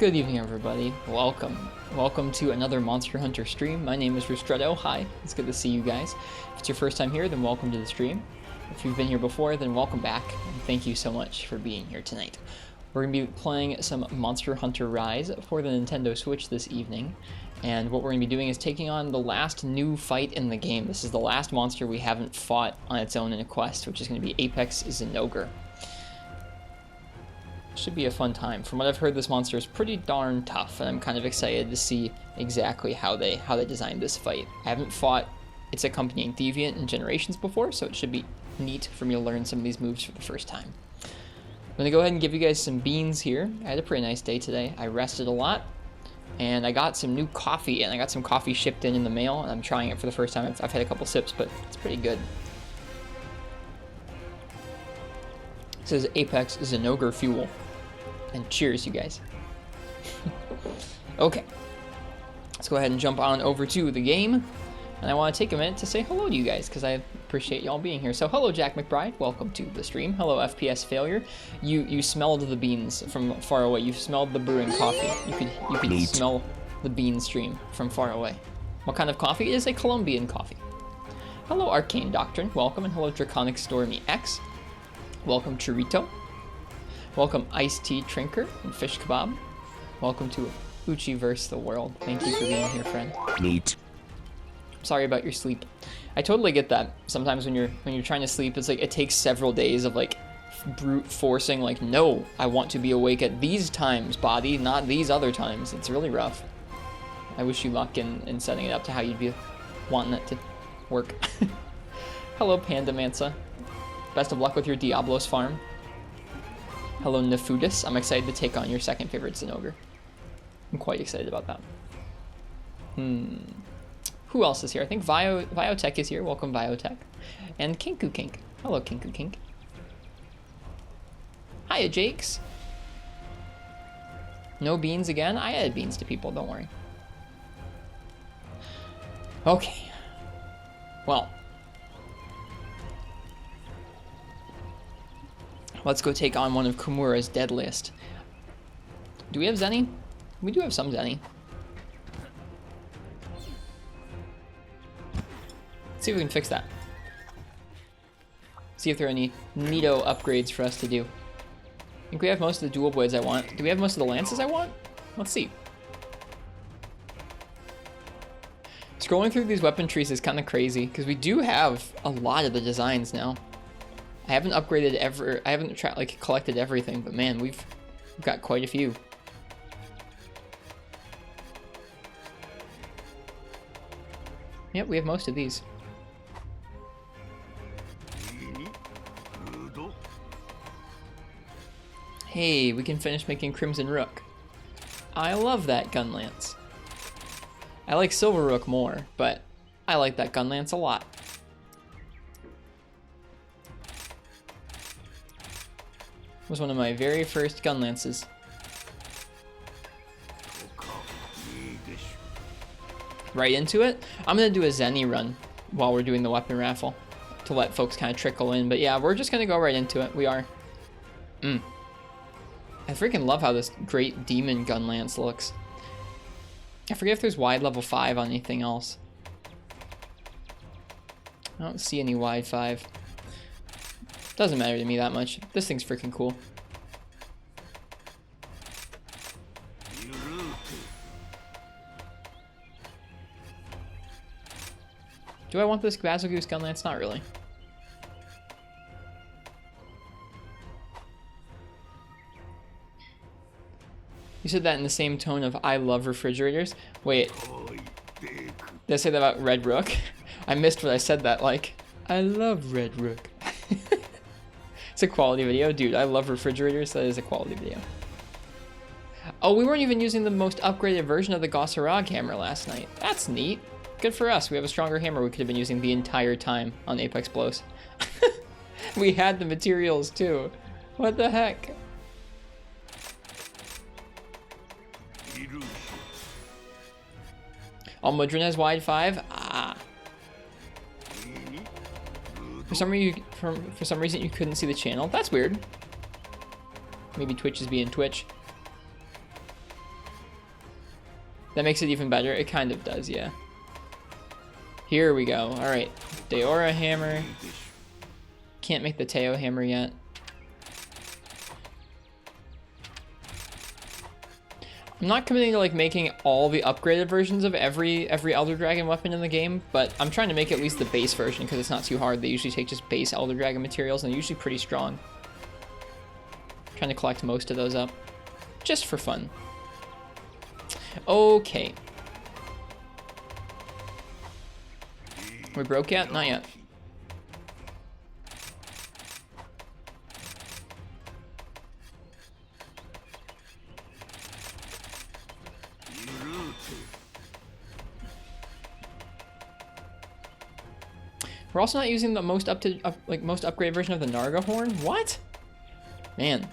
Good evening, everybody. Welcome to another Monster Hunter stream. My name is Ristretto. Hi, it's good to see you guys. If it's your first time here, then welcome to the stream. If you've been here before, then welcome back, and thank you so much for being here tonight. We're going to be playing some Monster Hunter Rise for the Nintendo Switch this evening, and what we're going to be doing is taking on the last new fight in the game. This is the last monster we haven't fought on its own in a quest, which is going to be Apex Zinogre. Should be a fun time. From what I've heard, this monster is pretty darn tough, and I'm kind of excited to see exactly how they designed this fight. I haven't fought its accompanying Deviant in Generations before, so it should be neat for me to learn some of these moves for the first time. I'm going to go ahead and give you guys some beans here. I had a pretty nice day today. I rested a lot, and I got some new coffee, and I got some coffee shipped in the mail, and I'm trying it for the first time. I've had a couple sips, but it's pretty good. It says Apex Zinogre Fuel. And cheers, you guys. Okay. Let's go ahead and jump on over to the game. And I want to take a minute to say hello to you guys, because I appreciate y'all being here. So hello, Jack McBride. Welcome to the stream. Hello, FPS Failure. You smelled the beans from far away. You smelled the brewing coffee. You could smell the bean stream from far away. What kind of coffee? It is a Colombian coffee. Hello, Arcane Doctrine. Welcome. And hello, Draconic Stormy X. Welcome, Churrito. Welcome, Iced Tea Trinker and Fish Kebab. Welcome to Uchiverse the World. Thank you for being here, friend. Neat. Sorry about your sleep. I totally get that. Sometimes when you're trying to sleep, it's like it takes several days of like brute forcing. Like, no, I want to be awake at these times, body, not these other times. It's really rough. I wish you luck in setting it up to how you'd be wanting it to work. Hello, Panda Mansa. Best of luck with your Diablos farm. Hello, Nefudis. I'm excited to take on your second favorite Zinogre. I'm quite excited about that. Who else is here? I think Viotech is here. Welcome, Viotech. And Kinku Kink. Hello, Kinku Kink. Hiya, Jakes. No beans again? I added beans to people, don't worry. Okay. Well. Let's go take on one of Kumura's deadliest. Do we have Zenny? We do have some Zenny. Let's see if we can fix that. See if there are any neato upgrades for us to do. I think we have most of the dual blades I want. Do we have most of the lances I want? Let's see. Scrolling through these weapon trees is kind of crazy because we do have a lot of the designs now. I haven't upgraded I haven't collected everything, but man, we've got quite a few. Yep, we have most of these. Hey, we can finish making Crimson Rook. I love that gun lance. I like Silver Rook more, but I like that gun lance a lot. Was one of my very first gun lances. Right into it. I'm gonna do a Zenny run while we're doing the weapon raffle to let folks kind of trickle in. But yeah, we're just gonna go right into it. We are. I freaking love how this great demon gun lance looks. I forget if there's wide level 5 on anything else. I don't see any wide 5. Doesn't matter to me that much. This thing's freaking cool. Do I want this Basil Goose gun lance? Not really. You said that in the same tone of I love refrigerators. Wait. Did I say that about Red Rook? I missed what I said that like. I love Red Rook. It's a quality video. Dude, I love refrigerators. That is a quality video. Oh, we weren't even using the most upgraded version of the Gossarag hammer last night. That's neat. Good for us. We have a stronger hammer we could have been using the entire time on Apex Blows. We had the materials too. What the heck? Oh, Mudron has wide 5? Ah. For some reason you couldn't see the channel. That's weird. Maybe Twitch is being Twitch. That makes it even better. It kind of does, yeah. Here we go. All right, Deora hammer. Can't make the Teo hammer yet. I'm not committing to like making all the upgraded versions of every Elder Dragon weapon in the game, but I'm trying to make at least the base version because it's not too hard. They usually take just base Elder Dragon materials and they're usually pretty strong. Trying to collect most of those up, just for fun. Okay. We broke yet? Not yet. We're also not using the most most upgraded version of the Narga horn. What? Man,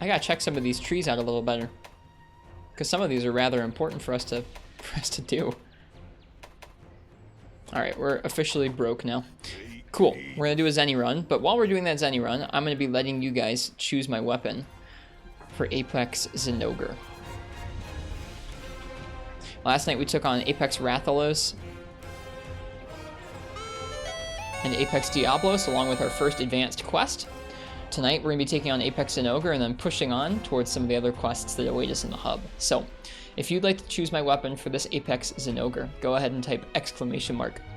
I gotta check some of these trees out a little better, because some of these are rather important for us to do. All right, we're officially broke now. Cool. We're gonna do a Zenny run, but while we're doing that Zenny run, I'm gonna be letting you guys choose my weapon for Apex Zinogre. Last night we took on Apex Rathalos and Apex Diablos along with our first advanced quest. Tonight we're going to be taking on Apex Zinogre and then pushing on towards some of the other quests that await us in the hub. So if you'd like to choose my weapon for this Apex Zinogre, go ahead and type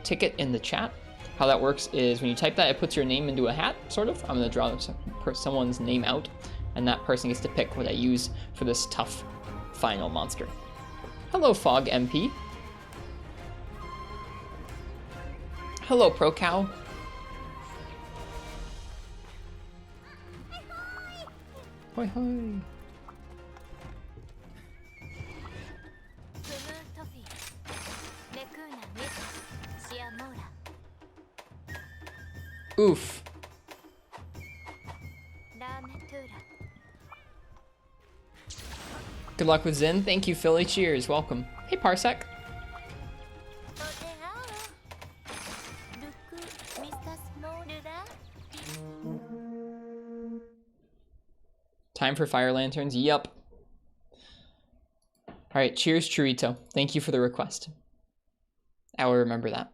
!ticket in the chat. How that works is when you type that, it puts your name into a hat, sort of. I'm going to draw someone's name out, and that person gets to pick what I use for this tough final monster. Hello, Fog MP. Hello, Pro Cow. Hoi hoi. Oof. Good luck with Zen. Thank you, Philly. Cheers. Welcome. Hey, Parsec. Time for fire lanterns. Yup. All right. Cheers, Churrito. Thank you for the request. I will remember that.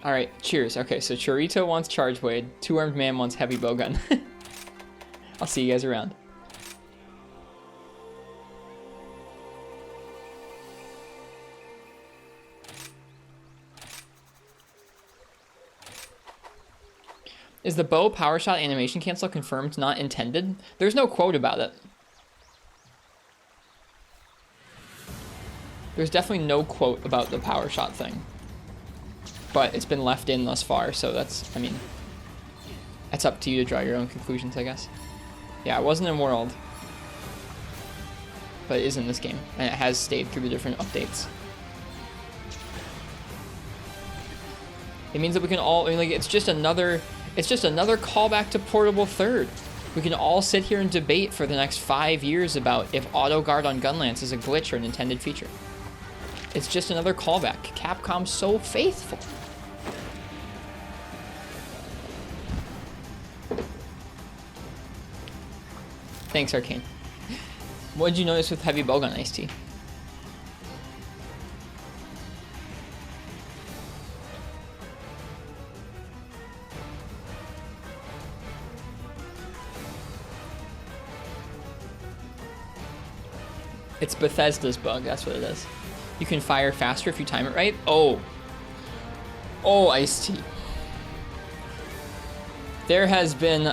All right. Cheers. Okay. So Churrito wants Charge Blade. Two-Armed Man wants Heavy Bowgun. I'll see you guys around. Is the bow power shot animation cancel confirmed not intended? There's no quote about it. There's definitely no quote about the power shot thing. But it's been left in thus far, so that's, I mean, that's up to you to draw your own conclusions, I guess. Yeah, it wasn't in World, but it is in this game, and it has stayed through the different updates. It means that we can all, I mean, like, it's just another callback to Portable Third. We can all sit here and debate for the next 5 years about if auto guard on Gunlance is a glitch or an intended feature. It's just another callback. Capcom's so faithful. Thanks, Arcane. What did you notice with Heavy Bowgun Iced Tea? It's Bethesda's bug, that's what it is. You can fire faster if you time it right. Oh. Oh, Iced Tea. There has been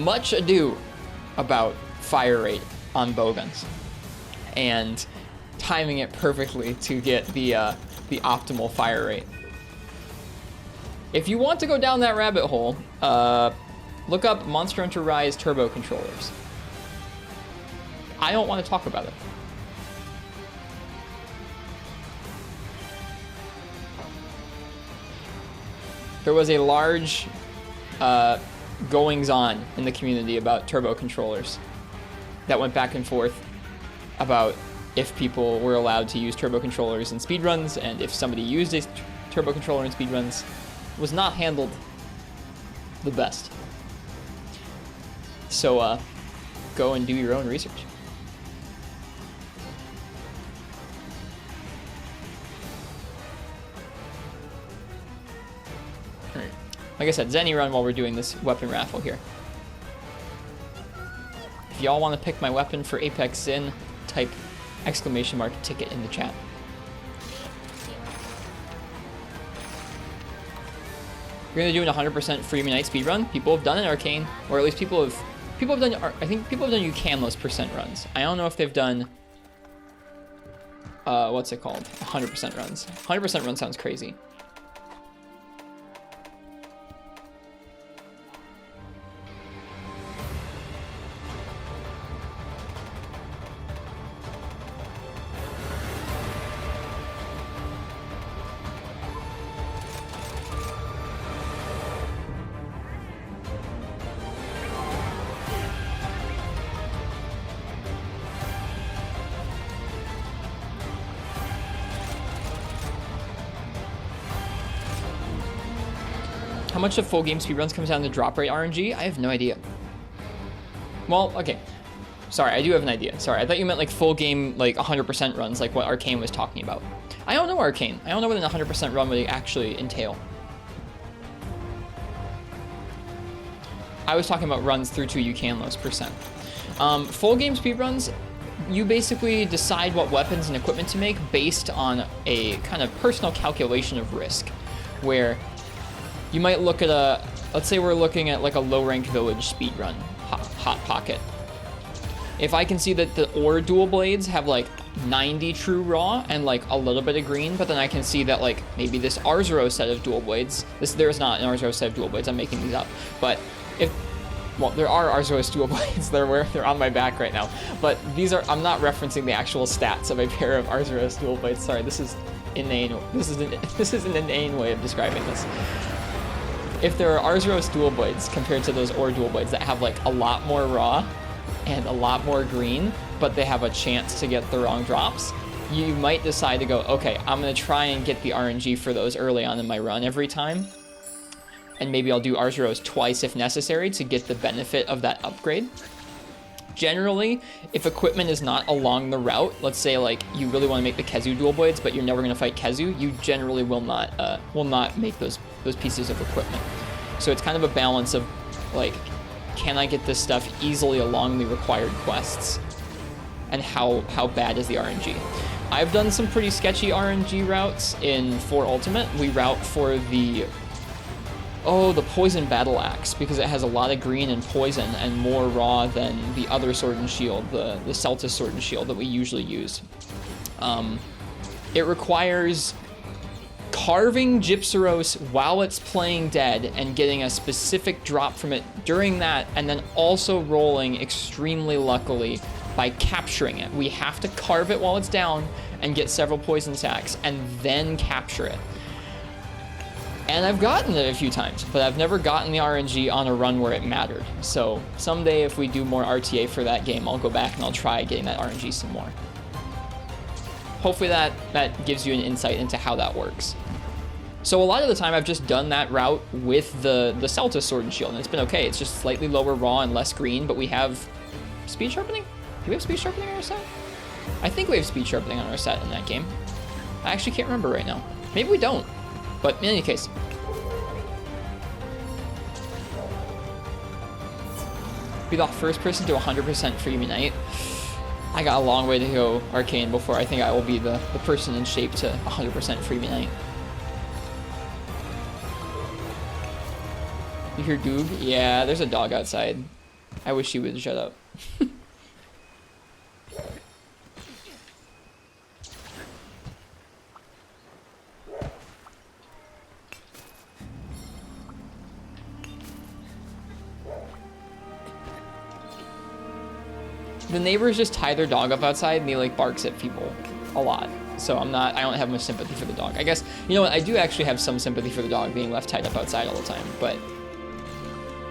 much ado about fire rate on bowguns and timing it perfectly to get the optimal fire rate. If you want to go down that rabbit hole, look up Monster Hunter Rise turbo controllers. I don't want to talk about it. There was a large goings-on in the community about turbo controllers that went back and forth about if people were allowed to use turbo controllers in speedruns, and if somebody used a turbo controller in speedruns, was not handled the best. So go and do your own research. Alright. Like I said, Zenny run while we're doing this weapon raffle here. If y'all want to pick my weapon for Apex Zen, type !ticket in the chat. We're gonna do an 100% free Unite speedrun. People have done it Arcane, or at least people have done. I think people have done Ucanless percent runs. I don't know if they've done. What's it called? 100% runs. 100% run sounds crazy. How much of full game speedruns comes down to drop rate RNG? I have no idea. Well, okay. Sorry, I do have an idea. Sorry, I thought you meant like full game, like 100% runs, like what Arcane was talking about. I don't know Arcane. I don't know what an 100% run would actually entail. I was talking about runs through to Ucanless percent. Full game speedruns, you basically decide what weapons and equipment to make based on a kind of personal calculation of risk, where you might look at let's say we're looking at like a low rank village speedrun, hot pocket. If I can see that the ore dual blades have like 90 true raw and like a little bit of green, but then I can see that like maybe this Arzuro set of dual blades, there's not an Arzuro set of dual blades, I'm making these up, but well, there are Arzuros dual blades, they're on my back right now, but I'm not referencing the actual stats of a pair of Arzuros dual blades, sorry, this is inane, this is an inane way of describing this. If there are Arzuros dual blades compared to those ore dual blades that have like a lot more raw and a lot more green, but they have a chance to get the wrong drops, you might decide to go, okay, I'm gonna try and get the RNG for those early on in my run every time. And maybe I'll do Arzuros twice if necessary to get the benefit of that upgrade. Generally, if equipment is not along the route, let's say like you really want to make the Kezu dual blades, but you're never going to fight Kezu, you generally will not make those pieces of equipment. So it's kind of a balance of like, can I get this stuff easily along the required quests, and how bad is the RNG? I've done some pretty sketchy RNG routes in 4 Ultimate. We route for the poison battle axe, because it has a lot of green and poison and more raw than the other sword and shield, the Celtis sword and shield that we usually use. It requires carving Gypsyros while it's playing dead and getting a specific drop from it during that, and then also rolling extremely luckily by capturing it. We have to carve it while it's down and get several poison sacks and then capture it. And I've gotten it a few times, but I've never gotten the RNG on a run where it mattered. So someday if we do more RTA for that game, I'll go back and I'll try getting that RNG some more. Hopefully that gives you an insight into how that works. So a lot of the time I've just done that route with the Celtis sword and shield, and it's been okay. It's just slightly lower raw and less green, but we have speed sharpening? Do we have speed sharpening on our set? I think we have speed sharpening on our set in that game. I actually can't remember right now. Maybe we don't. But in any case, be the first person to 100% free Unite. I got a long way to go, Arcane, before I think I will be the person in shape to 100% free Unite. You hear Doog? Yeah, there's a dog outside. I wish he would shut up. The neighbors just tie their dog up outside and he like barks at people a lot. So I don't have much sympathy for the dog. I guess, you know what, I do actually have some sympathy for the dog being left tied up outside all the time, but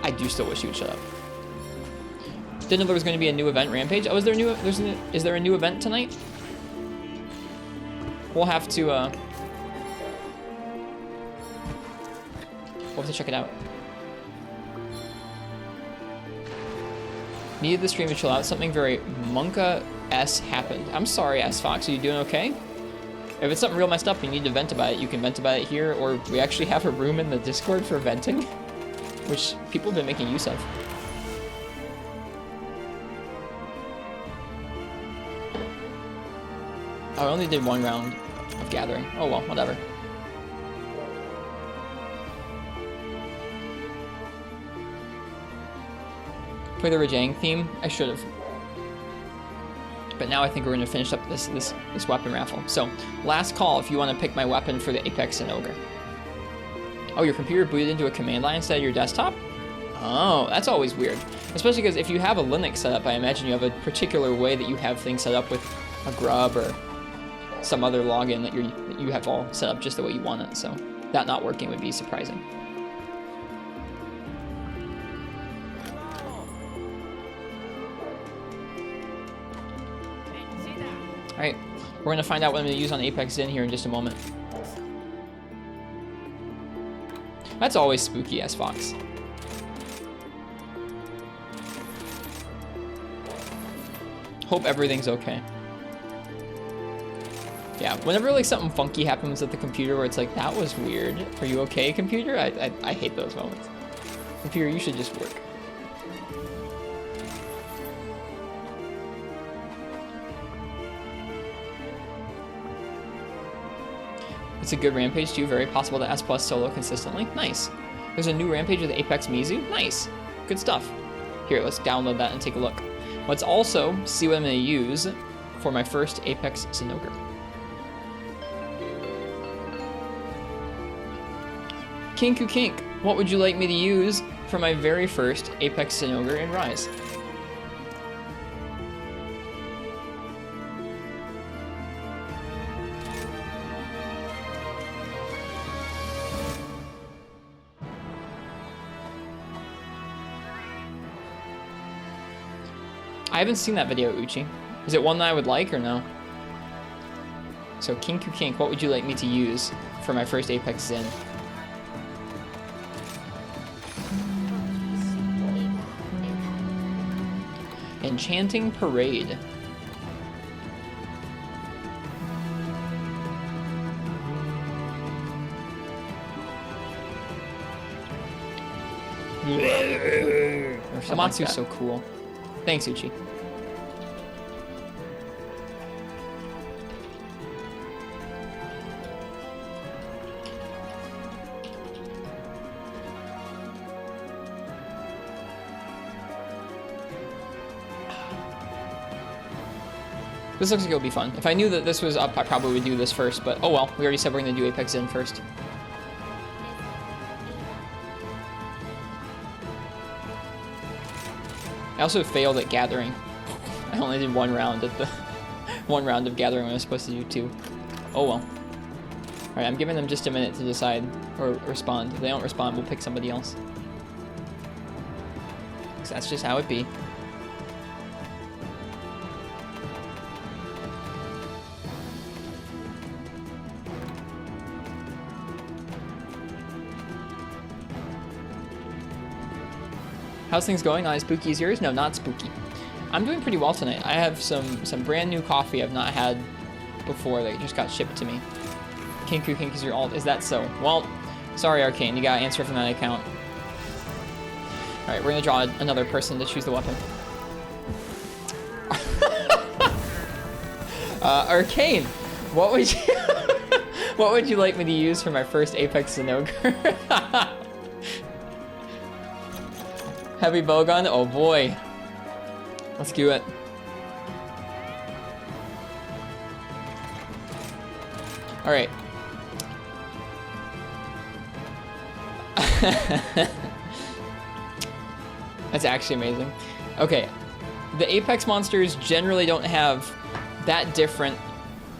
I do still wish he would shut up. Didn't know there was going to be a new event, Rampage. Oh, is there a new event tonight? We'll have to check it out. Needed the stream to chill out. Something very Monka S happened. I'm sorry, S Fox. Are you doing okay? If it's something real messed up, you need to vent about it. You can vent about it here, or we actually have a room in the Discord for venting, which people have been making use of. Oh, I only did 1 round of gathering. Oh well, whatever. Play the Rajang theme? I should have. But now I think we're going to finish up this weapon raffle. So, last call if you want to pick my weapon for the Apex and Ogre. Oh, your computer booted into a command line instead of your desktop? Oh, that's always weird. Especially because if you have a Linux setup, I imagine you have a particular way that you have things set up with a grub or some other login that you have all set up just the way you want it. So, that not working would be surprising. Alright, we're going to find out what I'm going to use on Apex Zen here in just a moment. That's always spooky, S Fox. Hope everything's okay. Yeah, whenever like something funky happens at the computer where it's like, that was weird. Are you okay, computer? I hate those moments. Computer, you should just work. It's a good rampage too, very possible to S+ solo consistently. Nice. There's a new rampage with Apex Mizu. Nice. Good stuff. Here, let's download that and take a look. Let's also see what I'm going to use for my first Apex Zenogre. Kinku Kink, what would you like me to use for my very first Apex Zenogre in Rise? I haven't seen that video, Uchi. Is it one that I would like or no? So, Kinku Kink, what would you like me to use for my first Apex Zen? Enchanting Parade. Amatsu's so cool. Thanks, Uchi. This looks like it'll be fun. If I knew that this was up, I probably would do this first, but oh well. We already said we're going to do Apex Zen first. I also failed at gathering. I only did 1 round at the 1 round of gathering when I was supposed to do 2. Oh well. Alright, I'm giving them just a minute to decide or respond. If they don't respond, we'll pick somebody else. 'Cause that's just how it be. How's things going? Not as spooky as yours? No, not spooky. I'm doing pretty well tonight. I have some brand new coffee I've not had before that just got shipped to me. Kinku Kink is your alt. Is that so? Well, sorry, Arcane. You gotta answer from that account. Alright, we're gonna draw another person to choose the weapon. Arcane, what would you what would you like me to use for my first Apex Zenogre? Heavy bowgun? Oh boy. Let's do it. Alright. That's actually amazing. Okay. The Apex monsters generally don't have that different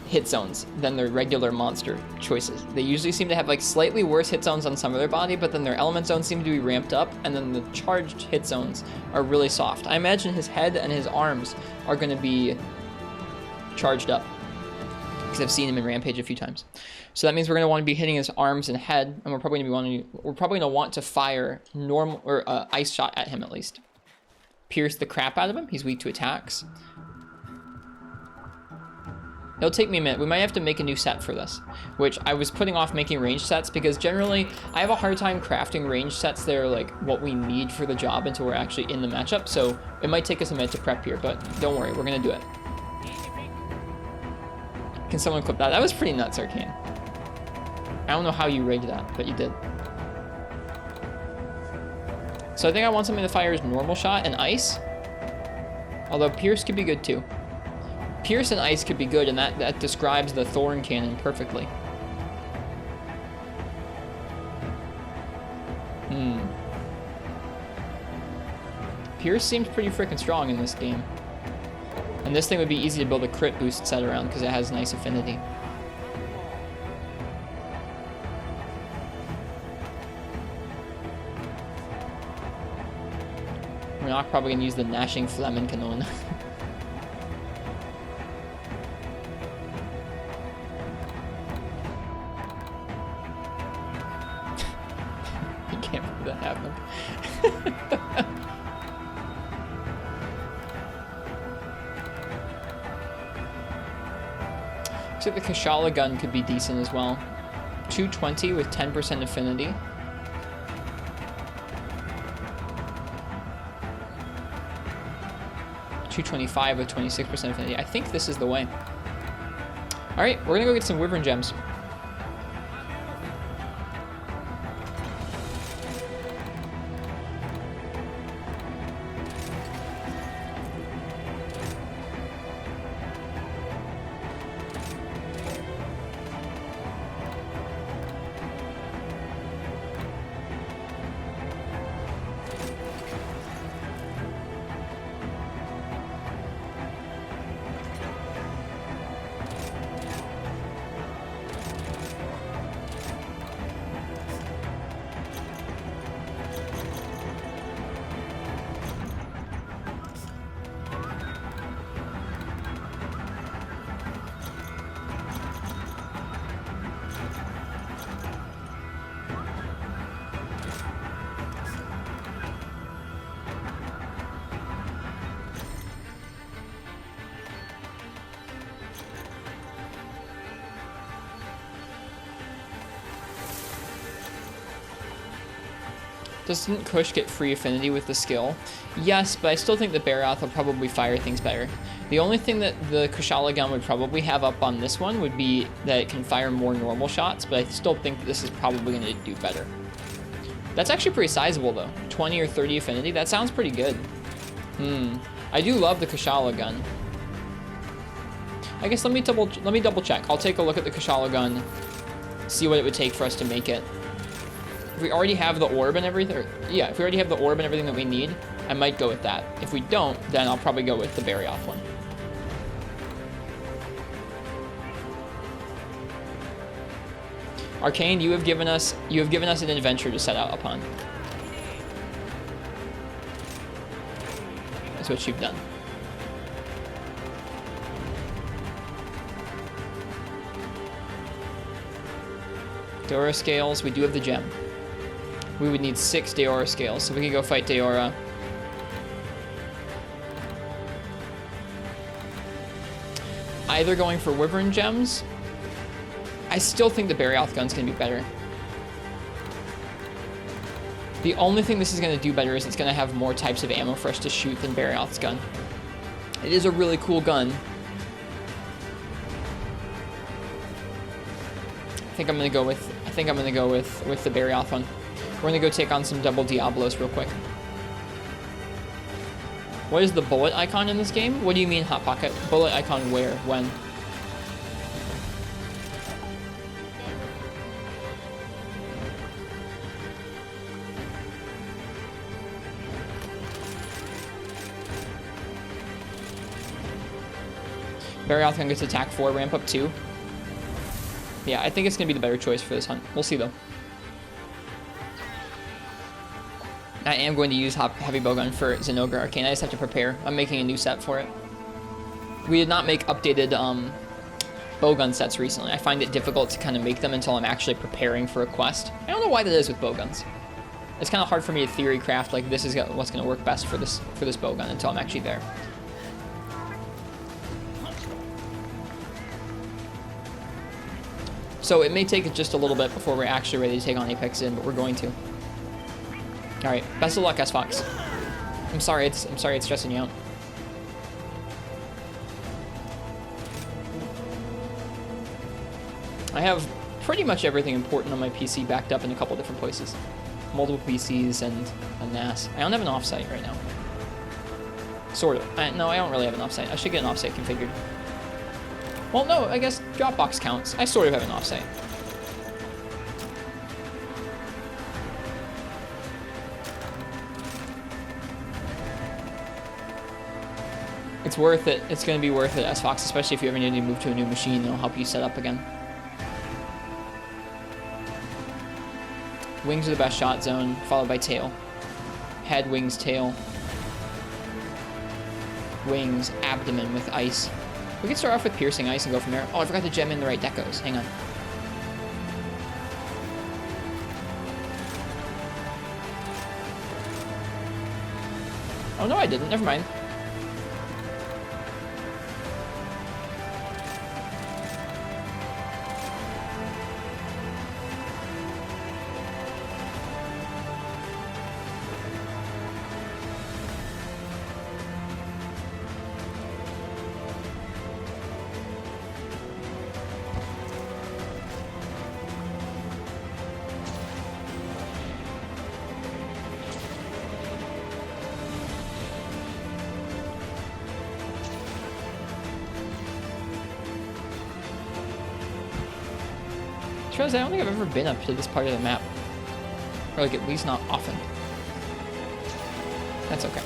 hit zones than their regular monster choices. They usually seem to have like slightly worse hit zones on some of their body, but then their element zones seem to be ramped up, and then the charged hit zones are really soft. I imagine his head and his arms are going to be charged up, because I've seen him in Rampage a few times. So that means we're going to want to be hitting his arms and head, and we're probably going to want to fire normal or ice shot at him at least. pierce the crap out of him. He's weak to attacks. It'll take me a minute. We might have to make a new set for this, which I was putting off making range sets because generally I have a hard time crafting range sets that are like what we need for the job until we're actually in the matchup. So it might take us a minute to prep here, but don't worry, we're gonna do it. Can someone clip that? That was pretty nuts, Arcane. I don't know how you rigged that, but you did. So I think I want something that fires normal shot and ice. Although Pierce could be good too. Pierce and ice could be good, and that describes the Thorn Cannon perfectly. Pierce seems pretty freaking strong in this game. And this thing would be easy to build a crit boost set around because it has nice affinity. We're not probably gonna use the Gnashing Flammenkanon. I can't believe that happened. Looks like the Kashala gun could be decent as well. 220 with 10% affinity. $225 with 26% affinity. I think this is the way. Alright, we're gonna go get some Wyvern Gems. Doesn't Kush get free affinity with the skill? Yes, but I still think the Barioth will probably fire things better. The only thing that the Kushala gun would probably have up on this one would be that it can fire more normal shots, but I still think that this is probably going to do better. That's actually pretty sizable though. 20 or 30 affinity, that sounds pretty good. I do love the Kushala gun. I guess let me double check. I'll take a look at the Kushala gun, see what it would take for us to make it. If we already have the orb and everything, yeah, if we already have the orb and everything that we need, I might go with that. If we don't, then I'll probably go with the Barioth one. Arcane, you have given us an adventure to set out upon. That's what you've done. Deora scales, we do have the gem. We would need 6 Deora scales, so we can go fight Deora. Either going for Wyvern Gems. I still think the Barioth gun's gonna be better. The only thing this is gonna do better is it's gonna have more types of ammo for us to shoot than Barioth's gun. It is a really cool gun. I think I'm gonna go with the Barioth one. We're gonna go take on some double Diablos real quick. What is the bullet icon in this game? What do you mean, Hot Pocket? Bullet icon where? When? Barioth gun gets attack 4, ramp up 2. Yeah, I think it's gonna be the better choice for this hunt. We'll see though. I am going to use Heavy Bowgun for Zinogre Arcane. I just have to prepare. I'm making a new set for it. We did not make updated bowgun sets recently. I find it difficult to kind of make them until I'm actually preparing for a quest. I don't know why that is with bowguns. it's kind of hard for me to theory craft like this is what's going to work best for this bowgun until I'm actually there. So it may take just a little bit before we're actually ready to take on Apex in, but we're going to. All right, best of luck, S-Fox. I'm sorry it's stressing you out. I have pretty much everything important on my PC backed up in a couple different places. Multiple PCs and a NAS. I don't have an offsite right now. Sort of. No, I don't really have an offsite. I should get an offsite configured. Well, no, I guess Dropbox counts. I sort of have an offsite. It's worth it. It's going to be worth it, S-Fox, especially if you ever need to move to a new machine. It'll help you set up again. Wings are the best shot zone, followed by tail. Head, wings, tail. Wings, abdomen with ice. We can start off with piercing ice and go from there. Oh, I forgot to gem in the right decos. Hang on. Oh, no, I didn't. Never mind. I don't think I've ever been up to this part of the map. Or like at least not often. That's okay.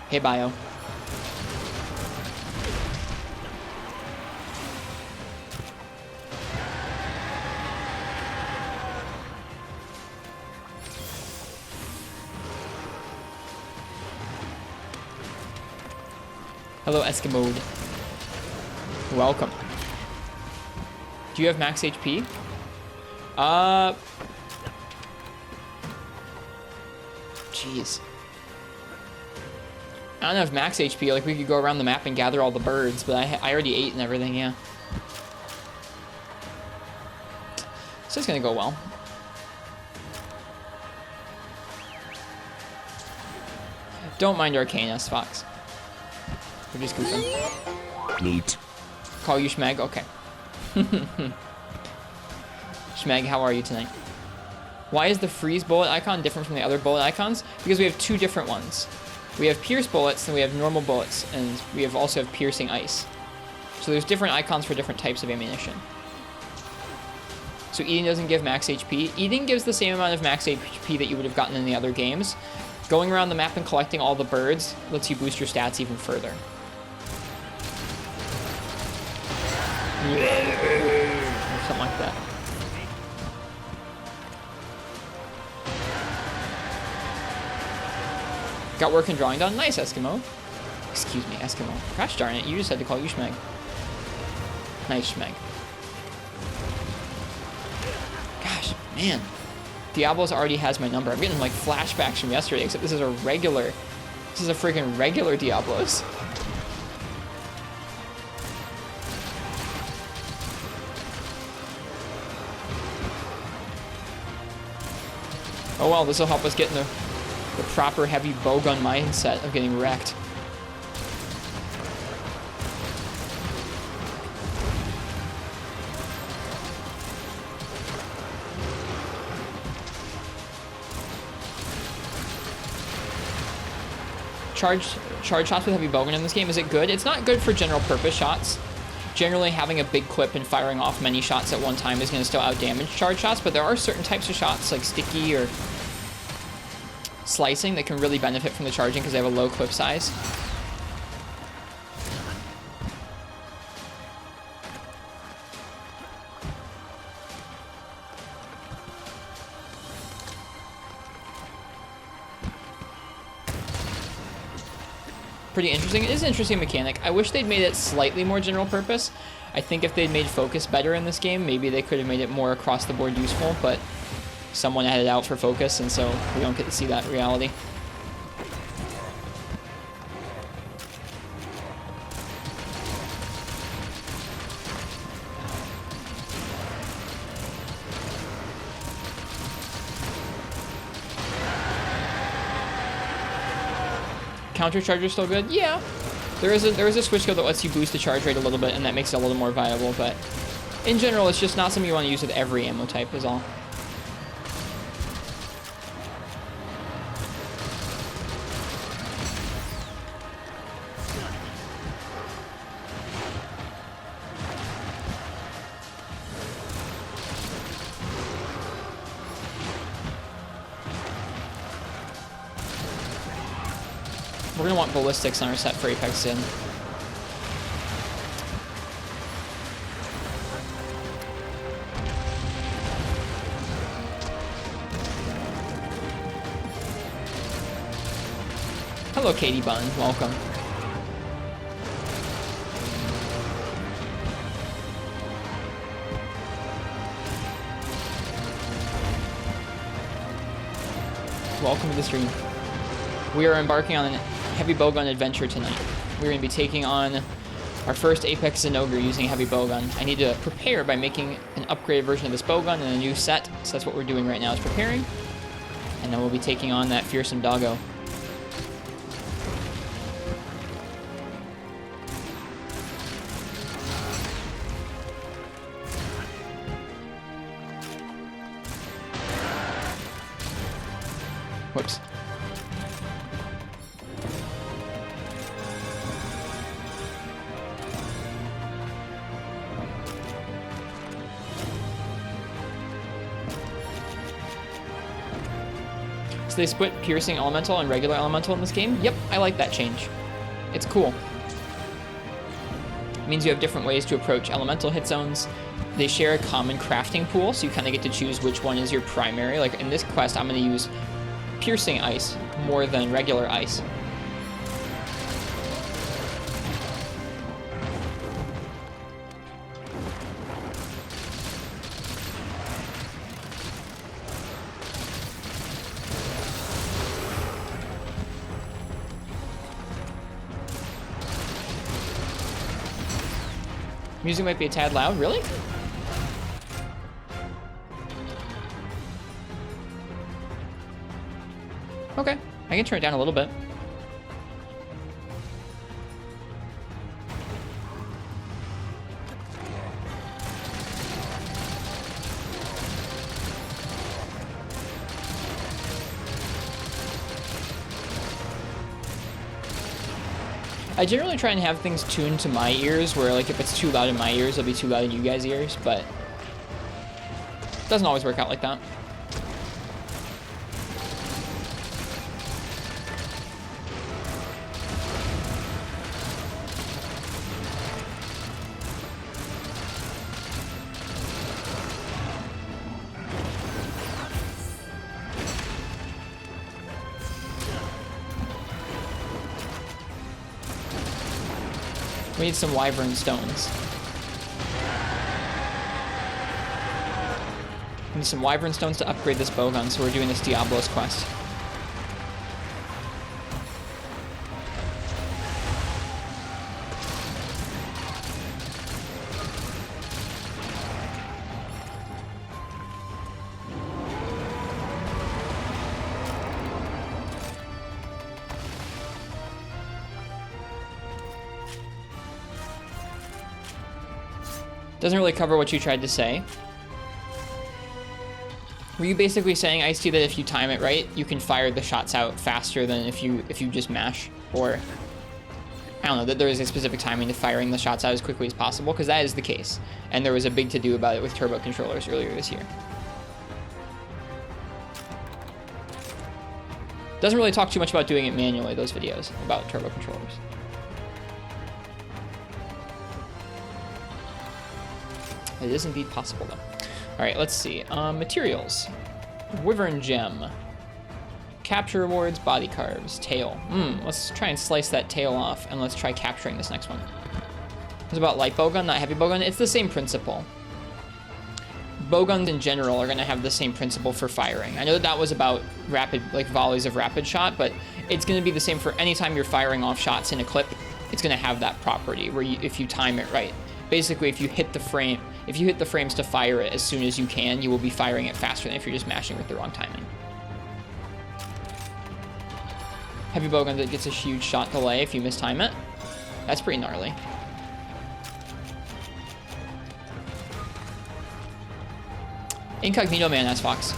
Hey, Bio. Hello, Eskimo. Welcome. Do you have max HP? Jeez. I don't have max HP, like we could go around the map and gather all the birds, but I already ate and everything, yeah. So it's gonna go well. Don't mind Arcane, S-Fox. We're just goofing. Neat. Call you Schmeg? Okay. Schmeg, how are you tonight? Why is the freeze bullet icon different from the other bullet icons? Because we have two different ones. We have pierce bullets and we have normal bullets, and we also have piercing ice. So there's different icons for different types of ammunition. So eating doesn't give max HP. Eating gives the same amount of max HP that you would have gotten in the other games. Going around the map and collecting all the birds lets you boost your stats even further. Or something like that. Got work and drawing done. Nice, Eskimo. Excuse me, Eskimo. Gosh darn it, you just had to call you Schmeg. Nice, Schmeg. Gosh, man. Diablos already has my number. I'm getting like flashbacks from yesterday, except this is a regular. This is a freaking regular Diablos. Oh well, this will help us get in the proper heavy bowgun mindset of getting wrecked. Charge shots with heavy bowgun in this game, is it good? It's not good for general purpose shots. Generally, having a big clip and firing off many shots at one time is going to still outdamage charge shots, but there are certain types of shots, like sticky or slicing, that can really benefit from the charging because they have a low clip size. pretty interesting. It is an interesting mechanic. I wish they'd made it slightly more general purpose. I think if they'd made focus better in this game, maybe they could have made it more across the board useful, but someone had it out for focus, and so we don't get to see that reality. Counter charger still good? Yeah. There is a switch skill that lets you boost the charge rate a little bit, and that makes it a little more viable, but in general, it's just not something you want to use with every ammo type is all. We're going to want ballistics on our set for Apex Sim. Hello, Katie Bunn. Welcome. Welcome to the stream. We are embarking on an heavy bowgun adventure tonight. We're going to be taking on our first Apex Zinogre using a heavy bowgun. I need to prepare by making an upgraded version of this bowgun and a new set, so that's what we're doing right now, is preparing. And then we'll be taking on that fearsome doggo. Whoops. They split piercing elemental and regular elemental in this game. Yep, I like that change. It's cool. It means you have different ways to approach elemental hit zones. They share a common crafting pool, so you kind of get to choose which one is your primary. Like in this quest, I'm going to use piercing ice more than regular ice. Music might be a tad loud. Really? Okay, I can turn it down a little bit. I generally try and have things tuned to my ears, where like if it's too loud in my ears, it'll be too loud in you guys' ears, but it doesn't always work out like that. We need some wyvern stones. We need some wyvern stones to upgrade this bowgun, so we're doing this Diablos quest. Doesn't really cover what you tried to say. Were you basically saying, Ice-T, that if you time it right, you can fire the shots out faster than if you just mash? Or, I don't know, that there is a specific timing to firing the shots out as quickly as possible? Because that is the case. And there was a big to-do about it with turbo controllers earlier this year. Doesn't really talk too much about doing it manually, those videos, about turbo controllers. It is indeed possible, though. All right, let's see. Materials. Wyvern Gem. Capture rewards, body carves, tail. Let's try and slice that tail off, and let's try capturing this next one. It's about light bowgun, not heavy bowgun. It's the same principle. Bowguns in general are going to have the same principle for firing. I know that that was about rapid, like volleys of rapid shot, but it's going to be the same for any time you're firing off shots in a clip. It's going to have that property where if you time it right. Basically, if you hit the frames to fire it as soon as you can, you will be firing it faster than if you're just mashing with the wrong timing. Heavy bowgun that gets a huge shot delay if you mistime it. That's pretty gnarly. Incognito man, that's Fox.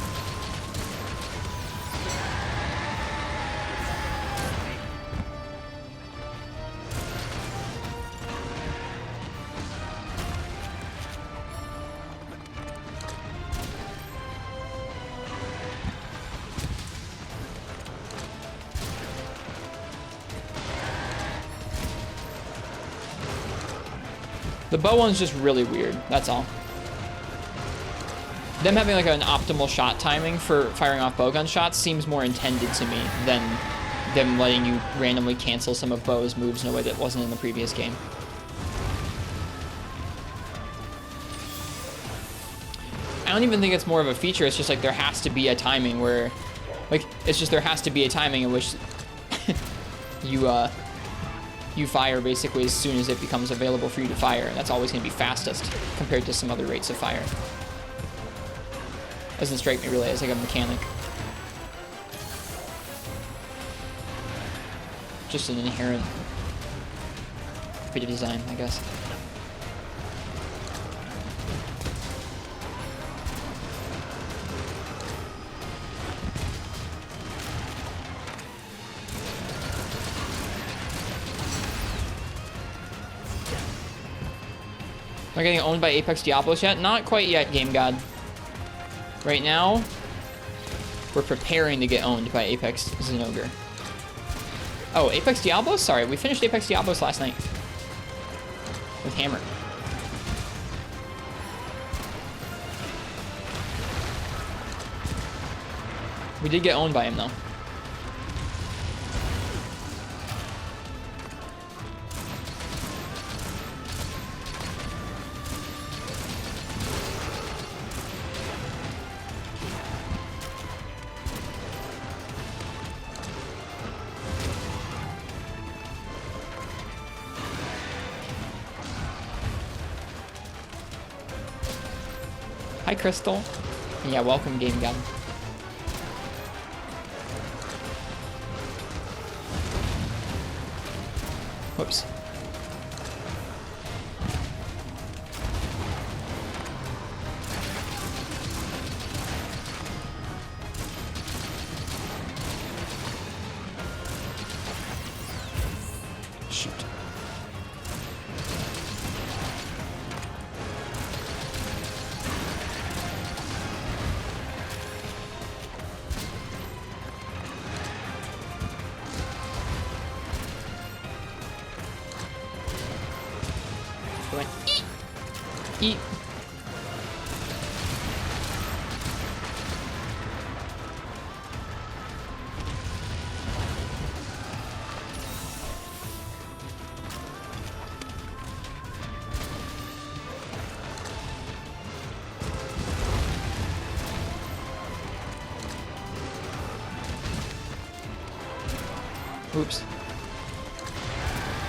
The bow one's just really weird, that's all. Them having like an optimal shot timing for firing off bowgun shots seems more intended to me than them letting you randomly cancel some of Bow's moves in a way that wasn't in the previous game. I don't even think it's more of a feature, it's just like there has to be a timing where, like, it's just there has to be a timing in which you fire basically as soon as it becomes available for you to fire. And that's always going to be fastest compared to some other rates of fire. Doesn't strike me really as like a mechanic. Just an inherent bit of design, I guess. Am I getting owned by Apex Diablos yet? Not quite yet, Game God. Right now, we're preparing to get owned by Apex Zinogre. Oh, Apex Diablos? Sorry, we finished Apex Diablos last night. With Hammer. We did get owned by him, though. Hi, Crystal. Yeah, welcome, Game God. Whoops. Shoot. Eat. Oops.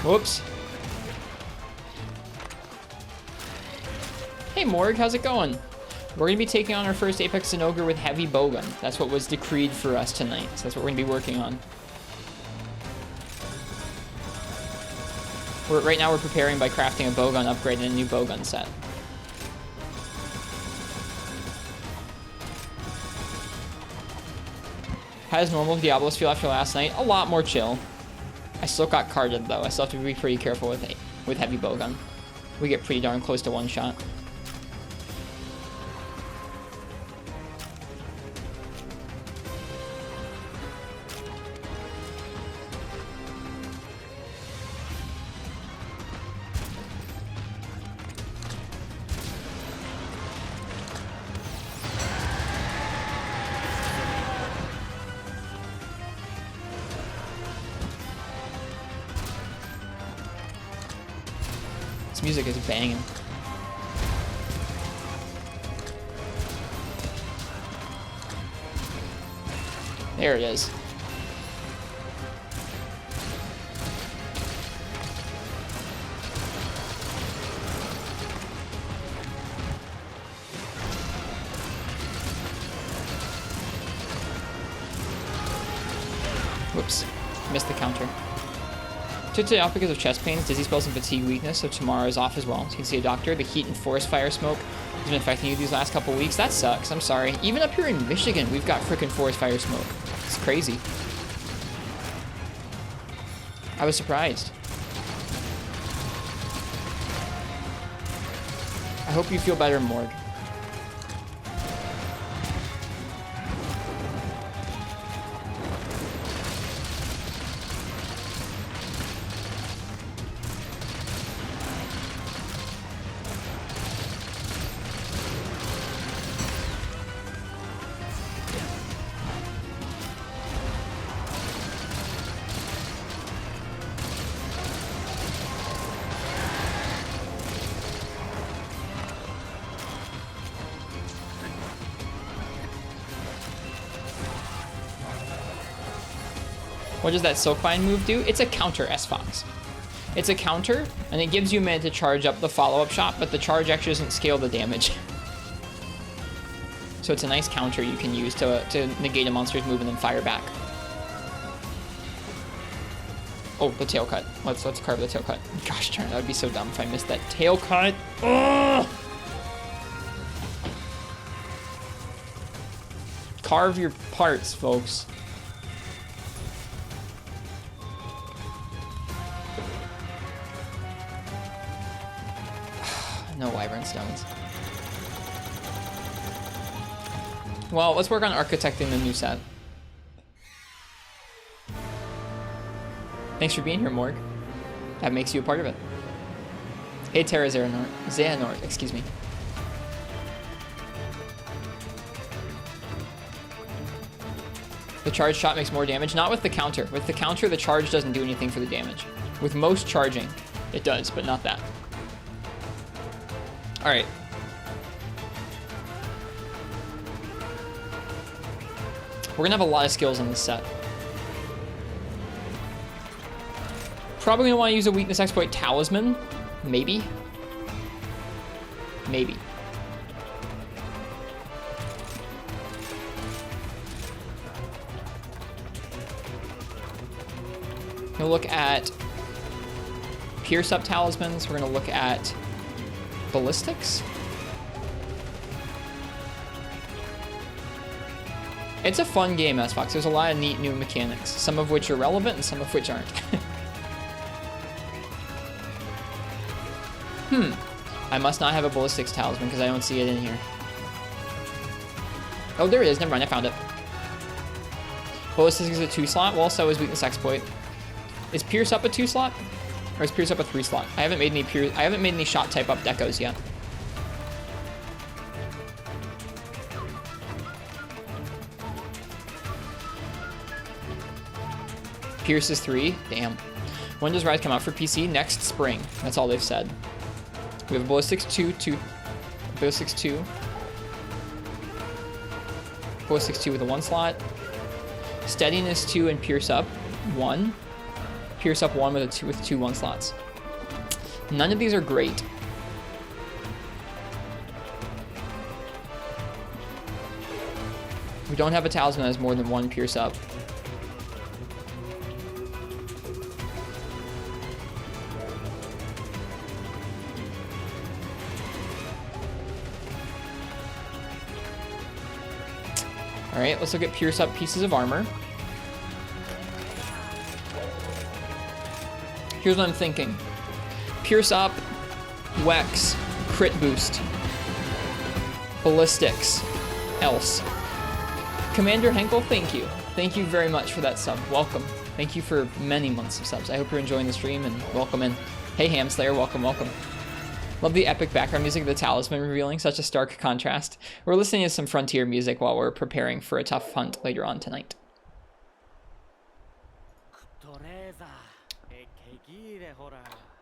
Whoops. Hey Morg, how's it going? We're going to be taking on our first Apex Zinogre with Heavy Bowgun. That's what was decreed for us tonight, so that's what we're going to be working on. Right now we're preparing by crafting a bowgun upgrade and a new bowgun set. How does normal Diablos feel after last night? A lot more chill. I still got carded though. I still have to be pretty careful with Heavy Bowgun. We get pretty darn close to one shot. This music is banging. There it is. Whoops. Missed the counter. Took today off because of chest pains, dizzy spells, and fatigue weakness, so tomorrow is off as well. So you can see a doctor. The heat and forest fire smoke has been affecting you these last couple weeks. That sucks. I'm sorry. Even up here in Michigan, we've got frickin' forest fire smoke. It's crazy. I was surprised. I hope you feel better, Morg. What does that Silkbind move do? It's a counter, S-Fox. It's a counter, and it gives you a minute to charge up the follow-up shot, but the charge actually doesn't scale the damage. So it's a nice counter you can use to negate a monster's move and then fire back. Oh, the tail cut. Let's carve the tail cut. Gosh darn, that would be so dumb if I missed that tail cut. Ugh! Carve your parts, folks. No Wyvern Stones. Well, let's work on architecting the new set. Thanks for being here, Morg. That makes you a part of it. Hey, Terra Xehanort, excuse me. The charge shot makes more damage. Not with the counter. With the counter, the charge doesn't do anything for the damage. With most charging, it does, but not that. Alright. We're gonna have a lot of skills in this set. Probably gonna want to use a weakness exploit talisman. Maybe. Maybe. We'll look at Pierce Up talismans. We're gonna look at ballistics. It's a fun game, S-Fox. There's a lot of neat new mechanics, some of which are relevant and some of which aren't. I must not have a ballistics talisman because I don't see it in here. Oh, there it is. Never mind, I found it. Ballistics is a 2-slot. Well, so is weakness exploit. Is Pierce Up a 2-slot? Or is Pierce Up a 3-slot? I haven't made any shot type up decos yet. Pierce is 3. Damn. When does Rise come out for PC? Next spring. That's all they've said. We have Ballistics 2, Ballistics 2. Ballistics 2 with a 1-slot. Steadiness 2 and Pierce Up 1. Pierce Up 1 with two 1-slots. None of these are great. We don't have a talisman that has more than 1 Pierce Up. Alright, let's look at Pierce Up pieces of armor. Here's what I'm thinking. Pierce Up, Wex, crit boost, ballistics, else. Commander Henkel, thank you. Thank you very much for that sub. Welcome. Thank you for many months of subs. I hope you're enjoying the stream and welcome in. Hey Hamslayer, welcome, welcome. Love the epic background music of the talisman revealing, such a stark contrast. We're listening to some Frontier music while we're preparing for a tough hunt later on tonight.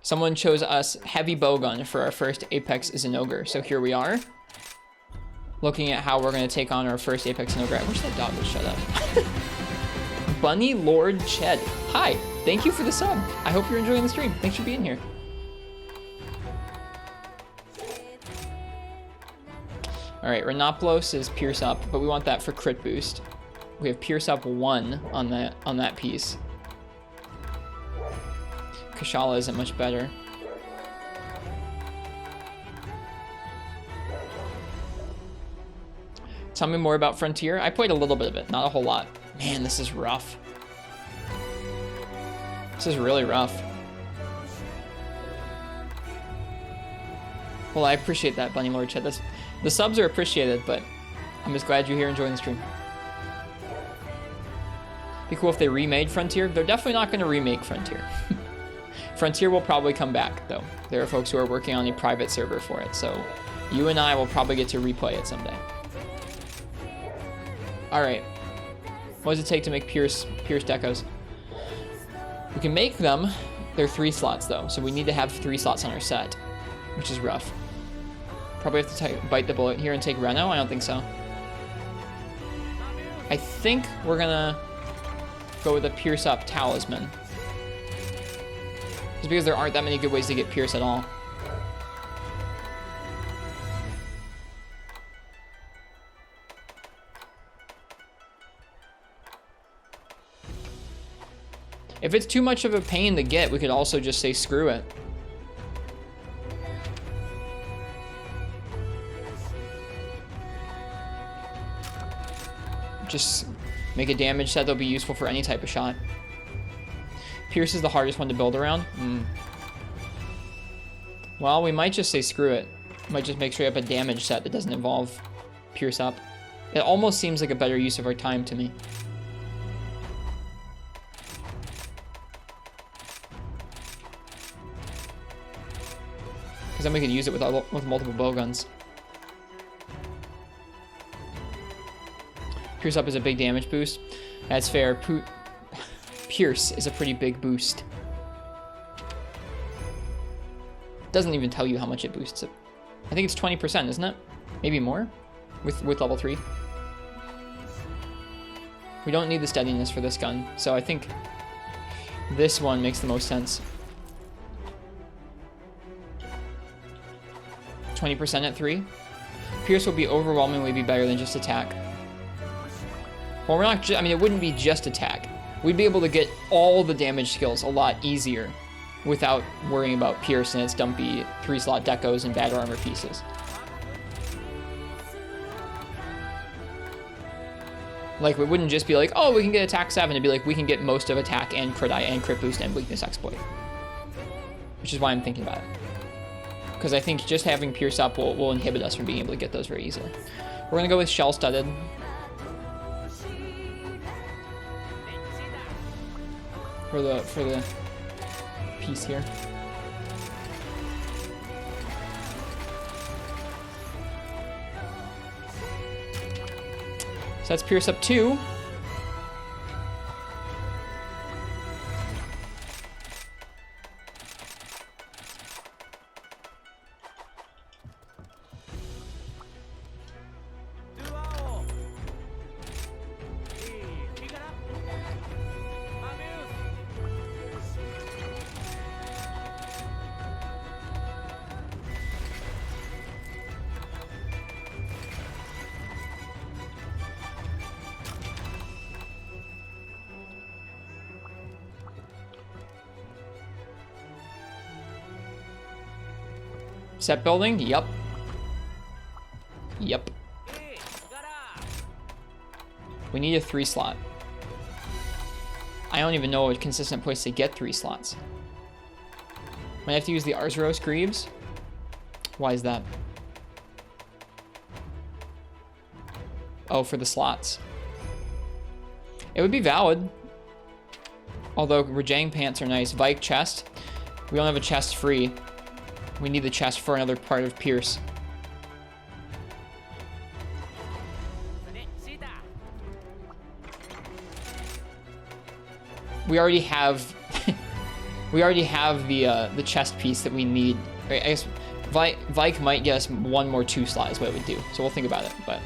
Someone chose us heavy bowgun for our first Apex Zinogre. So here we are. Looking at how we're going to take on our first Apex Zinogre. I wish that dog would shut up. Bunny Lord Ched. Hi. Thank you for the sub. I hope you're enjoying the stream. Thanks for being here. All right, Renoplos is Pierce Up, but we want that for crit boost. We have Pierce Up 1 on that piece. Kashala isn't much better. Tell me more about Frontier. I played a little bit of it, not a whole lot. Man, this is rough. This is really rough. Well, I appreciate that, Bunny Lord Chet. The subs are appreciated, but I'm just glad you're here enjoying the stream. Be cool if they remade Frontier. They're definitely not going to remake Frontier. Frontier will probably come back, though. There are folks who are working on a private server for it, so you and I will probably get to replay it someday. All right. What does it take to make Pierce decos? We can make them. They're 3 slots, though, so we need to have 3 slots on our set, which is rough. Probably have to bite the bullet here and take Reno. I don't think so. I think we're gonna go with a Pierce Up Talisman. Just because there aren't that many good ways to get Pierce at all. If it's too much of a pain to get, we could also just say screw it. Just make a damage set that'll be useful for any type of shot. Pierce is the hardest one to build around. Well, we might just say screw it. Might just make sure you have a damage set that doesn't involve Pierce Up. It almost seems like a better use of our time to me. Because then we can use it with multiple bowguns. Pierce Up is a big damage boost. That's fair. Pierce is a pretty big boost. Doesn't even tell you how much it boosts it. I think it's 20%, isn't it? Maybe more with level 3. We don't need the steadiness for this gun, so I think this one makes the most sense. 20% at 3. Pierce will be overwhelmingly better than just attack. Well, we're not. I mean, it wouldn't be just attack. We'd be able to get all the damage skills a lot easier without worrying about Pierce and its dumpy 3-slot decos and bad armor pieces. Like, we wouldn't just be like, oh, we can get attack 7. It'd be like, we can get most of attack and crit eye and crit boost and weakness exploit. Which is why I'm thinking about it. Because I think just having Pierce Up will inhibit us from being able to get those very easily. We're going to go with Shell Studded. For the piece here. So that's Pierce Up 2. Set building? Yup. Yup. We need a 3-slot. I don't even know a consistent place to get 3 slots. Might have to use the Arzuros Greaves. Why is that? Oh, for the slots. It would be valid. Although Rajang pants are nice. Vike chest. We don't have a chest free. We need the chest for another part of Pierce. We already have We already have the chest piece that we need. Right, I guess Vike might get us one more 2 slot is what it would do. So we'll think about it, but...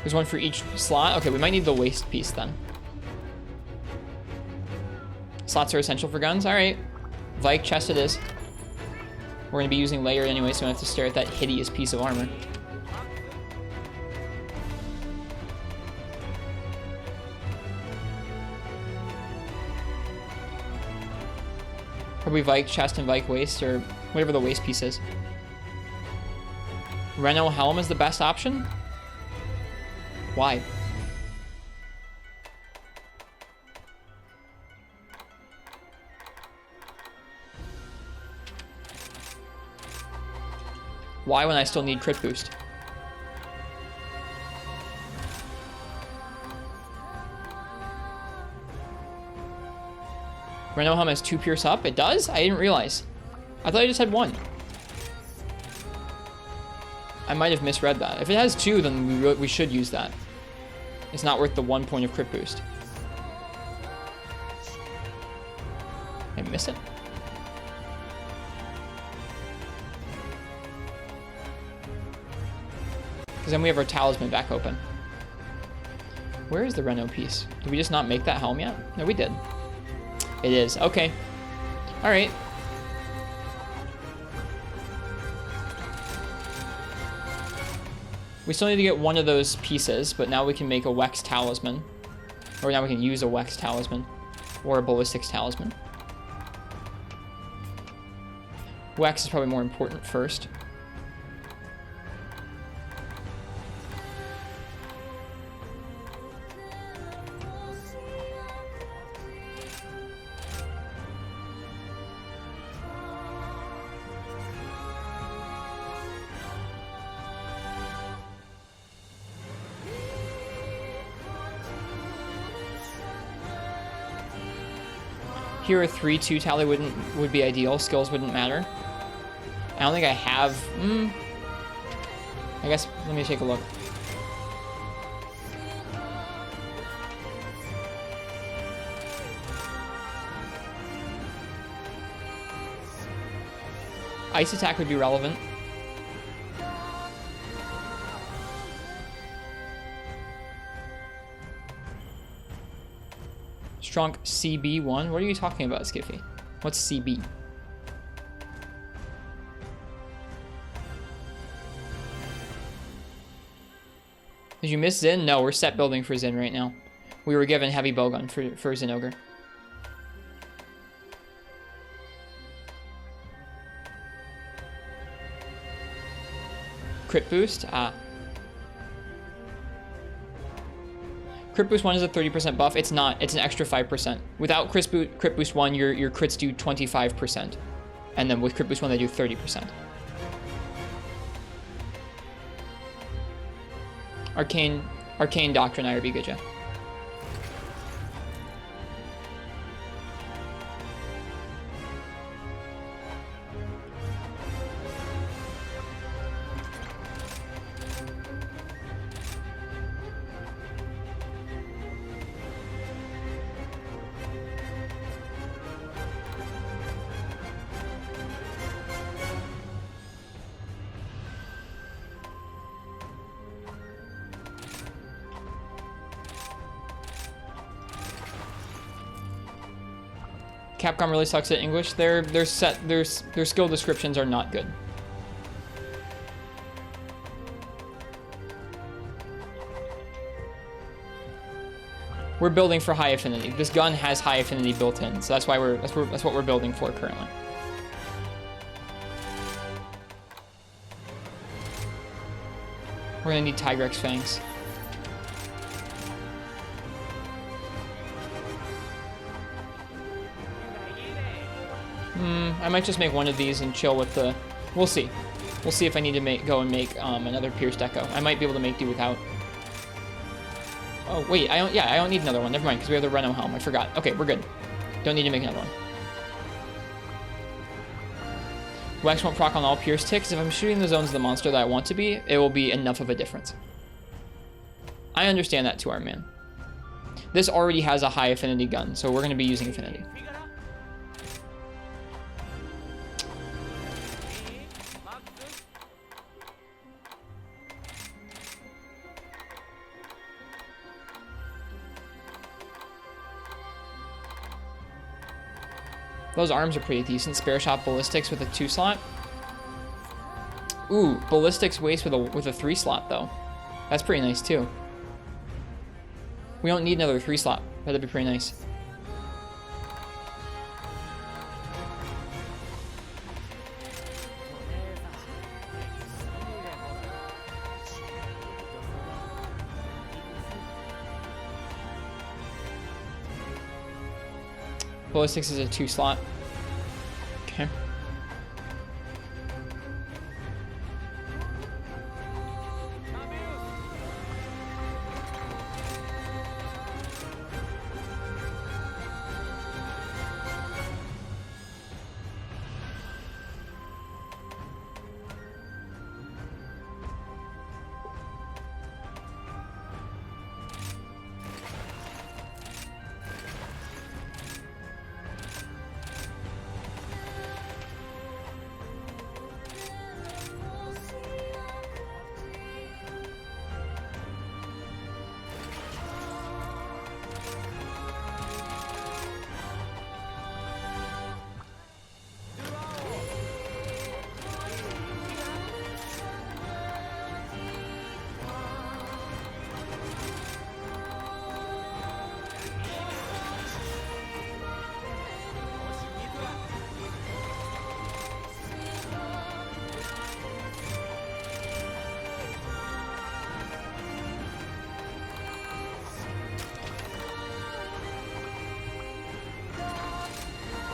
There's one for each slot. Okay, we might need the waist piece then. Slots are essential for guns. All right. Vike chest it is. We're going to be using layered anyway, so we don't have to stare at that hideous piece of armor. Probably Vike chest and Vike waist, or whatever the waist piece is. Renault helm is the best option? Why? Why when I still need crit boost? Renault helm has 2 pierce up? It does? I didn't realize. I thought I just had 1. I might have misread that. If it has 2, then we should use that. It's not worth the 1 point of crit boost. Did I miss it? Because then we have our talisman back open. Where is the Renault piece? Did we just not make that helm yet? No, we did. It is. Okay. All right. We still need to get one of those pieces, but now we can make a Wex talisman. Or now we can use a Wex talisman. Or a ballistics talisman. Wex is probably more important first. Here a 3-2 tally would be ideal. Skills wouldn't matter. I don't think I have... I guess, let me take a look. Ice attack would be relevant. Strong CB1? What are you talking about, Skiffy? What's CB? Did you miss Zin? No, we're set building for Zin right now. We were given heavy bowgun for Zin Ogre. Crit boost? Ah. Crit boost 1 is a 30% buff. It's not. It's an extra 5%. Without crit boost 1, your crits do 25%. And then with crit boost 1, they do 30%. Arcane Doctrine IRB, good job. Capcom really sucks at English. Their skill descriptions are not good. We're building for high affinity. This gun has high affinity built in, so that's why that's what we're building for currently. We're gonna need Tigrex fangs. I might just make one of these and chill with the... We'll see. We'll see if I need to go and make another Pierce Deco. I might be able to do without. Oh, wait. I don't need another one. Never mind, because we have the Renault helm. I forgot. Okay, we're good. Don't need to make another one. Wax won't proc on all pierce ticks. If I'm shooting the zones of the monster that I want to be, it will be enough of a difference. I understand that too, Iron Man. This already has a high affinity gun, so we're going to be using affinity. Those arms are pretty decent. Spare shot ballistics with a 2 slot. Ooh, ballistics waist with a 3 slot though. That's pretty nice too. We don't need another 3 slot. That'd be pretty nice. Ballistics is a 2 slot. Okay.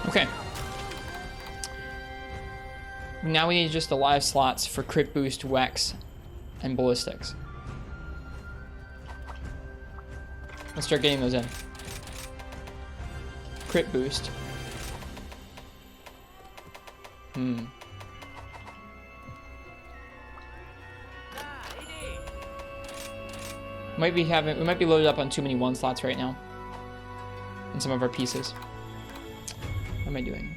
Okay. Now we need just the live slots for crit boost, Wex, and ballistics. Let's start getting those in. Crit boost. We might be loaded up on too many 1 slots right now. In some of our pieces. What am I doing?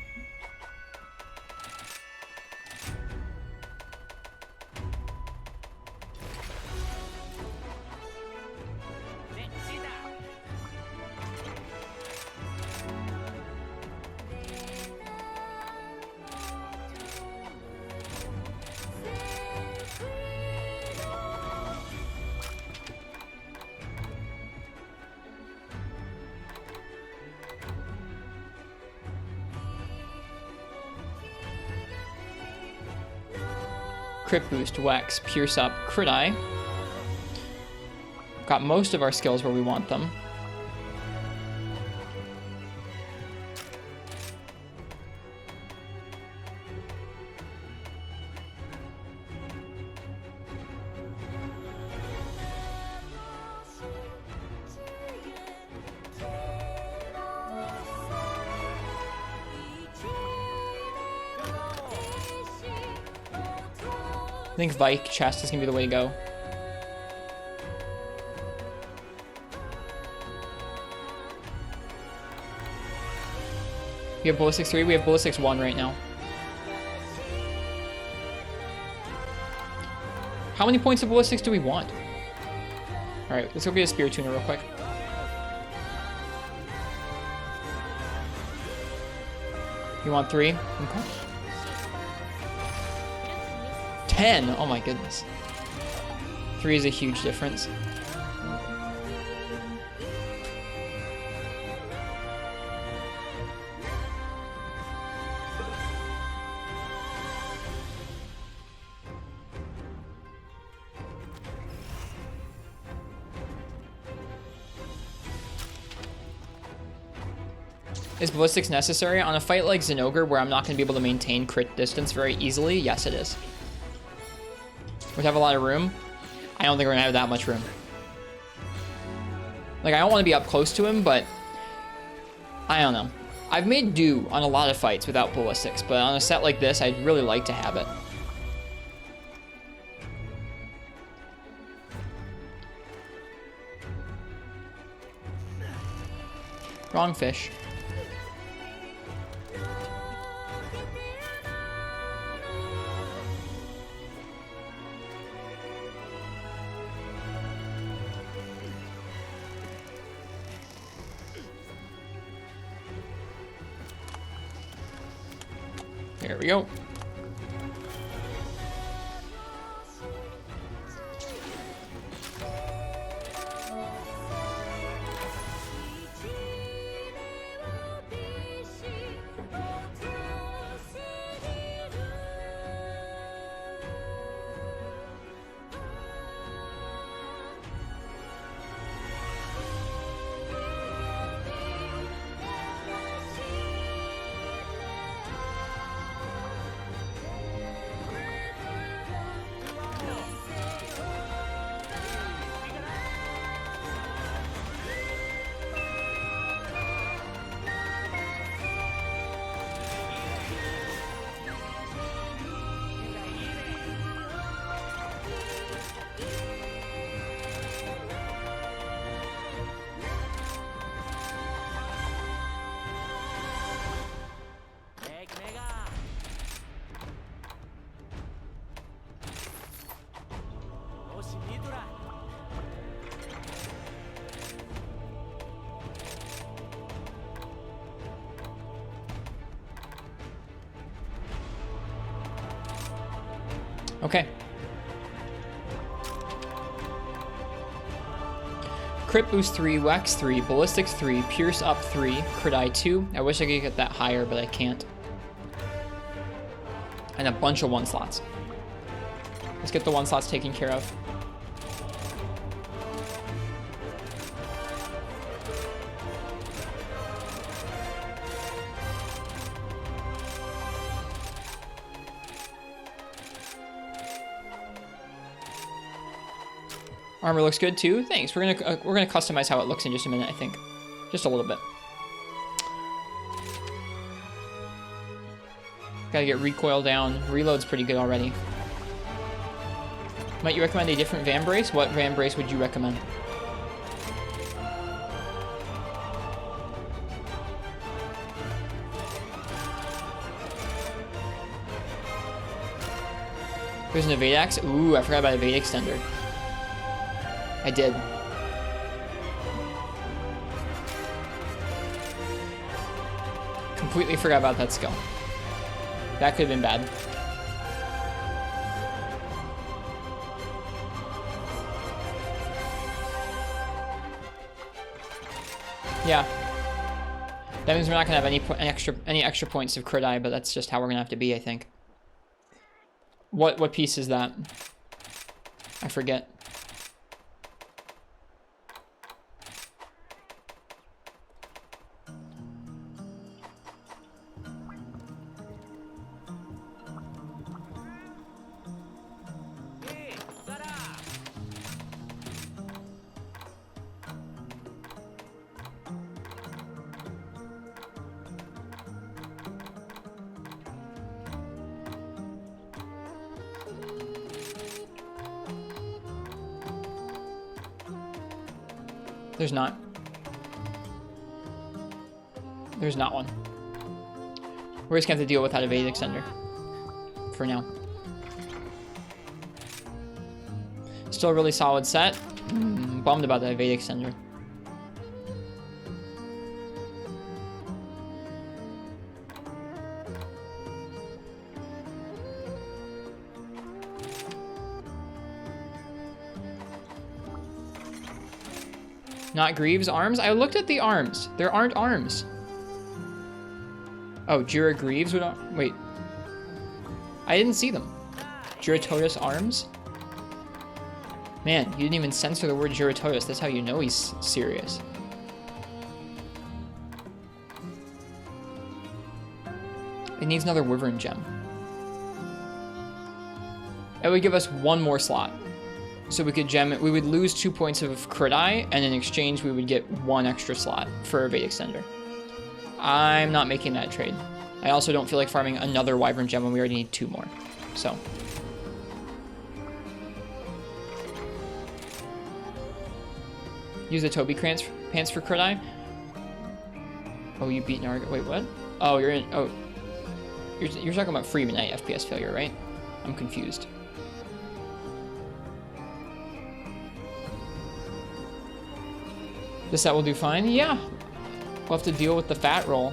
Crit boost, Wax, pierce up, crit eye. Got most of our skills where we want them. I think Vike chest is gonna be the way to go. We have ballistics 3, we have ballistics 1 right now. How many points of ballistics do we want? Alright, let's go get a spear tuner real quick. You want 3? Okay. 10! Oh my goodness. 3 is a huge difference. Is ballistics necessary? On a fight like Zinogre, where I'm not going to be able to maintain crit distance very easily, yes it is. We have a lot of room. I don't think we're gonna have that much room. Like, I don't want to be up close to him, but I don't know. I've made do on a lot of fights without ballistics, but on a set like this, I'd really like to have it. Wrong fish. There we go. Okay. Crit boost 3, wax 3, ballistics 3, pierce up 3, crit eye 2. I wish I could get that higher, but I can't. And a bunch of 1 slots. Let's get the 1 slots taken care of. Armor looks good too. Thanks. We're gonna customize how it looks in just a minute. I think, just a little bit. Gotta get recoil down. Reload's pretty good already. Might you recommend a different van brace? What van brace would you recommend? There's an evade axe. Ooh, I forgot about evade extender. I did. Completely forgot about that skill. That could have been bad. Yeah. That means we're not gonna have any extra points of crit eye, but that's just how we're gonna have to be, I think. What piece is that? I forget. There's not. There's not one. We're just gonna have to deal with that evade extender. For now. Still a really solid set. Bummed about the evade extender. Not Greaves' arms? I looked at the arms. There aren't arms. Oh, Jira Greaves would... Wait. I didn't see them. Giratotus arms? Man, you didn't even censor the word Giratotus. That's how you know he's serious. It needs another Wyvern gem. That would give us one more slot. So we could gem it. We would lose 2 points of crit eye, and in exchange we would get 1 extra slot for evade extender. I'm not making that trade. I also don't feel like farming another Wyvern Gem when we already need 2 more. So. Use the Toby pants for Crit Eye. Oh, you beat Narga. Wait, what? Oh, you're in. Oh. You're talking about Freeman at FPS failure, right? I'm confused. This set will do fine? Yeah. We'll have to deal with the fat roll.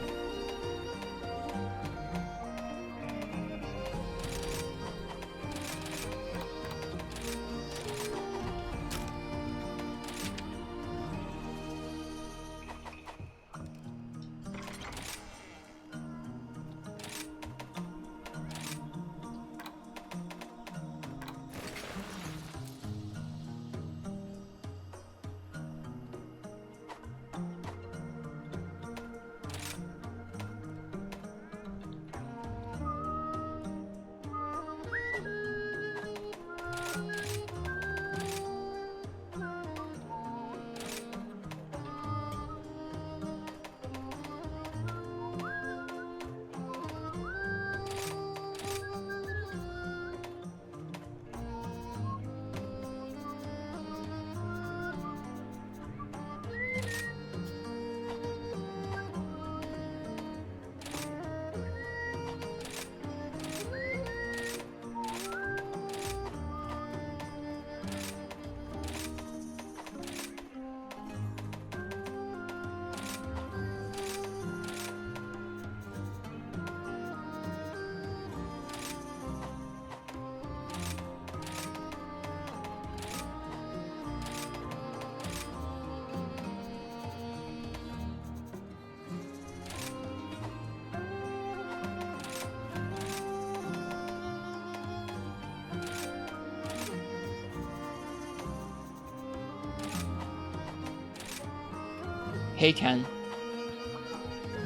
Hey Ken,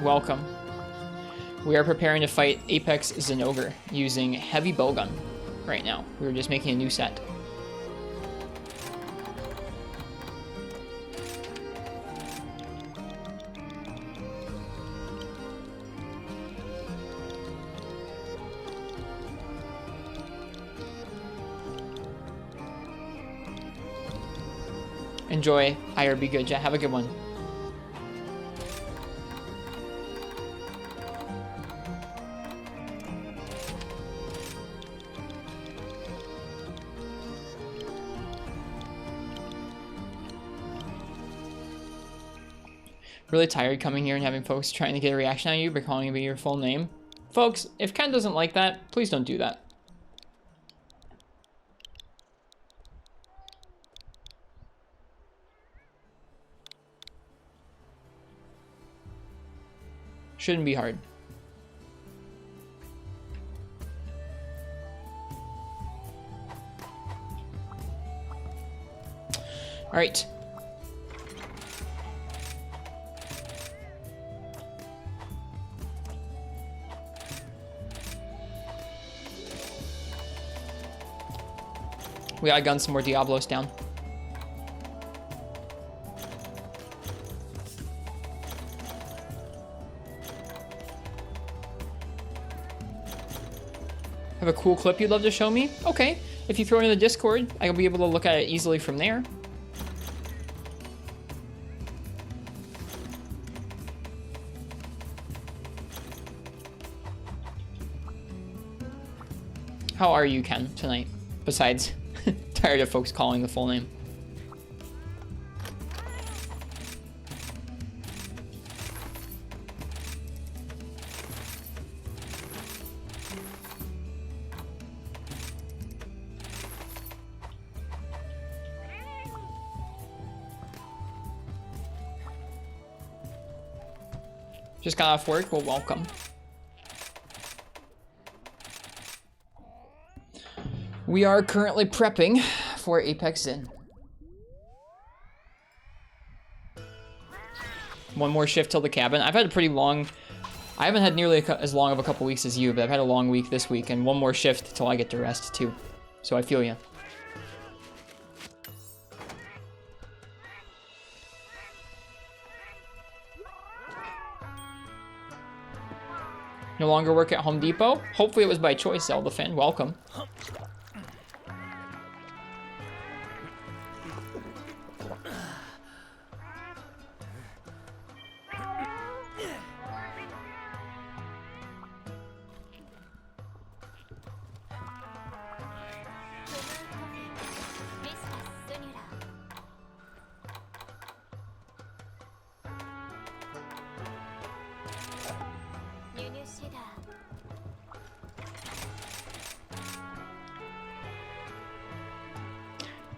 welcome. We are preparing to fight Apex Zinogre using heavy bowgun right now. We were just making a new set. Enjoy, IRB good. Yeah, have a good one. Really tired coming here and having folks trying to get a reaction on you by calling you your full name. Folks, if Ken doesn't like that, please don't do that. Shouldn't be hard. All right. We gotta gun some more Diablos down. Have a cool clip you'd love to show me? Okay. If you throw it in the Discord, I'll be able to look at it easily from there. How are you, Ken, tonight? Besides, tired of folks calling the full name. Just got off work? Well, welcome. We are currently prepping for Apex Zin. One more shift till the cabin. I've had a pretty long... I haven't had nearly as long of a couple weeks as you, but I've had a long week this week, and one more shift till I get to rest, too. So I feel ya. No longer work at Home Depot? Hopefully it was by choice, Zelda fan. Welcome.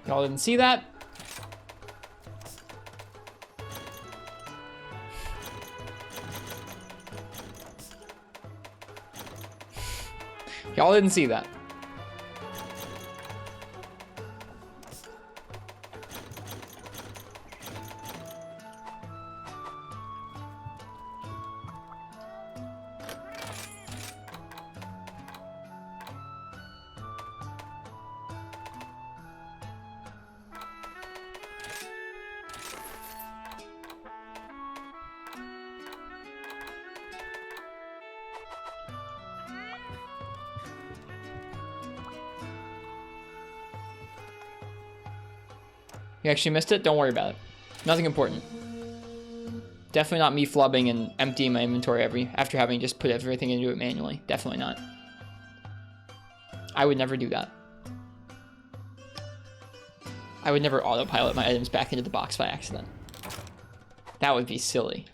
Y'all didn't see that? Y'all didn't see that. You actually missed it? Don't worry about it. Nothing important. Definitely not me flubbing and emptying my inventory after having just put everything into it manually. Definitely not. I would never do that. I would never autopilot my items back into the box by accident. That would be silly.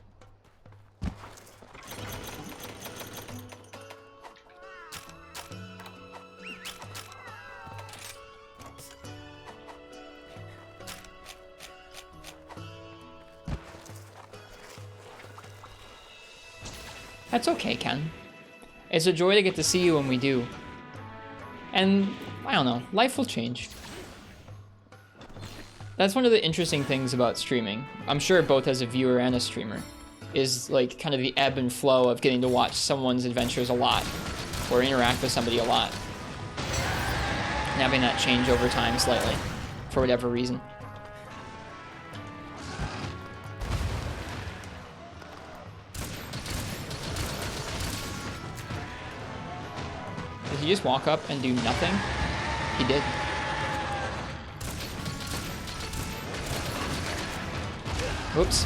That's okay, Ken. It's a joy to get to see you when we do. And, I don't know, life will change. That's one of the interesting things about streaming. I'm sure both as a viewer and a streamer. Is like kind of the ebb and flow of getting to watch someone's adventures a lot. Or interact with somebody a lot. And having that change over time slightly. For whatever reason. Did he just walk up and do nothing? He did. Whoops.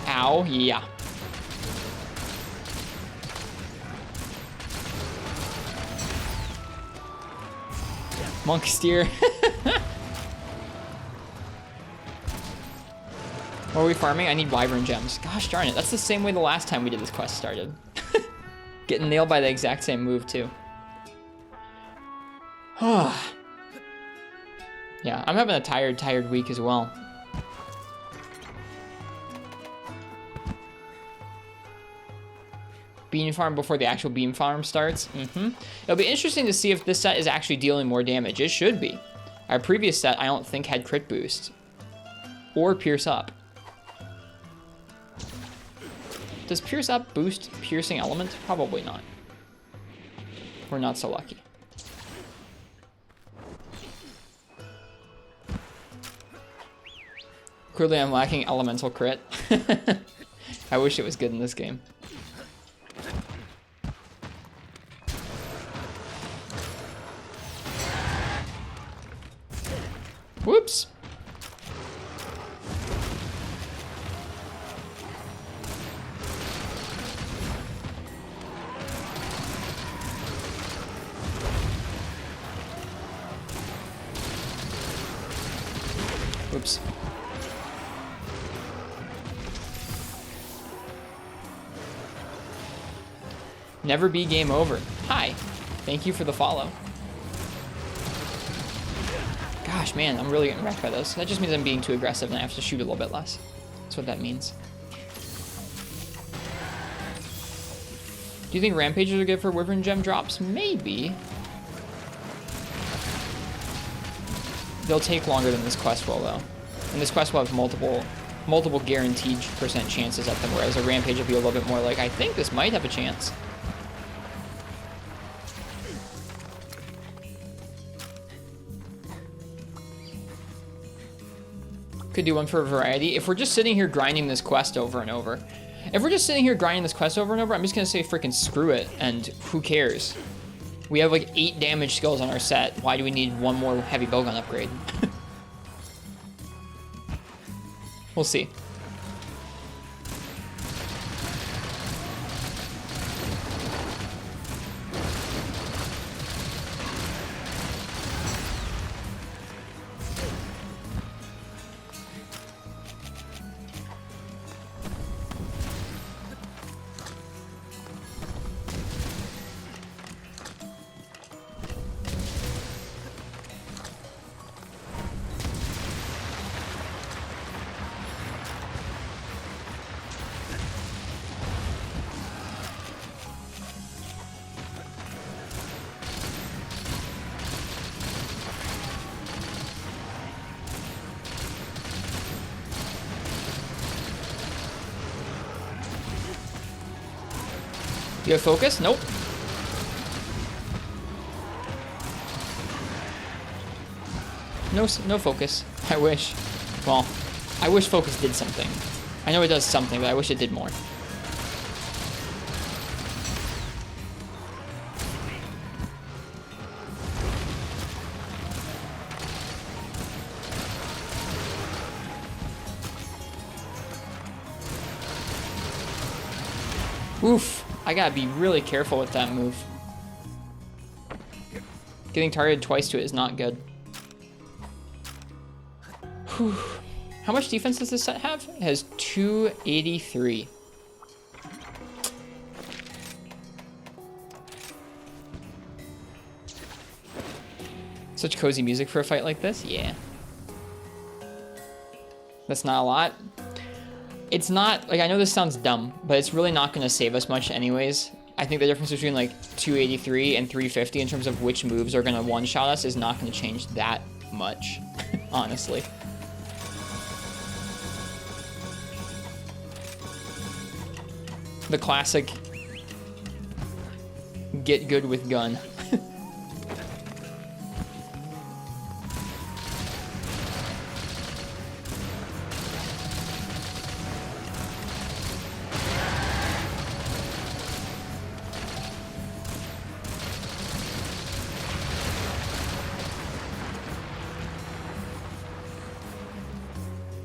Ow, yeah. Monk steer. What are we farming? I need wyvern gems. Gosh darn it, that's the same way the last time we did this quest started. Getting nailed by the exact same move too. Yeah, I'm having a tired week as well. Beam farm before the actual beam farm starts. It'll be interesting to see if this set is actually dealing more damage. It should be. Our previous set I don't think had crit boost. Or pierce up. Does pierce up boost piercing element? Probably not. We're not so lucky. Clearly I'm lacking elemental crit. I wish it was good in this game. Whoops. Whoops. Never be game over. Hi. Thank you for the follow. Gosh, man, I'm really getting wrecked by those. That just means I'm being too aggressive and I have to shoot a little bit less. That's what that means. Do you think rampages are good for wyvern gem drops? Maybe. They'll take longer than this quest will, though. And this quest will have multiple guaranteed % chances at them, whereas a rampage will be a little bit more like, I think this might have a chance. Could do one for variety. If we're just sitting here grinding this quest over and over. If we're just sitting here grinding this quest over and over, I'm just gonna say freaking screw it, and who cares? We have like 8 damage skills on our set. Why do we need one more heavy bowgun upgrade? We'll see. You have focus? Nope. No focus. I wish. Well, I wish focus did something. I know it does something, but I wish it did more. Oof. I gotta be really careful with that move. Getting targeted twice to it is not good. Whew. How much defense does this set have? It has 283. Such cozy music for a fight like this? Yeah. That's not a lot. It's not, like, I know this sounds dumb, but it's really not going to save us much anyways. I think the difference between, like, 283 and 350 in terms of which moves are going to one-shot us is not going to change that much, honestly. The classic get good with gun.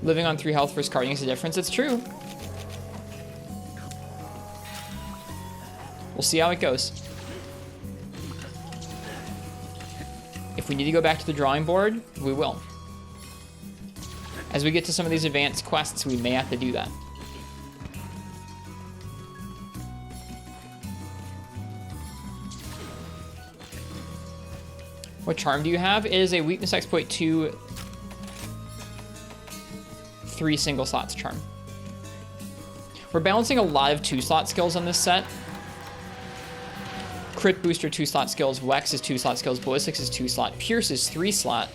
Living on 3 health versus carding is a difference. It's true. We'll see how it goes. If we need to go back to the drawing board, we will. As we get to some of these advanced quests, we may have to do that. What charm do you have? It is a weakness exploit 2, 3 single slots charm. We're balancing a lot of 2-slot skills on this set. Crit booster 2-slot skills, Wex is 2-slot skills, Ballistics is 2-slot, Pierce is 3-slot,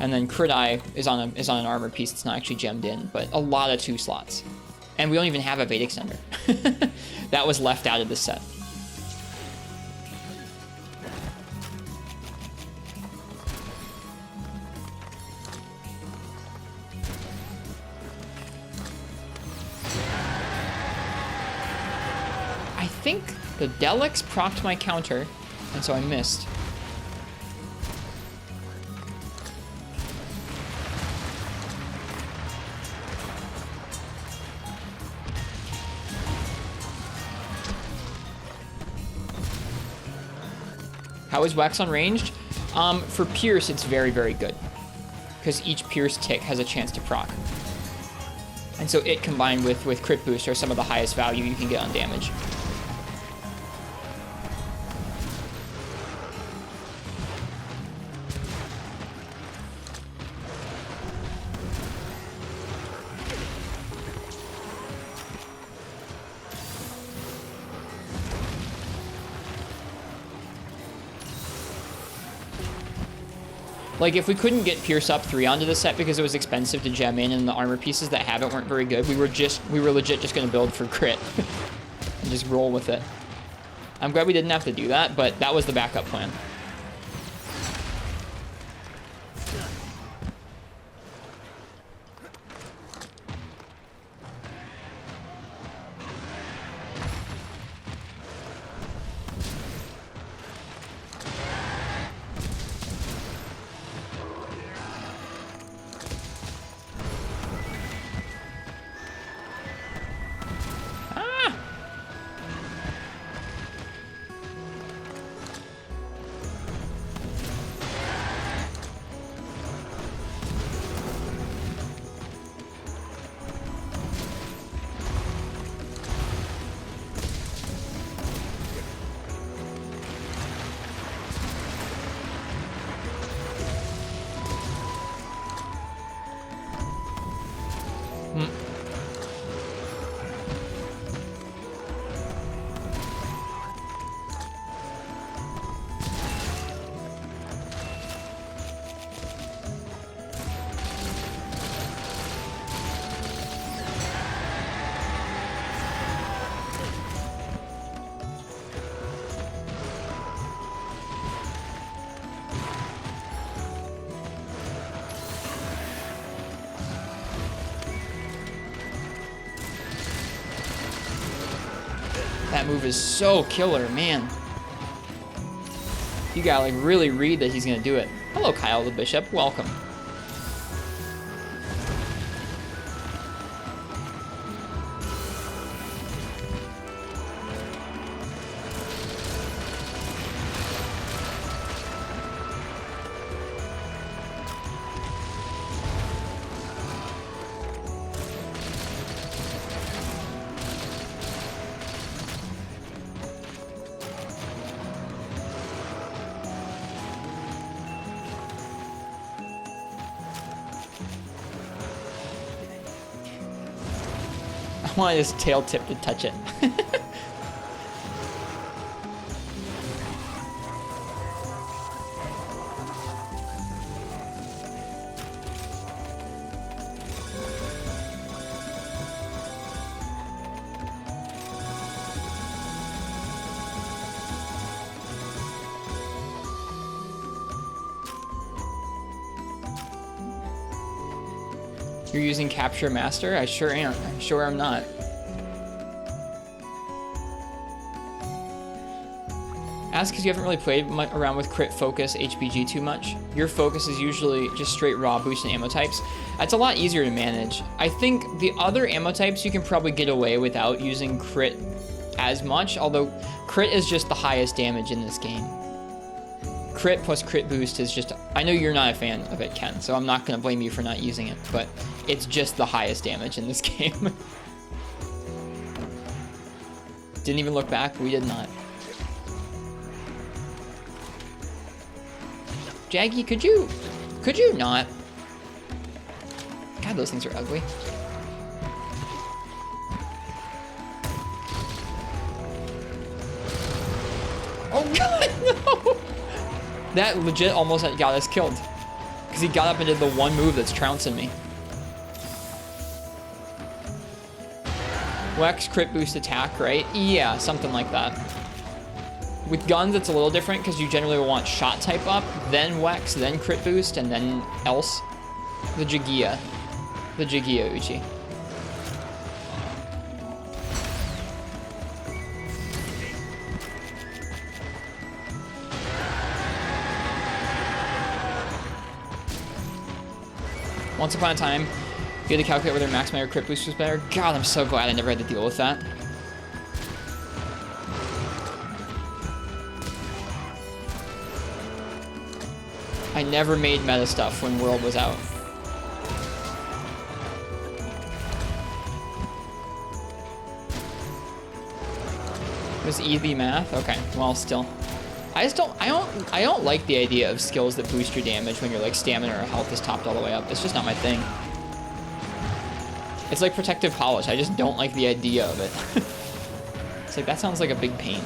and then Crit Eye is on an armor piece that's not actually gemmed in, but a lot of 2 slots. And we don't even have a Vedic Extender. That was left out of this set. I think the Delix propped my counter, and so I missed. How is Wax unranged? For Pierce, it's very, very good. Because each Pierce tick has a chance to proc. And so it combined with Crit Boost are some of the highest value you can get on damage. Like, if we couldn't get Pierce up 3 onto the set because it was expensive to gem in and the armor pieces that have it weren't very good, we were legit just going to build for crit and just roll with it. I'm glad we didn't have to do that, but that was the backup plan. That move is so killer, man. You gotta like really read that he's gonna do it. Hello, Kyle the Bishop. Welcome. I want his tail tip to touch it. You're using Capture Master? I sure am. I'm sure I'm not. Ask because you haven't really played around with crit focus HPG too much. Your focus is usually just straight raw boost and ammo types. That's a lot easier to manage. I think the other ammo types you can probably get away without using crit as much, although crit is just the highest damage in this game. Crit plus crit boost is just, I know you're not a fan of it, Ken, so I'm not going to blame you for not using it, but it's just the highest damage in this game. Didn't even look back, we did not. Jaggy, could you not? God, those things are ugly. Oh God, no! That legit almost got us killed. Because he got up and did the one move that's trouncing me. Wex crit boost attack, right? Yeah, something like that. With guns, it's a little different because you generally will want shot type up, then Wex, then crit boost, and then else. The Jagia. The Jagia Uchi. Once upon a time, you had to calculate whether maximum or crit boost was better. God, I'm so glad I never had to deal with that. I never made meta stuff when World was out. It was easy math? Okay, well, still. I don't like the idea of skills that boost your damage when your like stamina or health is topped all the way up. It's just not my thing. It's like protective polish. I just don't like the idea of it. It's like, that sounds like a big pain.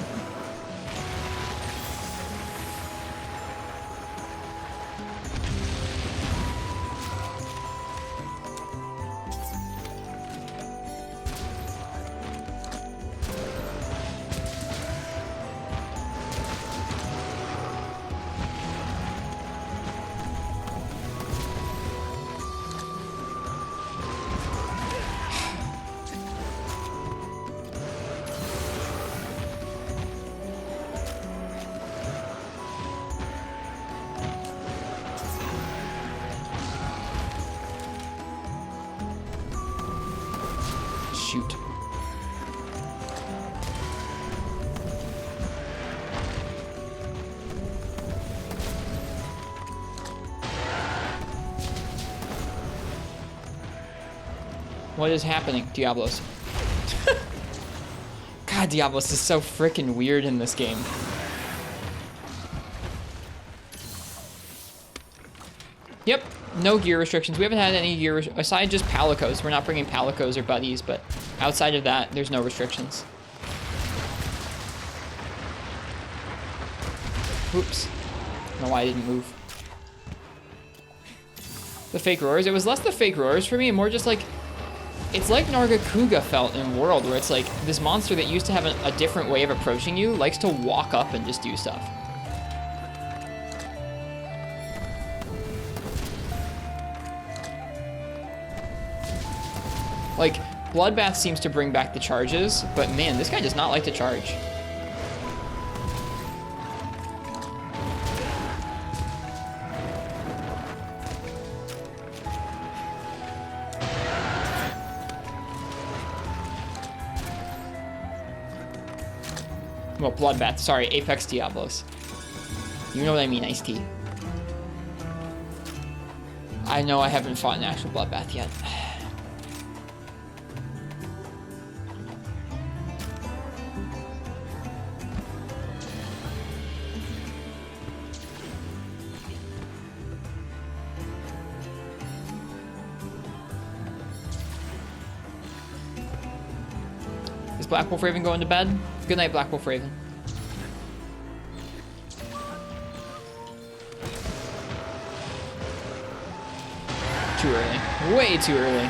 Shoot. What is happening, Diablos? God, Diablos is so freaking weird in this game. Yep, no gear restrictions. We haven't had any gear, aside just palicos. We're not bringing palicos or buddies, but outside of that, there's no restrictions. Oops. I don't know why I didn't move. The fake roars. It was less the fake roars for me and more just like, it's like Nargacuga felt in World, where it's like this monster that used to have a different way of approaching you likes to walk up and just do stuff. Like, Bloodbath seems to bring back the charges, but man, this guy does not like to charge. Well, Bloodbath, sorry, Apex Diablos. You know what I mean, Ice T. I know I haven't fought an actual Bloodbath yet. Is Black Wolf Raven going to bed? Good night, Black Wolf Raven. Too early. Way too early.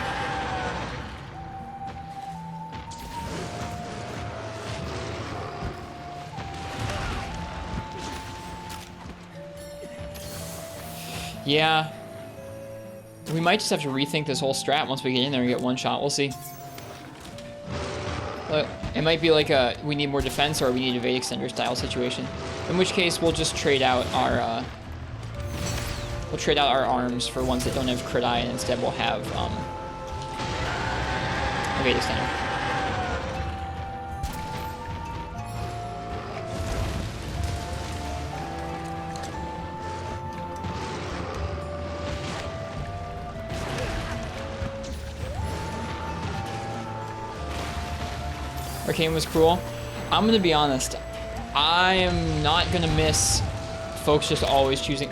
Yeah. We might just have to rethink this whole strat once we get in there and get one shot. We'll see. It might be like a we need more defense or we need evade extender style situation. In which case we'll just trade out our arms for ones that don't have crit eye, and instead we'll have evade extender. Arcane was cruel. I'm gonna be honest. I am not gonna miss folks just always choosing.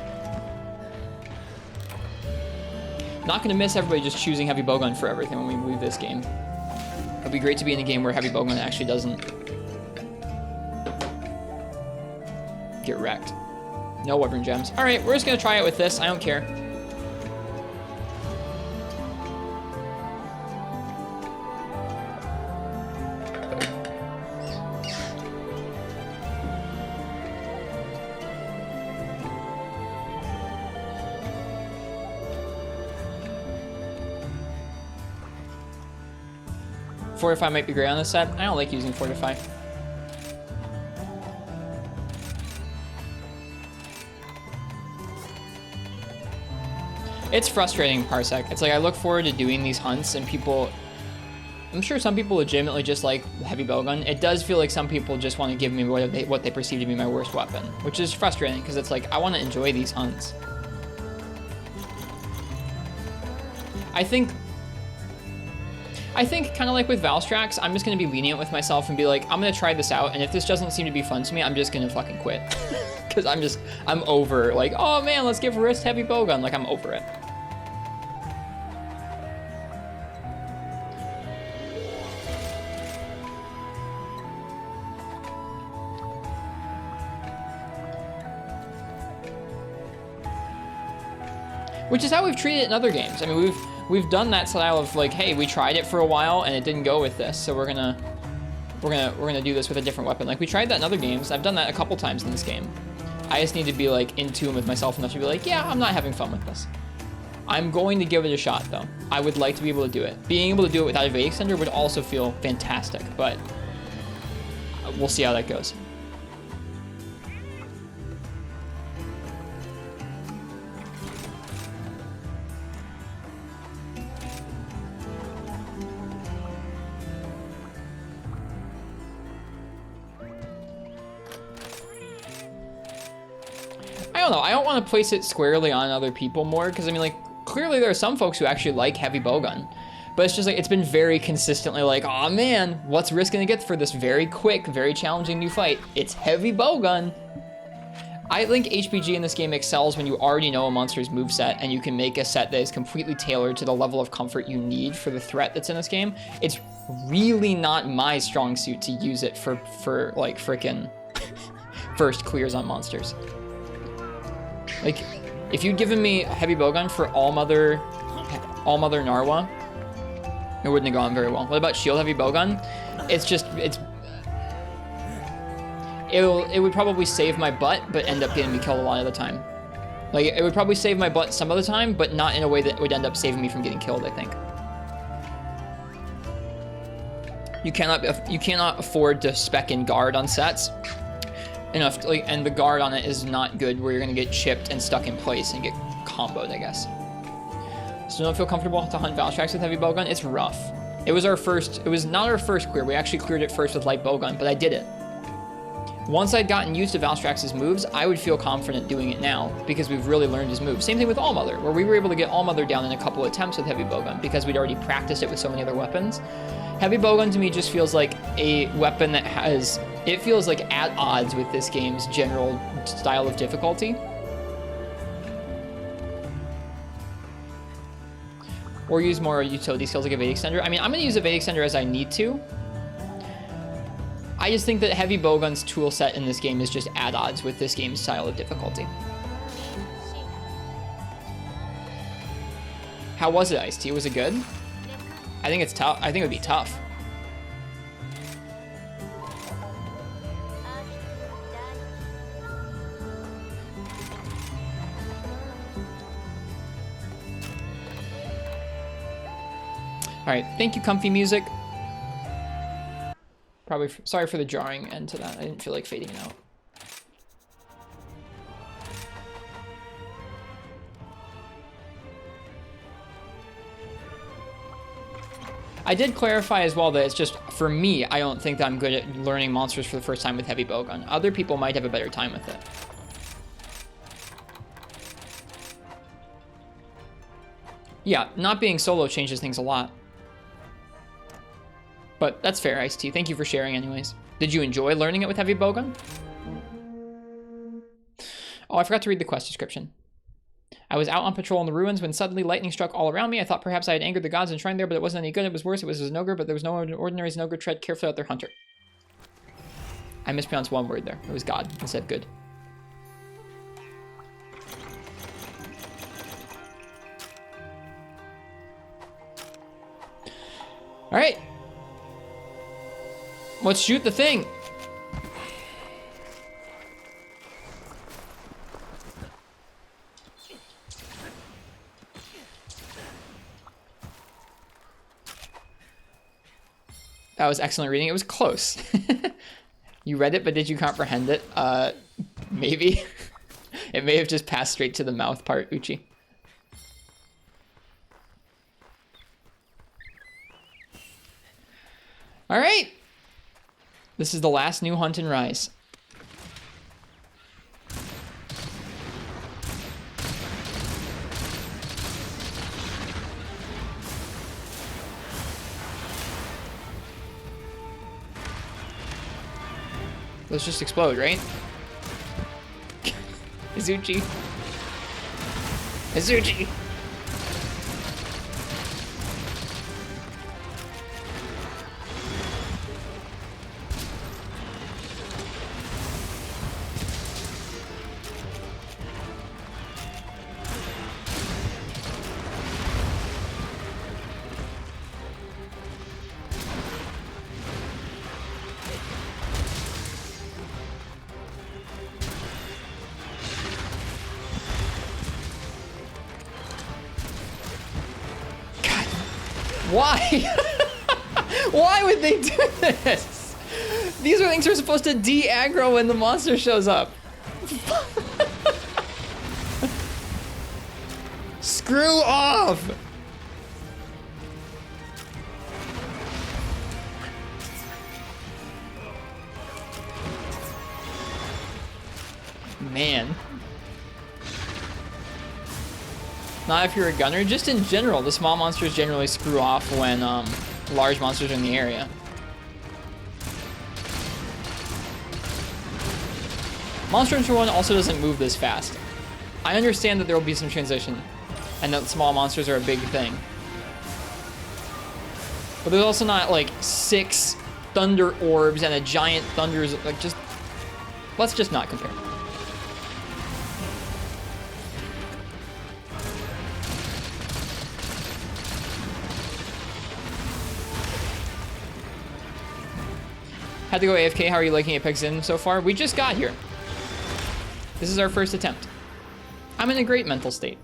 Not gonna miss everybody just choosing heavy bowgun for everything when we leave this game. It'd be great to be in a game where heavy bowgun actually doesn't get wrecked. No Wyvern gems. All right, we're just gonna try it with this. I don't care. Fortify might be great on this set. I don't like using Fortify. It's frustrating, Parsec. It's like I look forward to doing these hunts and people... I'm sure some people legitimately just like heavy bowgun. It does feel like some people just want to give me what they perceive to be my worst weapon, which is frustrating because it's like I want to enjoy these hunts. I think kind of like with Valstrax, I'm just going to be lenient with myself and be like, I'm going to try this out, and if this doesn't seem to be fun to me, I'm just going to fucking quit. Because I'm over, like, oh man, let's give Rist heavy bowgun. Like, I'm over it. Which is how we've treated it in other games. I mean, we've done that style of like, hey, we tried it for a while and it didn't go with this, so we're gonna do this with a different weapon. Like we tried that in other games. I've done that a couple times in this game. I just need to be like in tune with myself enough to be like, yeah, I'm not having fun with this. I'm going to give it a shot though. I would like to be able to do it. Being able to do it without evade extender would also feel fantastic, but we'll see how that goes. I don't know. I don't want to place it squarely on other people more because I mean, like, clearly there are some folks who actually like heavy bowgun, but it's just like it's been very consistently like, oh man, what's Risk gonna get for this very quick, very challenging new fight? It's heavy bowgun. I think HPG in this game excels when you already know a monster's moveset and you can make a set that is completely tailored to the level of comfort you need for the threat that's in this game. It's really not my strong suit to use it for like frickin' first clears on monsters. Like, if you'd given me heavy bowgun for All Mother Narwa, it wouldn't have gone very well. What about shield heavy bowgun? It would probably save my butt, but end up getting me killed a lot of the time. Like, it would probably save my butt some of the time, but not in a way that would end up saving me from getting killed, I think. You cannot afford to spec in guard on sets enough to, like, and the guard on it is not good where you're gonna get chipped and stuck in place and get comboed, I guess. So don't feel comfortable to hunt Valstrax with heavy bowgun? It's rough. It was not our first clear. We actually cleared it first with light bowgun, but I did it. Once I'd gotten used to Valstrax's moves, I would feel confident doing it now because we've really learned his moves. Same thing with Allmother, where we were able to get Allmother down in a couple attempts with heavy bowgun because we'd already practiced it with so many other weapons. Heavy bowgun to me just feels like a weapon that it feels like at odds with this game's general style of difficulty. Or use more utility skills like Evade Extender. I mean, I'm gonna use Evade Extender as I need to. I just think that heavy bowgun's tool set in this game is just at odds with this game's style of difficulty. How was it, Ice-T? Was it good? I think it's tough. I think it would be tough. All right, thank you, Comfy Music. Probably sorry for the jarring end to that. I didn't feel like fading it out. I did clarify as well that it's just, for me, I don't think that I'm good at learning monsters for the first time with heavy bowgun. Other people might have a better time with it. Yeah, not being solo changes things a lot. But that's fair, Ice-T. Thank you for sharing anyways. Did you enjoy learning it with heavy bowgun? Oh, I forgot to read the quest description. I was out on patrol in the ruins when suddenly lightning struck all around me. I thought perhaps I had angered the gods enshrined there, but it wasn't any good. It was worse. It was a Znogre, but there was no ordinary Znogre. Tread carefully out their hunter. I mispronounced one word there. It was God instead of good. All right. Let's shoot the thing. That was excellent reading. It was close. You read it, but did you comprehend it? Maybe. It may have just passed straight to the mouth part, Uchi. All right. This is the last new hunt in Rise. Let's just explode, right? Izuchi. Izuchi. Why? Why would they do this? These are things we're supposed to de-aggro when the monster shows up. Screw off! Man. Not if you're a gunner, just in general, the small monsters generally screw off when large monsters are in the area. Monster Hunter 1 also doesn't move this fast. I understand that there will be some transition, and that small monsters are a big thing. But there's also not like 6 thunder orbs and a giant thunders, like just, let's just not compare. Had to go AFK. How are you liking Apex in so far? We just got here. This is our first attempt. I'm in a great mental state.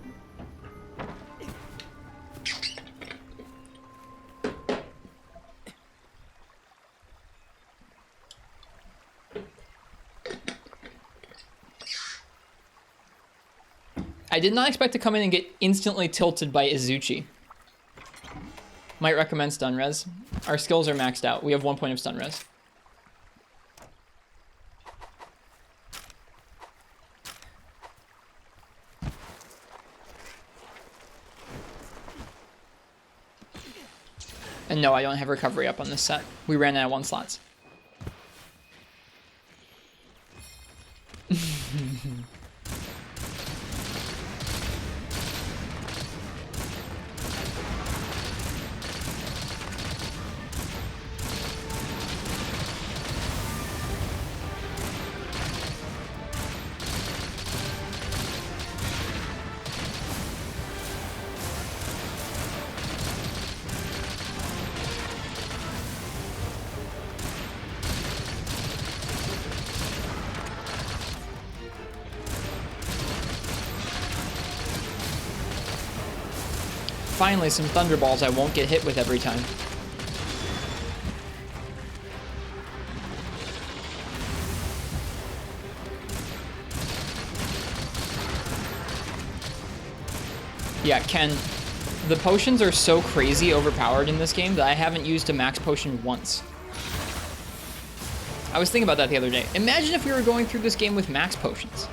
did not expect to come in and get instantly tilted by Izuchi. Might recommend stun res. Our skills are maxed out. We have 1 point of stun res. And no, I don't have recovery up on this set. We ran out of 1 slots. Finally, some thunderballs I won't get hit with every time. Yeah, Ken, the potions are so crazy overpowered in this game that I haven't used a max potion once. I was thinking about that the other day. Imagine if we were going through this game with max potions.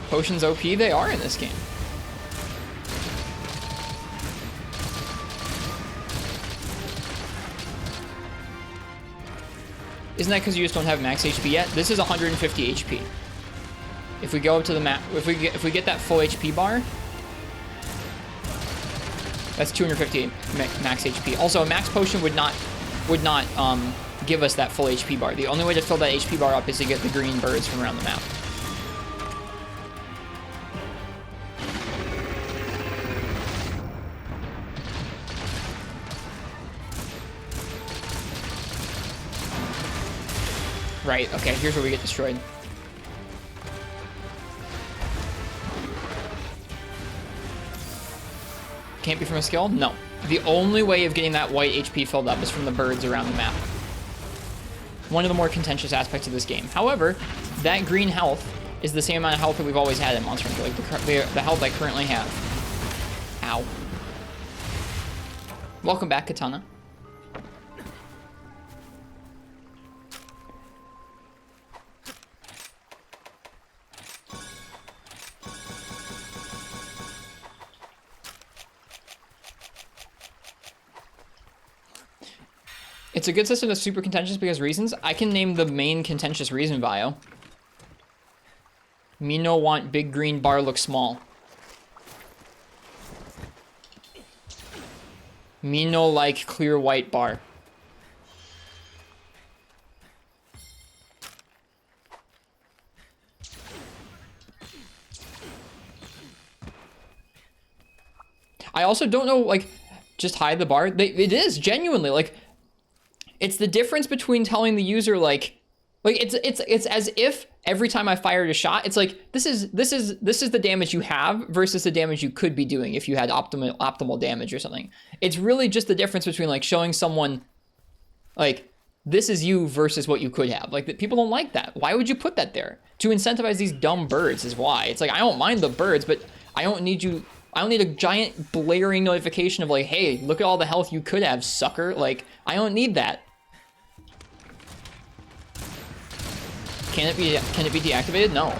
Potions OP, they are in this game. Isn't that because you just don't have max HP yet? This is 150 HP. If we go up to the map, if we get that full HP bar, that's 250 max HP. Also, a max potion would not give us that full HP bar. The only way to fill that HP bar up is to get the green birds from around the map. Right, okay, here's where we get destroyed. Can't be from a skill? No. The only way of getting that white HP filled up is from the birds around the map. One of the more contentious aspects of this game. However, that green health is the same amount of health that we've always had in Monster Hunter, like the health I currently have. Ow. Welcome back, Katana. It's a good system that's super contentious because reasons. I can name the main contentious reason, Vio. Me no want big green bar look small. Me no like clear white bar. I also don't know, like, just hide the bar. It is genuinely, like, it's the difference between telling the user like it's as if every time I fired a shot, it's like this is the damage you have versus the damage you could be doing if you had optimal damage or something. It's really just the difference between like showing someone like this is you versus what you could have. Like people don't like that. Why would you put that there? To incentivize these dumb birds is why. It's like I don't mind the birds, but I don't need a giant blaring notification of like, hey, look at all the health you could have, sucker. Like, I don't need that. Can it be deactivated? No.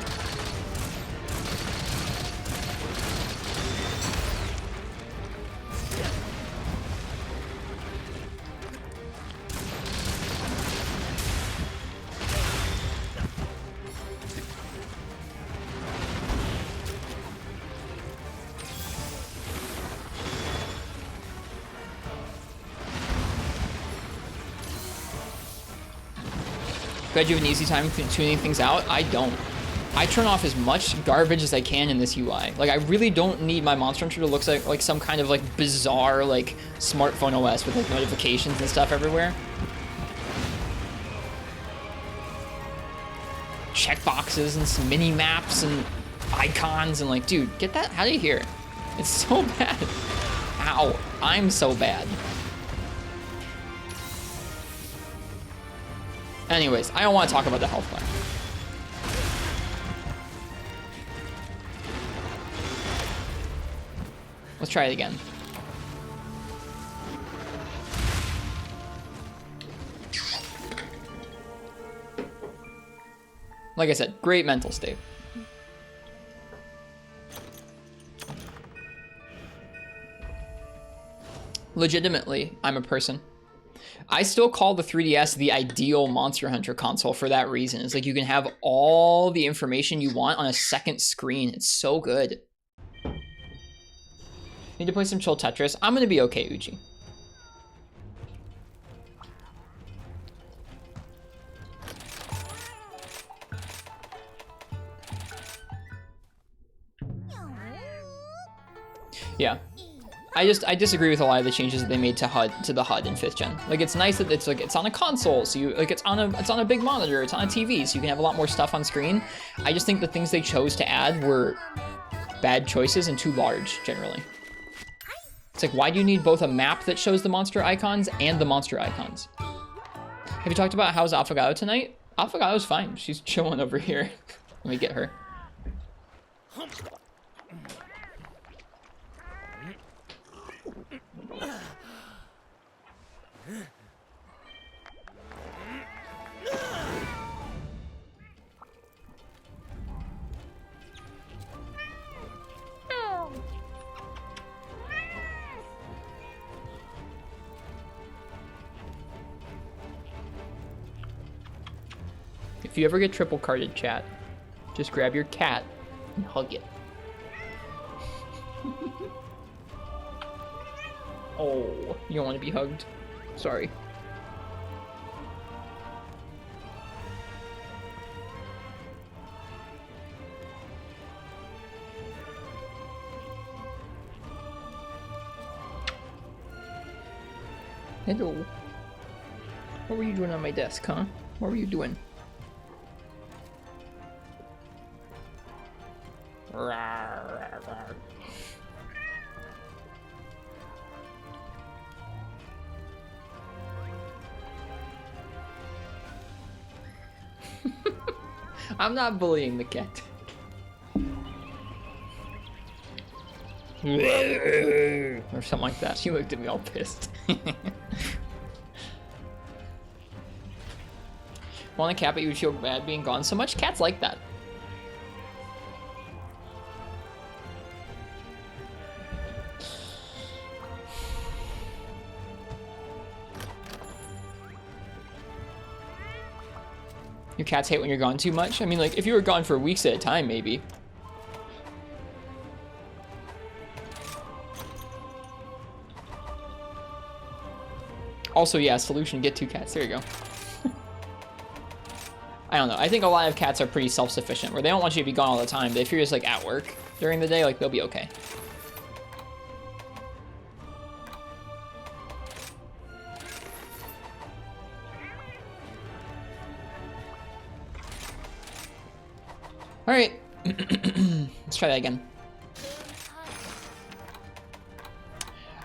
Glad you have an easy time tuning things out. I don't. I turn off as much garbage as I can in this UI. Like, I really don't need my Monster Hunter to look like some kind of like bizarre like smartphone OS with like notifications and stuff everywhere. Checkboxes and some mini maps and icons and like, dude, get that out of here. It's so bad. Ow. I'm so bad. Anyways, I don't want to talk about the health bar. Let's try it again. Like I said, great mental state. Legitimately, I'm a person. I still call the 3DS the ideal Monster Hunter console for that reason. It's like you can have all the information you want on a second screen. It's so good. Need to play some chill Tetris. I'm gonna be okay, Uchi. Yeah. I disagree with a lot of the changes that they made to the HUD in 5th gen. Like, it's nice that it's like it's on a console, so you like it's on a big monitor, it's on a TV, so you can have a lot more stuff on screen. I just think the things they chose to add were bad choices and too large generally. It's like, why do you need both a map that shows the monster icons and the monster icons? Have you talked about how's Affogato tonight? Affogato's fine. She's chilling over here. Let me get her. If you ever get triple carded, chat, just grab your cat and hug it. Oh, you don't want to be hugged? Sorry. Hello. What were you doing on my desk, huh? What were you doing? I'm not bullying the cat. Or something like that. She looked at me all pissed. Want a cat, but you feel bad being gone so much? Cats like that. Your cats hate when you're gone too much? I mean, like, if you were gone for weeks at a time, maybe. Also, yeah, solution, get 2 cats. There you go. I don't know. I think a lot of cats are pretty self-sufficient, where they don't want you to be gone all the time, but if you're just, like, at work during the day, like, they'll be okay. All right, let's try that again.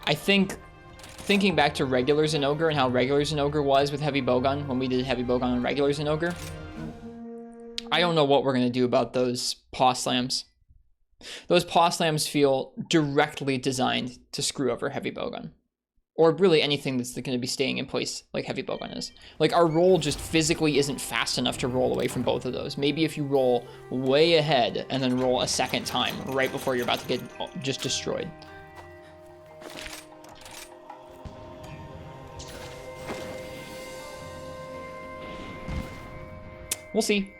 I think, thinking back to regular Zinogre and how regular Zinogre was with heavy bowgun, when we did heavy bowgun on regular Zinogre, I don't know what we're gonna do about those paw slams. Those paw slams feel directly designed to screw over heavy bowgun. Or really anything that's going to be staying in place like heavy bowgun is. Like, our roll just physically isn't fast enough to roll away from both of those. Maybe if you roll way ahead and then roll a second time right before you're about to get just destroyed. We'll see.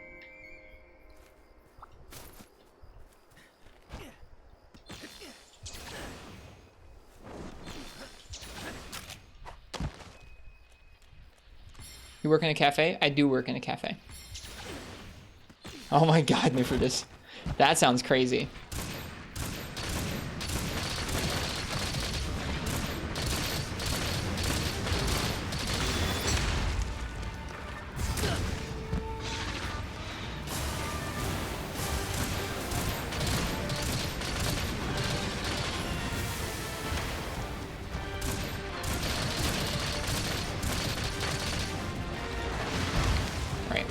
You work in a cafe? I do work in a cafe. Oh my god, Mifridus. That sounds crazy.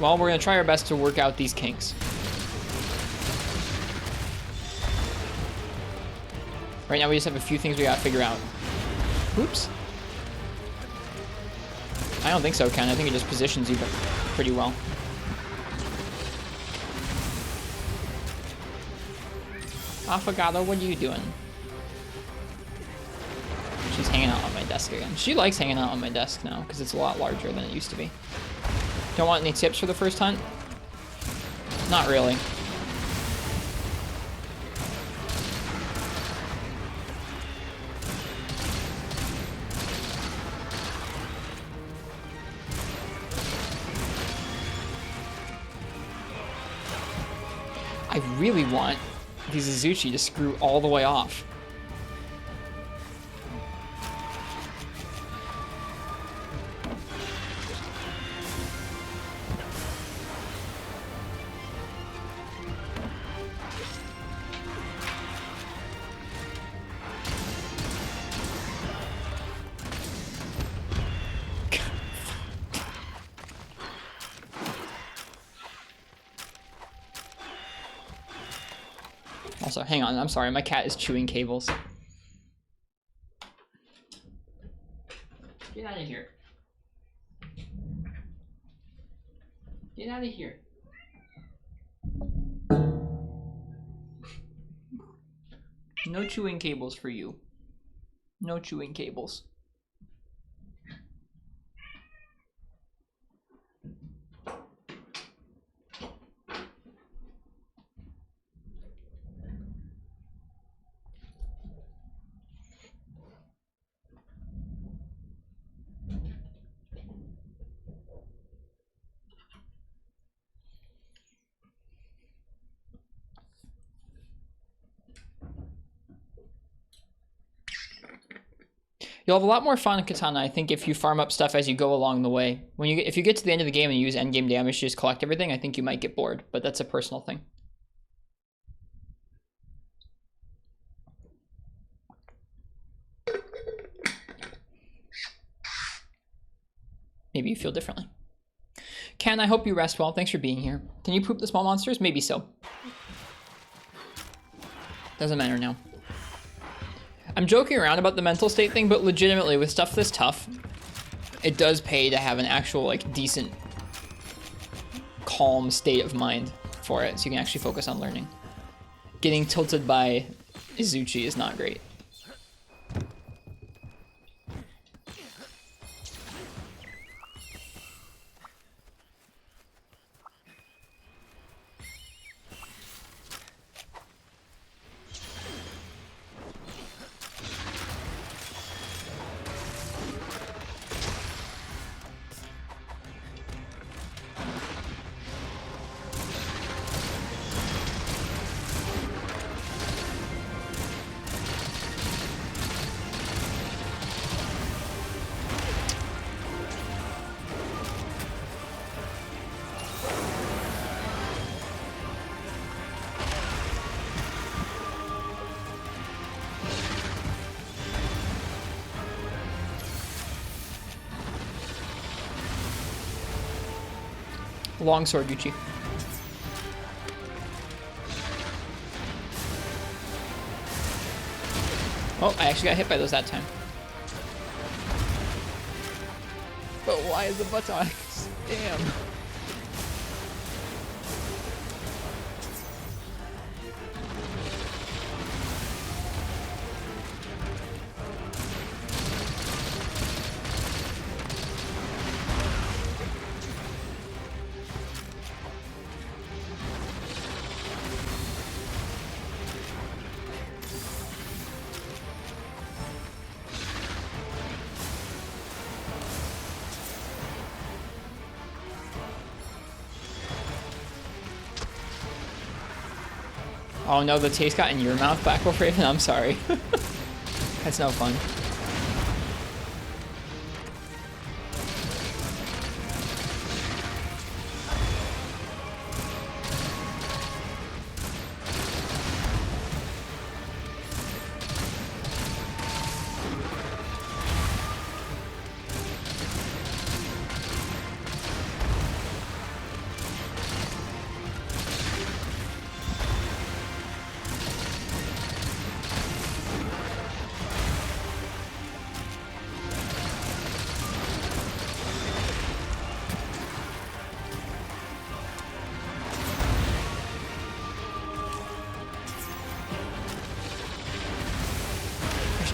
Well, we're gonna try our best to work out these kinks. Right now we just have a few things we gotta figure out. Oops. I don't think so, Ken. I think it just positions you pretty well. Affogato, what are you doing? She's hanging out on my desk again. She likes hanging out on my desk now because it's a lot larger than it used to be. Don't want any tips for the first hunt? Not really. I really want the Izuchi to screw all the way off. Also, hang on, I'm sorry, my cat is chewing cables. Get out of here. Get out of here. No chewing cables for you. No chewing cables. You'll have a lot more fun in Katana, I think, if you farm up stuff as you go along the way. If you get to the end of the game and you use endgame damage to just collect everything, I think you might get bored, but that's a personal thing. Maybe you feel differently. Ken, I hope you rest well. Thanks for being here. Can you poop the small monsters? Maybe so. Doesn't matter now. I'm joking around about the mental state thing, but legitimately, with stuff this tough, it does pay to have an actual, like, decent, calm state of mind for it, so you can actually focus on learning. Getting tilted by Izuchi is not great. Longsword, Gucci. Oh, I actually got hit by those that time. But why is the buttocks? Damn. Oh no, the taste got in your mouth, Black Wolf Raven? I'm sorry. That's no fun.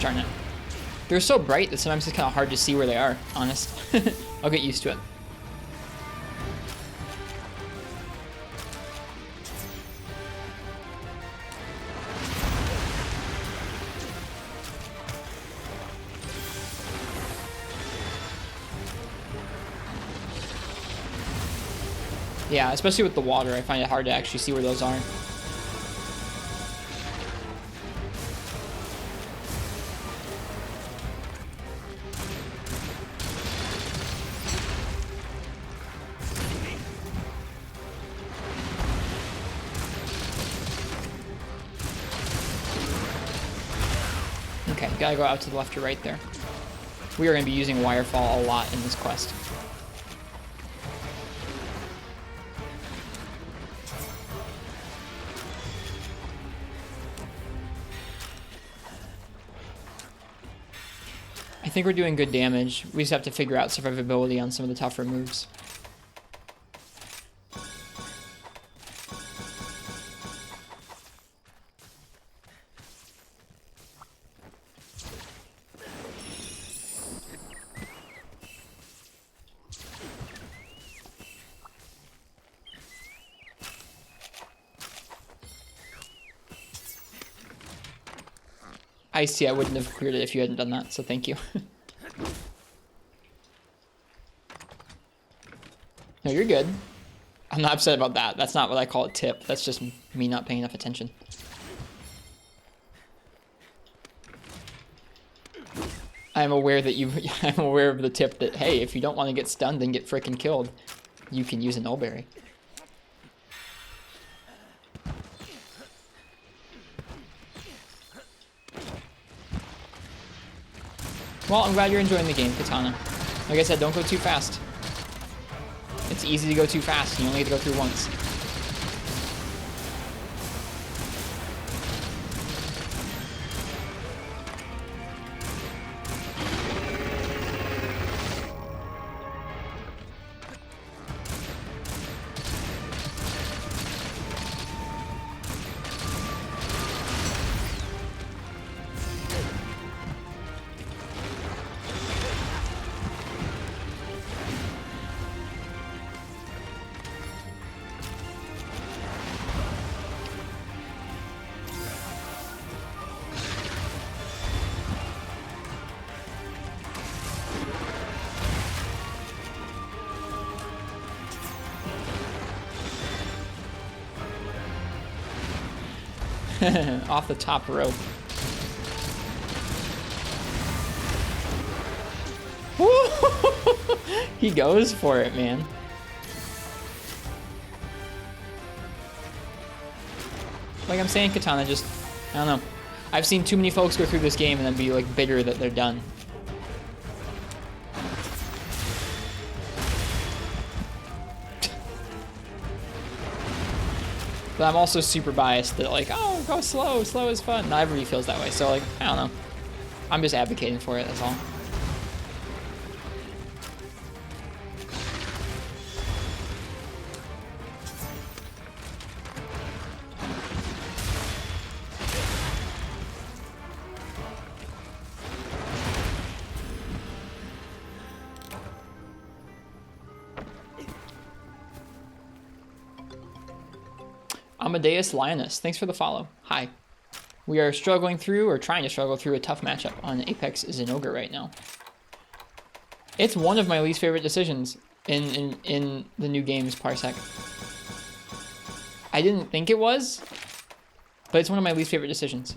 Gosh darn it. They're so bright that sometimes it's kind of hard to see where they are, honest. I'll get used to it. Yeah, especially with the water, I find it hard to actually see where those are. Okay, gotta go out to the left or right there. We are going to be using Wirefall a lot in this quest. I think we're doing good damage. We just have to figure out survivability on some of the tougher moves. I see, I wouldn't have cleared it if you hadn't done that, so thank you. No, you're good. I'm not upset about that. That's not what I call a tip. That's just me not paying enough attention. I'm aware that I'm aware of the tip that, hey, if you don't want to get stunned and get frickin' killed, you can use a nullberry. Well, I'm glad you're enjoying the game, Katana. Like I said, don't go too fast. It's easy to go too fast. You only get to go through once. Off the top rope. He goes for it, man. Like I'm saying, Katana just, I don't know. I've seen too many folks go through this game and then be like bitter that they're done. But I'm also super biased that like, oh, go slow, slow is fun. Not everybody feels that way, so like, I don't know. I'm just advocating for it, that's all. Amadeus Lioness, thanks for the follow. Hi. We are struggling through, or trying to struggle through, a tough matchup on Apex Zinogre right now. It's one of my least favorite decisions in the new game's Parsec. I didn't think it was, but it's one of my least favorite decisions.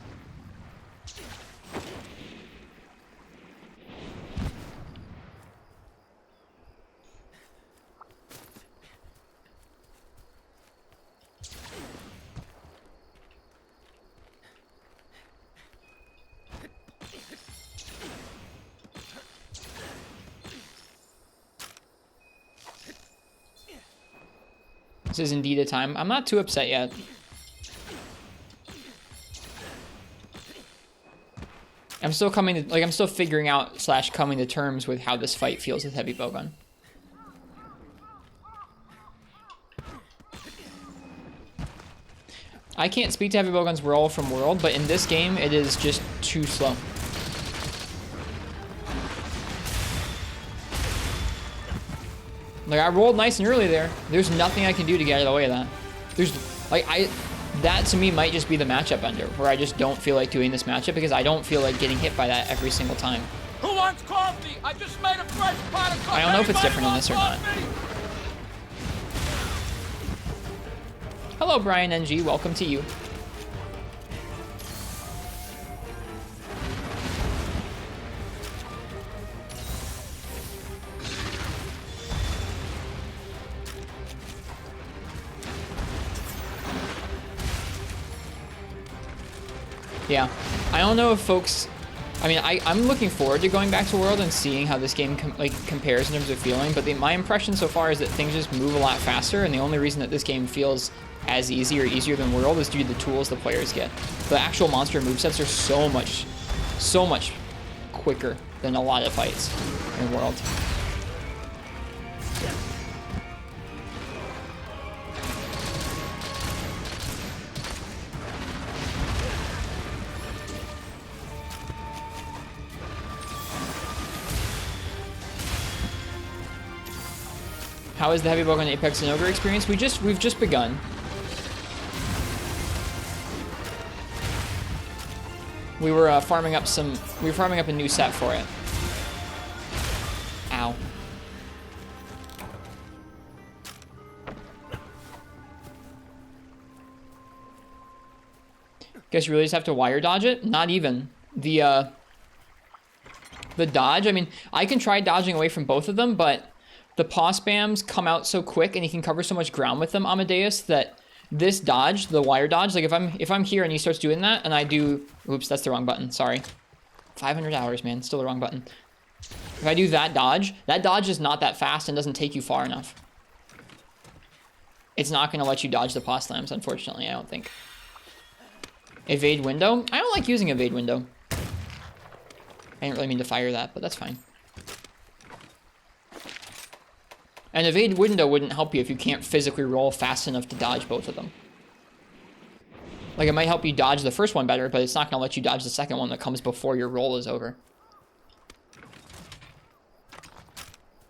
This is indeed a time. I'm not too upset yet. I'm still coming to, like, I'm still figuring out / coming to terms with how this fight feels with heavy bowgun. I can't speak to heavy bowgun's roll from world, but in this game, it is just too slow. Like, I rolled nice and early there. There's nothing I can do to get out of the way of that. There's, like, that to me might just be the matchup ender, where I just don't feel like doing this matchup because I don't feel like getting hit by that every single time. Who wants coffee? I just made a fresh pot of coffee. I don't know if it's different in this or not. Hello, Brian NG. Welcome to you. Yeah, I don't know if folks, I mean, I'm looking forward to going back to World and seeing how this game compares in terms of feeling, but my impression so far is that things just move a lot faster, and the only reason that this game feels as easy or easier than World is due to the tools the players get. The actual monster movesets are so much quicker than a lot of fights in World. How is the Heavy Bug on Apex and Ogre experience? We've just begun. We were farming up a new set for it. Ow. Guess you really just have to wire dodge it? Not even. The dodge, I mean, I can try dodging away from both of them, but the paw spams come out so quick and he can cover so much ground with them, Amadeus, that this dodge, the wire dodge, like if I'm here and he starts doing that and I do, oops, that's the wrong button, sorry. $500, man, still the wrong button. If I do that dodge is not that fast and doesn't take you far enough. It's not gonna let you dodge the paw slams, unfortunately, I don't think. Evade window? I don't like using evade window. I didn't really mean to fire that, but that's fine. An evade window wouldn't help you if you can't physically roll fast enough to dodge both of them. Like, it might help you dodge the first one better, but it's not going to let you dodge the second one that comes before your roll is over.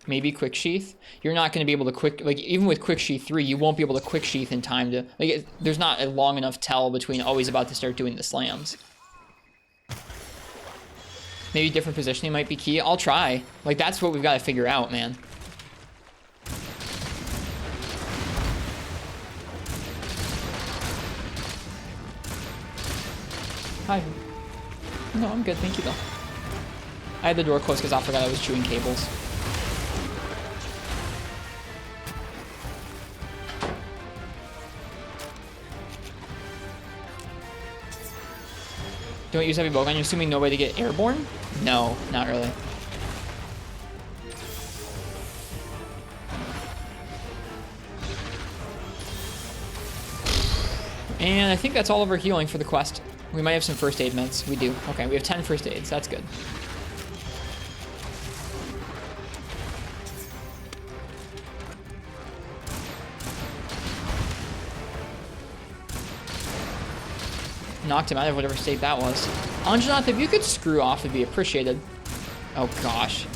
Maybe quick sheath. You're not going to be able to like, even with quick sheath 3, you won't be able to quick sheath in time to, like, there's not a long enough tell between, oh, he's about to start doing the slams. Maybe different positioning might be key. I'll try. Like, that's what we've got to figure out, man. Hi. No, I'm good, thank you though. I had the door closed because I forgot I was chewing cables. Don't use heavy bowgun. You're assuming no way to get airborne? No, not really. And I think that's all of our healing for the quest. We might have some first aid meds. We do. Okay, we have 10 first aids. That's good. Knocked him out of whatever state that was. Anjanath, if you could screw off, it'd be appreciated. Oh, gosh.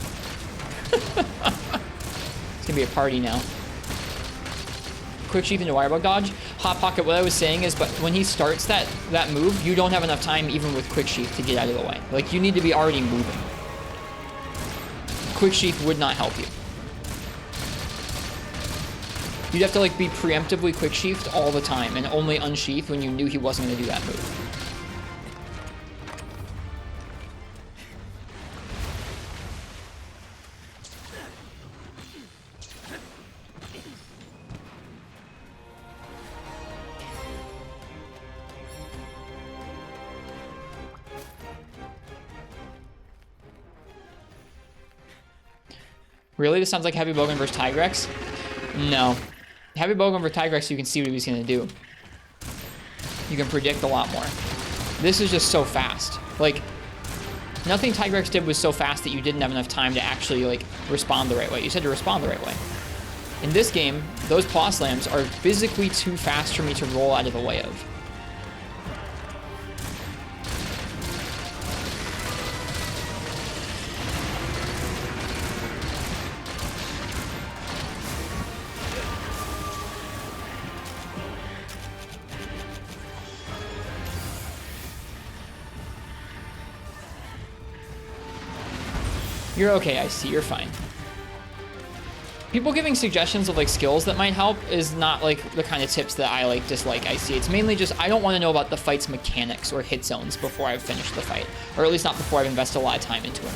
It's gonna be a party now. Quick sheath into wirebug dodge. Hot pocket, what I was saying is, but when he starts that move, you don't have enough time even with quick sheath to get out of the way. Like, you need to be already moving. Quick sheath would not help you. You'd have to, like, be preemptively quick sheathed all the time and only unsheath when you knew he wasn't going to do that move. Really? This sounds like Heavy Bowgun versus Tigrex? No. Heavy Bowgun versus Tigrex, you can see what he's going to do. You can predict a lot more. This is just so fast. Like, nothing Tigrex did was so fast that you didn't have enough time to actually, like, respond the right way. You said to respond the right way. In this game, those paw slams are physically too fast for me to roll out of the way of. You're okay, I see. You're fine. People giving suggestions of like skills that might help is not like the kind of tips that I like dislike. I see. It's mainly just I don't want to know about the fight's mechanics or hit zones before I've finished the fight, or at least not before I've invested a lot of time into it.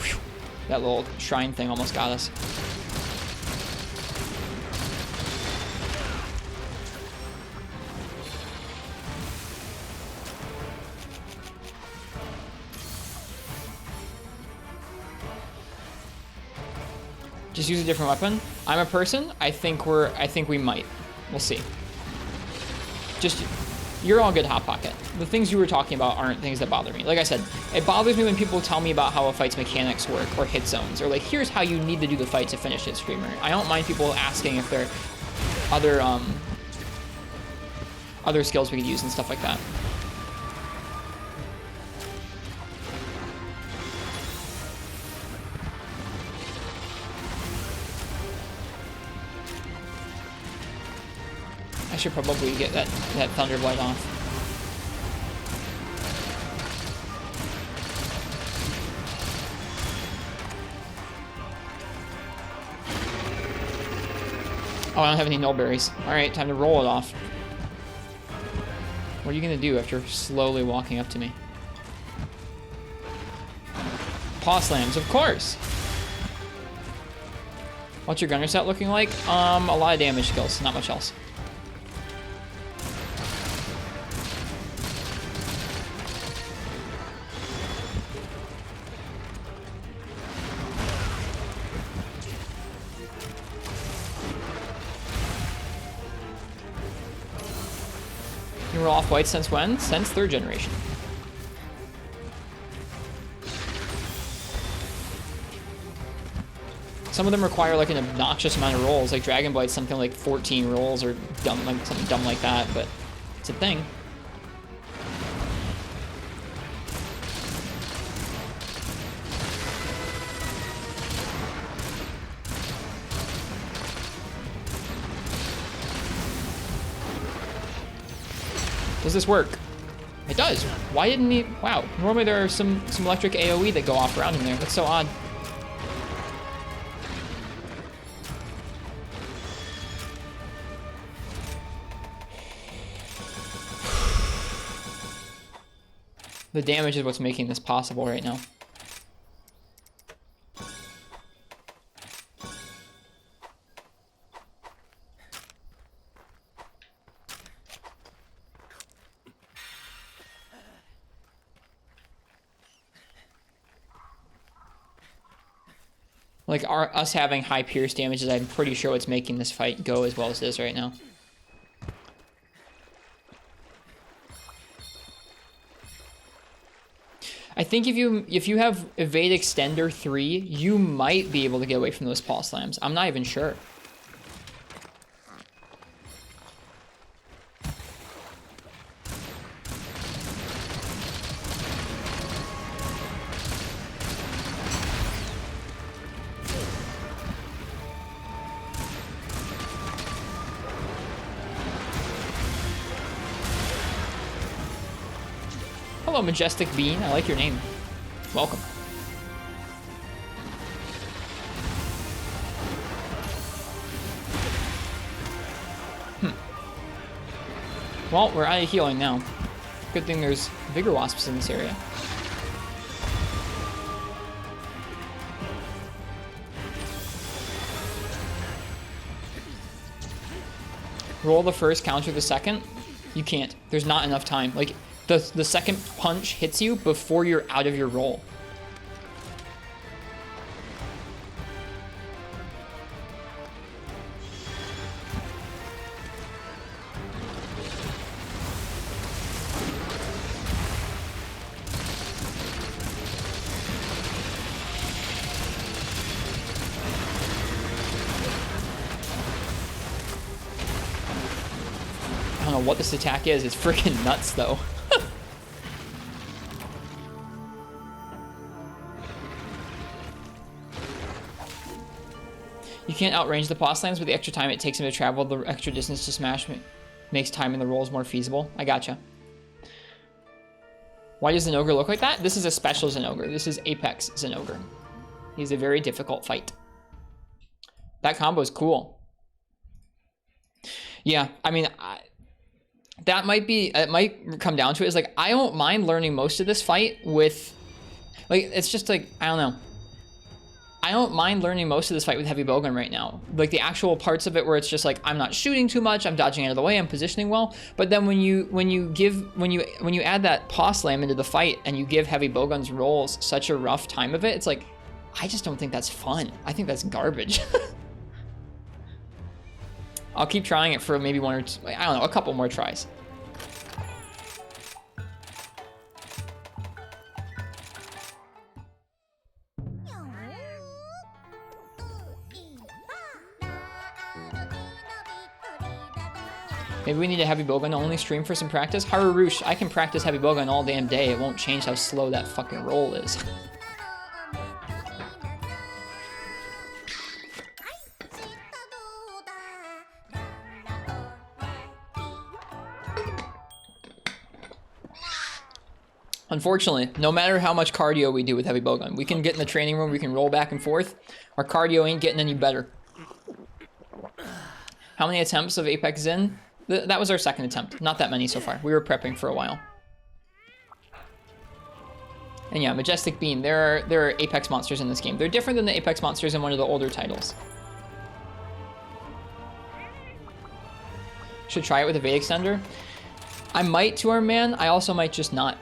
Whew. That little shrine thing almost got us. Just use a different weapon. I'm a person. I think we might. We'll see. Just, you're all good, Hot Pocket. The things you were talking about aren't things that bother me. Like I said, it bothers me when people tell me about how a fight's mechanics work or hit zones, or like, here's how you need to do the fight to finish it, streamer. I don't mind people asking if there are other skills we could use and stuff like that. I should probably get that Thunderblight off. Oh, I don't have any null berries. Alright, time to roll it off. What are you gonna do after slowly walking up to me? Paw slams, of course! What's your gunner set looking like? A lot of damage skills, not much else. You were off white since when? Since 3rd generation. Some of them require like an obnoxious amount of rolls, like Dragon Blight's something like 14 rolls or dumb, like something dumb like that, but it's a thing. Does this work? It does. Why didn't he? Wow. Normally there are some electric AoE that go off around in there. That's so odd. The damage is what's making this possible right now. Like, us having high pierce damage is, I'm pretty sure, what's making this fight go as well as it is right now. I think if you have Evade Extender 3, you might be able to get away from those paw slams. I'm not even sure. Hello, Majestic Bean. I like your name. Welcome. Well, we're out of healing now. Good thing there's Vigor Wasps in this area. Roll the first, counter the second. You can't. There's not enough time. Like, the second punch hits you before you're out of your roll. I don't know what this attack is. It's freaking nuts, though. You can't outrange the boss lands, but the extra time it takes him to travel the extra distance to smash makes timing the rolls more feasible. I gotcha. Why does Zinogre look like that? This is a special Zinogre. This is Apex Zinogre. He's a very difficult fight. That combo is cool. Yeah, I mean, that might be, it might come down to it, is like, I don't mind learning most of this fight with, like, it's just like, I don't know. I don't mind learning most of this fight with heavy bowgun right now. Like the actual parts of it where it's just like, I'm not shooting too much, I'm dodging out of the way, I'm positioning well. But then when you add that paw slam into the fight and you give heavy bowguns rolls such a rough time of it, it's like, I just don't think that's fun. I think that's garbage. I'll keep trying it for maybe one or two, I don't know, a couple more tries. Maybe we need a heavy bowgun only stream for some practice. Harurush, I can practice heavy bowgun all damn day. It won't change how slow that fucking roll is. Unfortunately, no matter how much cardio we do with heavy bowgun, we can get in the training room, we can roll back and forth. Our cardio ain't getting any better. How many attempts of Apex Zin? That was our second attempt. Not that many so far. We were prepping for a while. And yeah, Majestic Beam. There are Apex monsters in this game. They're different than the Apex monsters in one of the older titles. Should try it with a Vade Extender. I might to our man. I also might just not.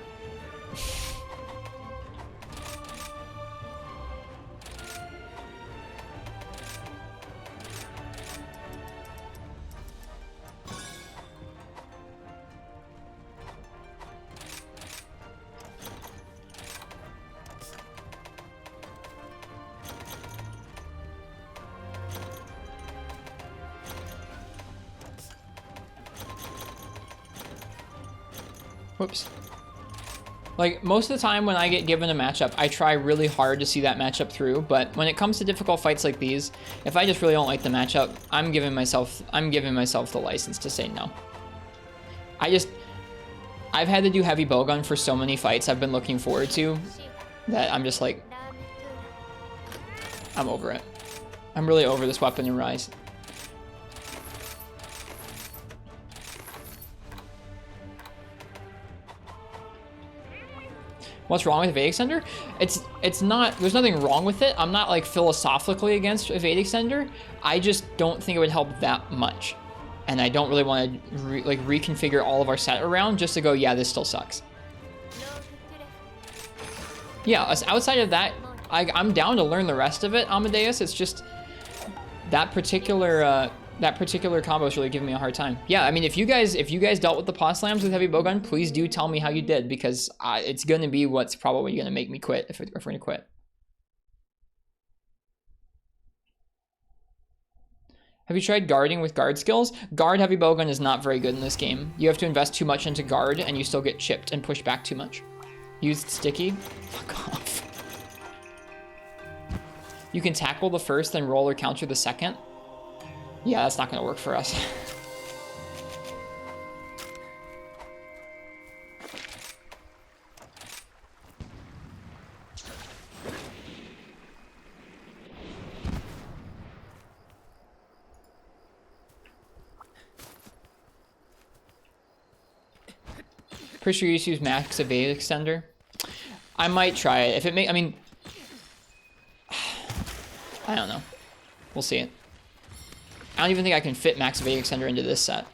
Whoops. Like, most of the time when I get given a matchup, I try really hard to see that matchup through, but when it comes to difficult fights like these, if I just really don't like the matchup, I'm giving myself the license to say no. I've had to do heavy bowgun for so many fights I've been looking forward to that I'm just like, I'm over it. I'm really over this weapon in Rise. What's wrong with Evade Extender? It's not, there's nothing wrong with it. I'm not like philosophically against Evade Extender. I just don't think it would help that much. And I don't really want to reconfigure all of our set around just to go, yeah, this still sucks. Yeah, outside of that, I'm down to learn the rest of it, Amadeus. It's just that particular combo is really giving me a hard time. Yeah, I mean, if you guys dealt with the paw slams with heavy bowgun, please do tell me how you did, because it's going to be what's probably going to make me quit if we're going to quit. Have you tried guarding with guard skills? Guard heavy bowgun is not very good in this game. You have to invest too much into guard, and you still get chipped and pushed back too much. Used sticky? Fuck off. You can tackle the first, then roll or counter the second. Yeah, that's not gonna work for us. Pretty sure you just use max evade extender. I might try it. If it I mean, I don't know. We'll see it. I don't even think I can fit max evade extender into this set.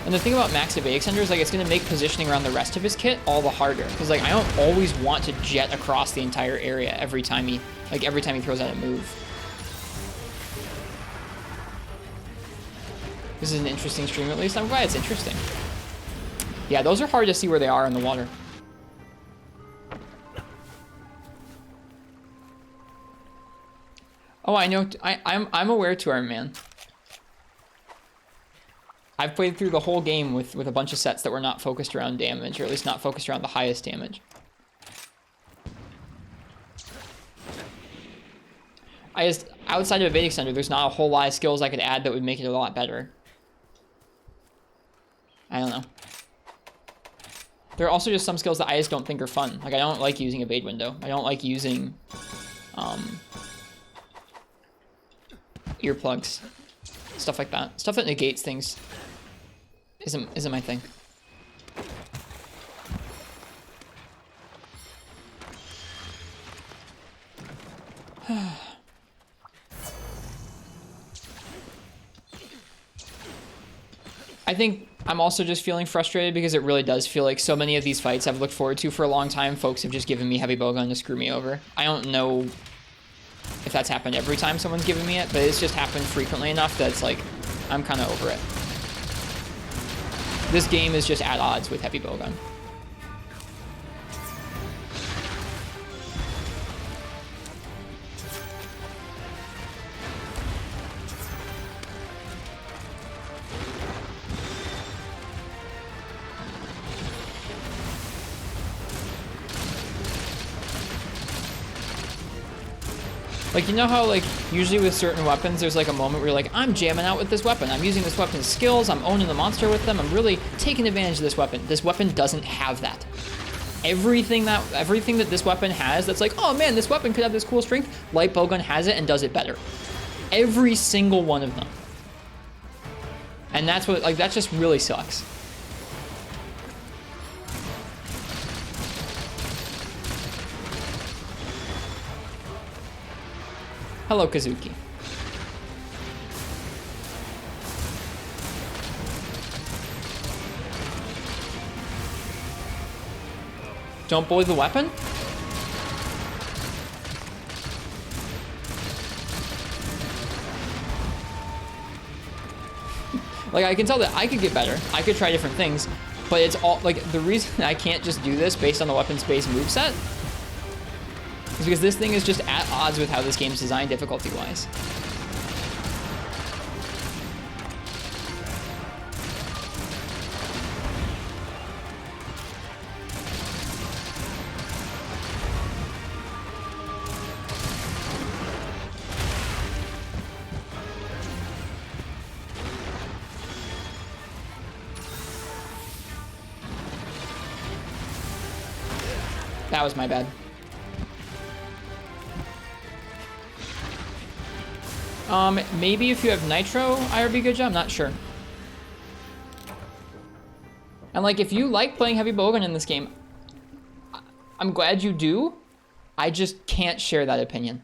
And the thing about max evade extender is like it's gonna make positioning around the rest of his kit all the harder. Because like I don't always want to jet across the entire area every time he throws out a move. This is an interesting stream, at least. I'm glad it's interesting. Yeah, those are hard to see where they are in the water. Oh, I know. I'm aware to our man. I've played through the whole game with a bunch of sets that were not focused around damage, or at least not focused around the highest damage. Outside of Evade Extender, there's not a whole lot of skills I could add that would make it a lot better. I don't know. There are also just some skills that I just don't think are fun. Like, I don't like using Evade Window. I don't like using, earplugs. Stuff like that. Stuff that negates things isn't my thing. I think I'm also just feeling frustrated because it really does feel like so many of these fights I've looked forward to for a long time, folks have just given me heavy bowgun to screw me over. I don't know if that's happened every time someone's given me it, but it's just happened frequently enough that it's like, I'm kind of over it. This game is just at odds with heavy bowgun. Like, you know how, like, usually with certain weapons, there's, like, a moment where you're like, I'm jamming out with this weapon. I'm using this weapon's skills. I'm owning the monster with them. I'm really taking advantage of this weapon. This weapon doesn't have that. Everything that this weapon has that's like, oh, man, this weapon could have this cool strength, light bowgun has it and does it better. Every single one of them. And that's what, like, that just really sucks. Hello, Kazuki. Don't bully the weapon? Like, I can tell that I could get better. I could try different things, but it's all, like, the reason I can't just do this based on the weapons-based moveset is because this thing is just at odds with how this game's designed difficulty-wise. That was my bad. Maybe if you have Nitro IRB good job, I'm not sure. And like, if you like playing heavy bowgun in this game, I'm glad you do. I just can't share that opinion.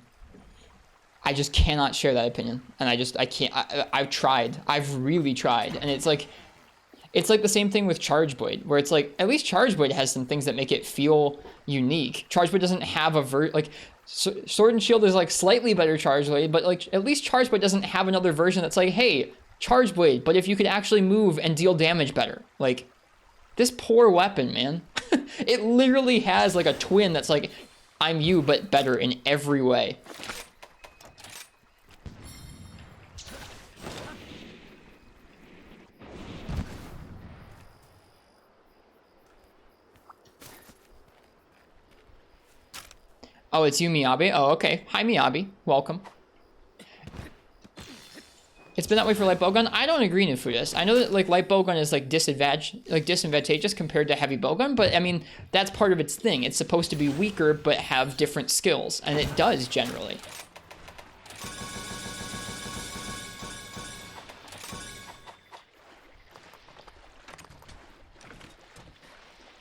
I just cannot share that opinion. And I can't, I've tried. I've really tried. And it's like the same thing with Charge Blade, where it's like, at least Charge Blade has some things that make it feel unique. Charge Blade doesn't have a Sword and Shield is like slightly better Charge Blade, but like at least Charge Blade doesn't have another version that's like, hey, Charge Blade, but if you could actually move and deal damage better. Like, this poor weapon, man. It literally has like a twin that's like, I'm you, but better in every way. Oh, it's you, Miyabi? Oh, okay. Hi, Miyabi. Welcome. It's been that way for light bowgun. I don't agree, Nefudis. I know that like light bowgun is like disadvantageous compared to heavy bowgun, but I mean, that's part of its thing. It's supposed to be weaker, but have different skills, and it does generally.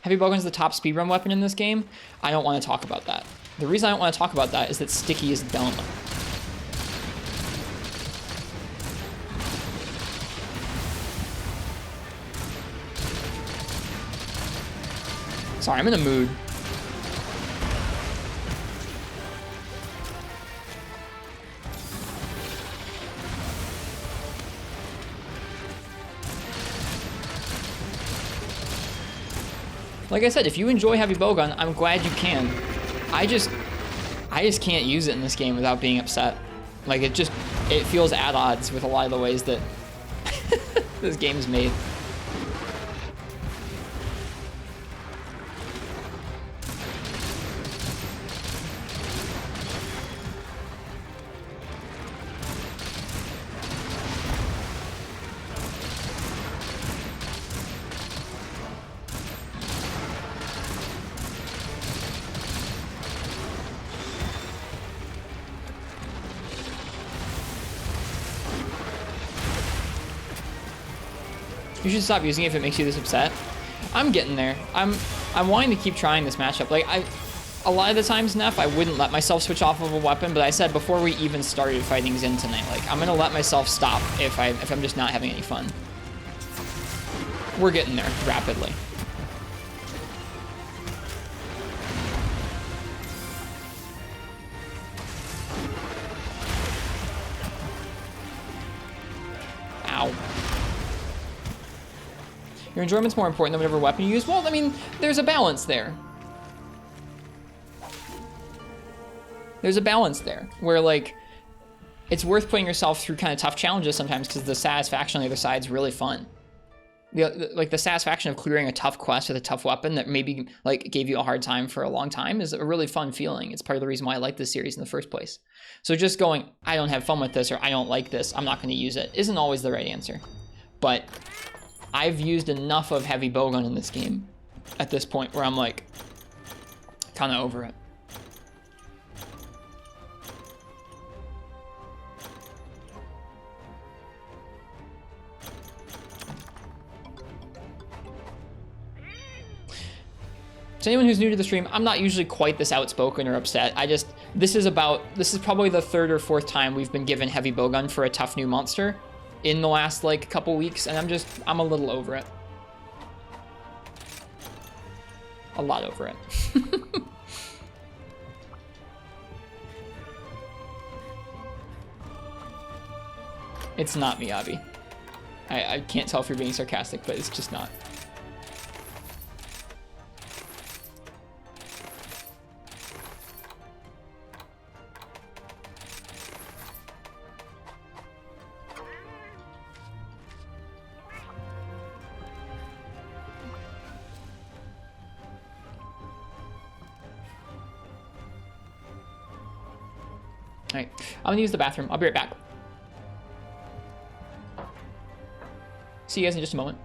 Heavy bowgun is the top speedrun weapon in this game. I don't want to talk about that. The reason I don't want to talk about that is that Sticky is dumb. Sorry, I'm in a mood. Like I said, if you enjoy heavy bowgun, I'm glad you can. I just can't use it in this game without being upset. Like, it feels at odds with a lot of the ways that This game's made. You should stop using it if it makes you this upset. I'm getting there. I'm wanting to keep trying this matchup. Like a lot of the times, Neff, I wouldn't let myself switch off of a weapon, but I said before we even started fighting Xin tonight, like I'm gonna let myself stop if I'm just not having any fun. We're getting there rapidly. Ow. Your enjoyment's more important than whatever weapon you use. Well, I mean, there's a balance there. There's a balance there where, like, it's worth putting yourself through kind of tough challenges sometimes because the satisfaction on the other side is really fun. Like, the satisfaction of clearing a tough quest with a tough weapon that maybe, like, gave you a hard time for a long time is a really fun feeling. It's part of the reason why I like this series in the first place. So just going, I don't have fun with this, or I don't like this, I'm not going to use it, isn't always the right answer. But I've used enough of heavy bowgun in this game at this point where I'm like kind of over it. To anyone who's new to the stream, I'm not usually quite this outspoken or upset. This is probably the third or fourth time we've been given heavy bowgun for a tough new monster in the last, like, couple weeks, and I'm a little over it. A lot over it. It's not Miyabi. I can't tell if you're being sarcastic, but it's just not. Alright, I'm gonna use the bathroom. I'll be right back. See you guys in just a moment.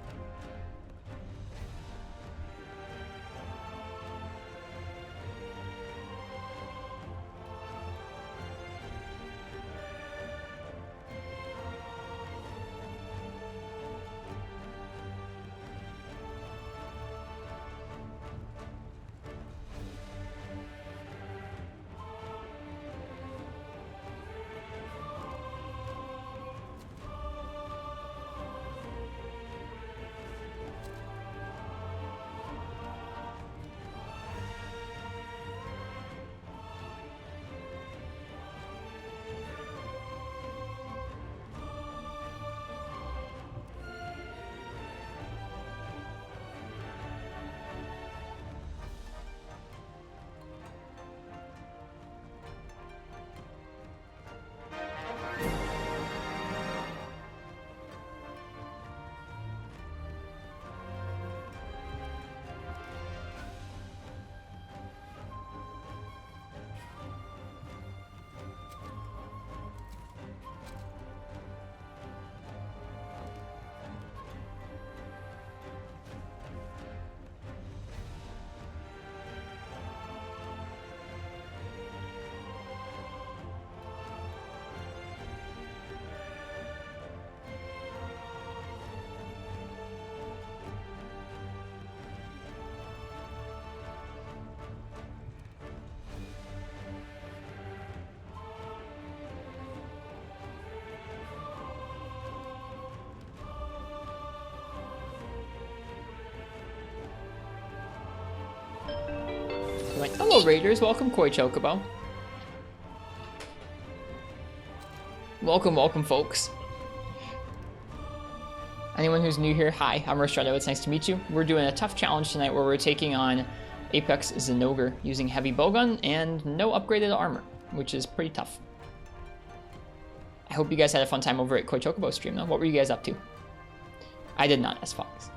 Hello Raiders, welcome Koi Chocobo. Welcome folks. Anyone who's new here, hi, I'm Ristretto, it's nice to meet you. We're doing a tough challenge tonight where we're taking on Apex Zinogre using heavy bowgun and no upgraded armor, which is pretty tough. I hope you guys had a fun time over at Koi Chocobo stream though. What were you guys up to? I did not as Fox.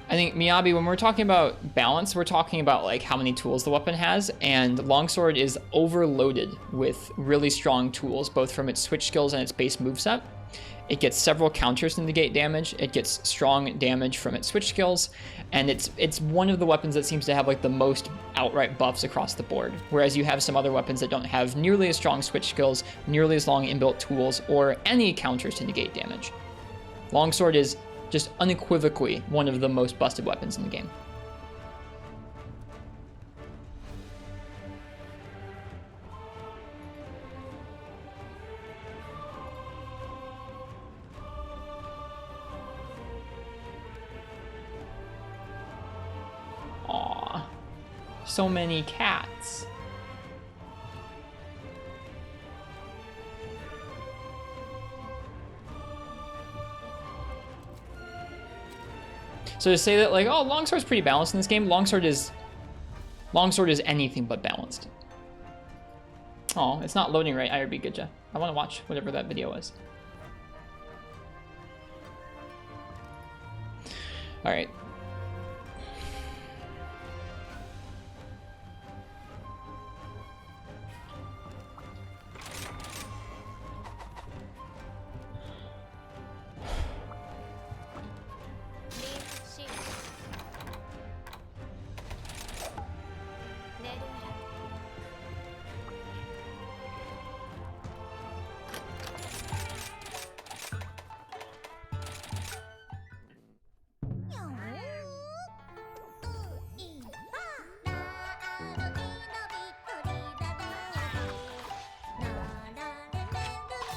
I think Miyabi, when we're talking about balance, we're talking about like how many tools the weapon has, and Longsword is overloaded with really strong tools, both from its switch skills and its base moveset. It gets several counters to negate damage. It gets strong damage from its switch skills, and it's one of the weapons that seems to have like the most outright buffs across the board. Whereas you have some other weapons that don't have nearly as strong switch skills, nearly as long inbuilt tools, or any counters to negate damage. Longsword is just unequivocally one of the most busted weapons in the game. Aw, so many cats. So to say that like, oh, Longsword's pretty balanced in this game, Longsword is anything but balanced. Oh, it's not loading right, IRB Gidja. I want to watch whatever that video was. All right.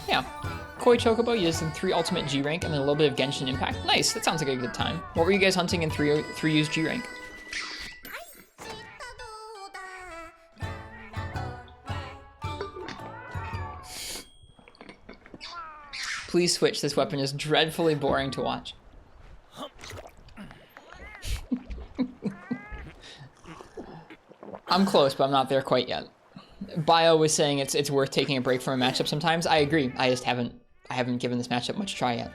Yeah. Koi Chocobo using 3 ultimate G rank and then a little bit of Genshin Impact. Nice, that sounds like a good time. What were you guys hunting in 3 use G rank? Please switch, this weapon is dreadfully boring to watch. I'm close, but I'm not there quite yet. Bio was saying it's worth taking a break from a matchup sometimes. I agree. I just haven't given this matchup much try yet.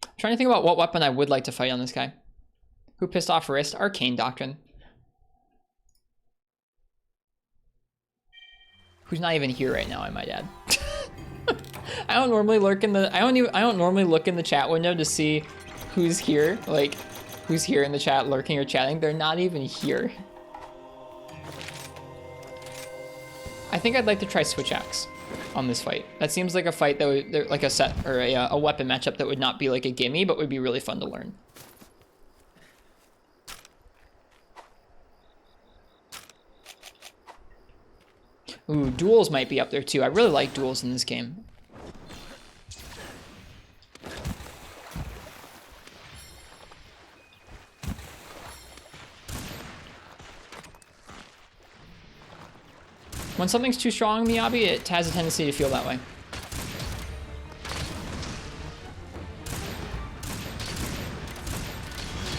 I'm trying to think about what weapon I would like to fight on this guy. Who pissed off Wrist? Arcane Doctrine. Who's not even here right now, I might add. I don't normally lurk in the I don't normally look in the chat window to see who's here, like who's here in the chat lurking or chatting. They're not even here. I think I'd like to try Switch Axe on this fight. That seems like a fight that would, like a set or a weapon matchup that would not be like a gimme, but would be really fun to learn. Ooh, duels might be up there too. I really like duels in this game. When something's too strong, Miyabi, it has a tendency to feel that way.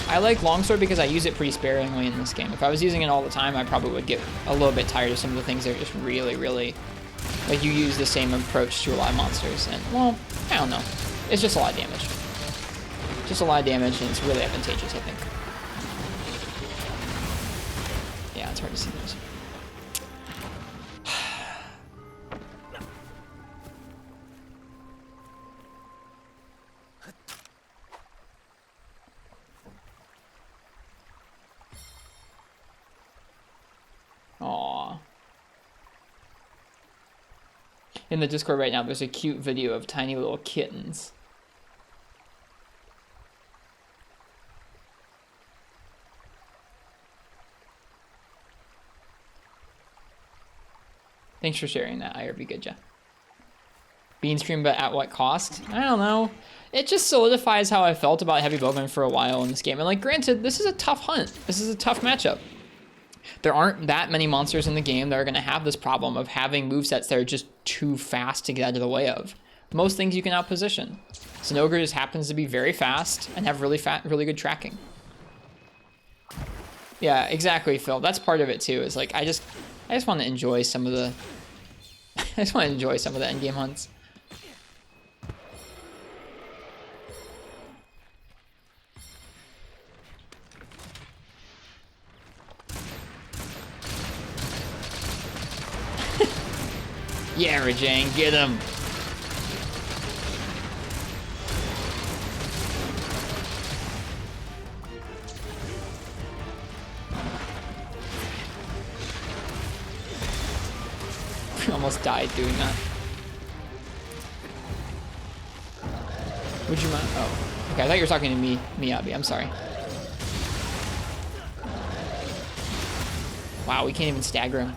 I like Longsword because I use it pretty sparingly in this game. If I was using it all the time, I probably would get a little bit tired of some of the things that are just really, like you use the same approach to a lot of monsters. And, well, I don't know. It's just a lot of damage. Just a lot of damage, and it's really advantageous, I think. Yeah, it's hard to see those. Aww. In the Discord right now, there's a cute video of tiny little kittens. Thanks for sharing that, IRB Goodja. Bean stream, but at what cost? I don't know. It just solidifies how I felt about Heavy Bowman for a while in this game. And like, granted, this is a tough hunt. This is a tough matchup. There aren't that many monsters in the game that are going to have this problem of having movesets that are just too fast to get out of the way of. Most things you can outposition. Zinogre just happens to be very fast and have really good tracking. Yeah, exactly, Phil. That's part of it too, is like, I just want to enjoy some of the... I just want to enjoy some of the endgame hunts. Yeah, Rajang, get him! Almost died doing that. Would you mind? Oh, okay. I thought you were talking to me, Miyabi. I'm sorry. Wow, we can't even stagger him.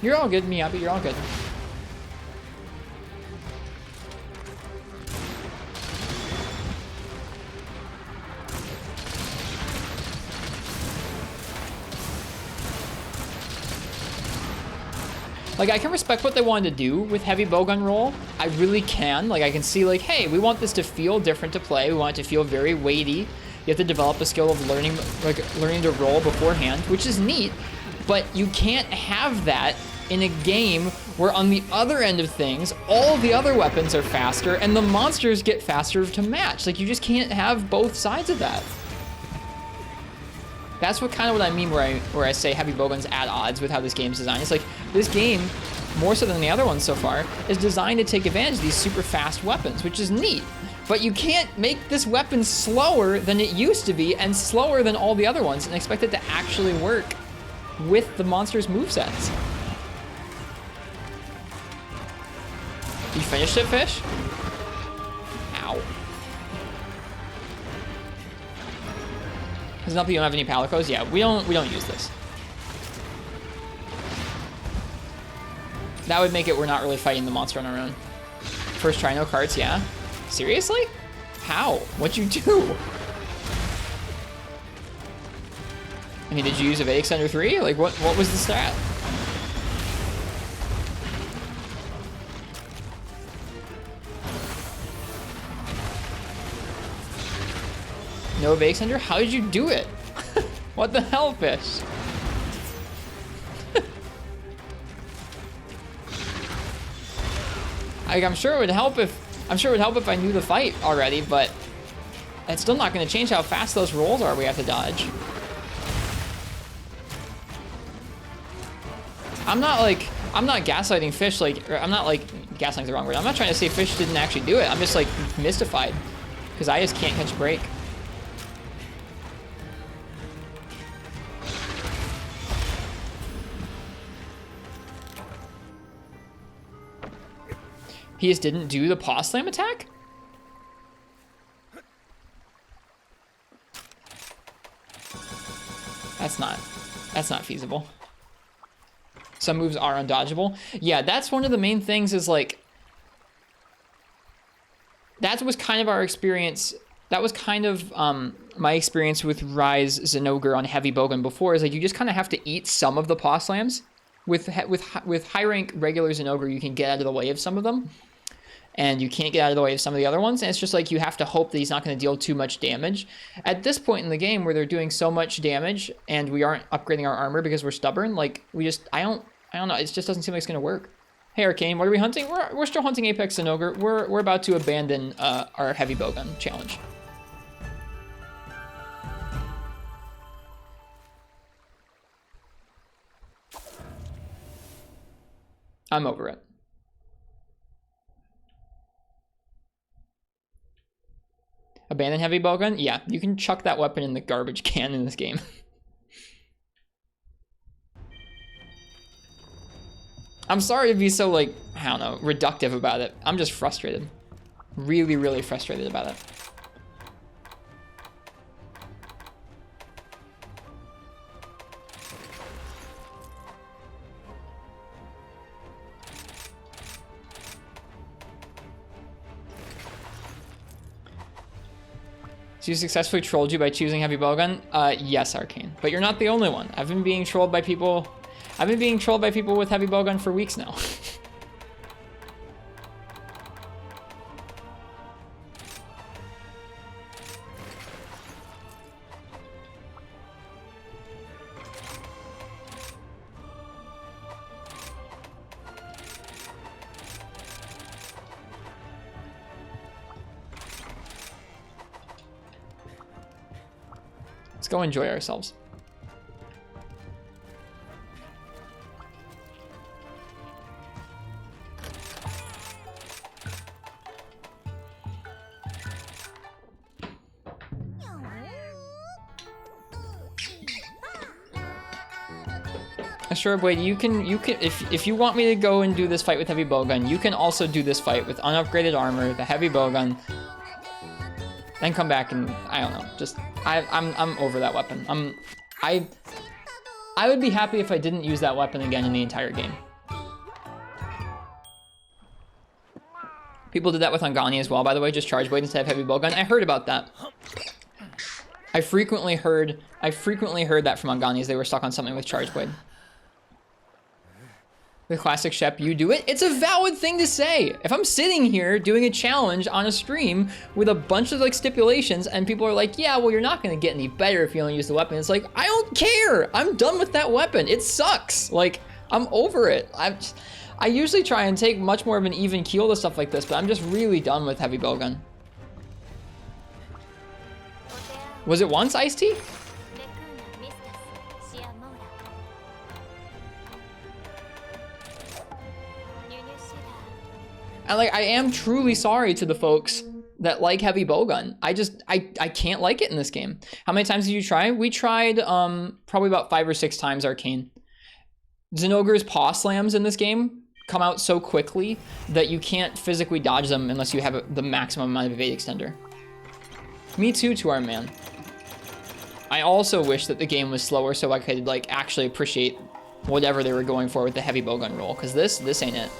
You're all good, Miyabi. You're all good. Like, I can respect what they wanted to do with heavy bowgun roll. I really can. Like, I can see, like, hey, we want this to feel different to play. We want it to feel very weighty. You have to develop a skill of learning to roll beforehand, which is neat. But you can't have that in a game where on the other end of things, all the other weapons are faster and the monsters get faster to match. Like, you just can't have both sides of that. That's what kind of what I mean where I say heavy bowgun's at odds with how this game's designed. It's like, this game, more so than the other ones so far, is designed to take advantage of these super fast weapons, which is neat. But you can't make this weapon slower than it used to be and slower than all the other ones and expect it to actually work with the monster's movesets. You finished it, Fish? Ow. Does it not that you don't have any palicos? Yeah, we don't use this. That would make it we're not really fighting the monster on our own. First try, no cards, yeah. Seriously? How? What'd you do? I mean, did you use Evade Extender 3? Like, what was the stat? No Evade Extender? How did you do it? What the hell, Fish? Like, I'm sure it would help if I knew the fight already, but it's still not going to change how fast those rolls are we have to dodge. I'm not gaslighting Fish, like, I'm not like, gaslighting's the wrong word. I'm not trying to say Fish didn't actually do it. I'm just like mystified because I just can't catch a break. He just didn't do the paw slam attack? That's not feasible. Some moves are undodgeable. Yeah, that's one of the main things is like, that was kind of our experience. That was kind of my experience with Rise Zinogre on heavy bowgun before, is like you just kind of have to eat some of the paw slams. With high rank regular Zinogre, you can get out of the way of some of them. And you can't get out of the way of some of the other ones. And it's just like you have to hope that he's not going to deal too much damage. At this point in the game where they're doing so much damage and we aren't upgrading our armor because we're stubborn, like I don't know. It just doesn't seem like it's going to work. Hey, Arcane, what are we hunting? We're still hunting Apex Zinogre. We're about to abandon our heavy bowgun challenge. I'm over it. Abandon heavy bowgun? Yeah, you can chuck that weapon in the garbage can in this game. I'm sorry to be so, like, I don't know, reductive about it. I'm just frustrated. Really, really frustrated about it. She successfully trolled you by choosing heavy bowgun? Yes, Arcane. But you're not the only one. I've been being trolled by people with heavy bowgun for weeks now. Let's go enjoy ourselves. Sure, Blade, you can if you want me to go and do this fight with heavy bowgun, you can also do this fight with unupgraded armor, the heavy bowgun, then come back and I don't know, just I'm over that weapon. I would be happy if I didn't use that weapon again in the entire game. People did that with Angani as well, by the way, just charge blade instead of heavy bowgun. I heard about that. I frequently heard that from Anganis. They were stuck on something with charge blade. The classic Shep, you do it. It's a valid thing to say. If I'm sitting here doing a challenge on a stream with a bunch of like stipulations and people are like, yeah, well, you're not gonna get any better if you only use the weapon. It's like, I don't care. I'm done with that weapon. It sucks. Like, I'm over it. I usually try and take much more of an even keel to stuff like this, but I'm just really done with heavy bowgun. Was it once, Ice-T? And like, I am truly sorry to the folks that like heavy bowgun. I can't like it in this game. How many times did you try? We tried probably about 5 or 6 times Arcane. Zinogre's paw slams in this game come out so quickly that you can't physically dodge them unless you have the maximum amount of evade extender. Me too, to our man. I also wish that the game was slower so I could like actually appreciate whatever they were going for with the heavy bowgun roll, because this ain't it.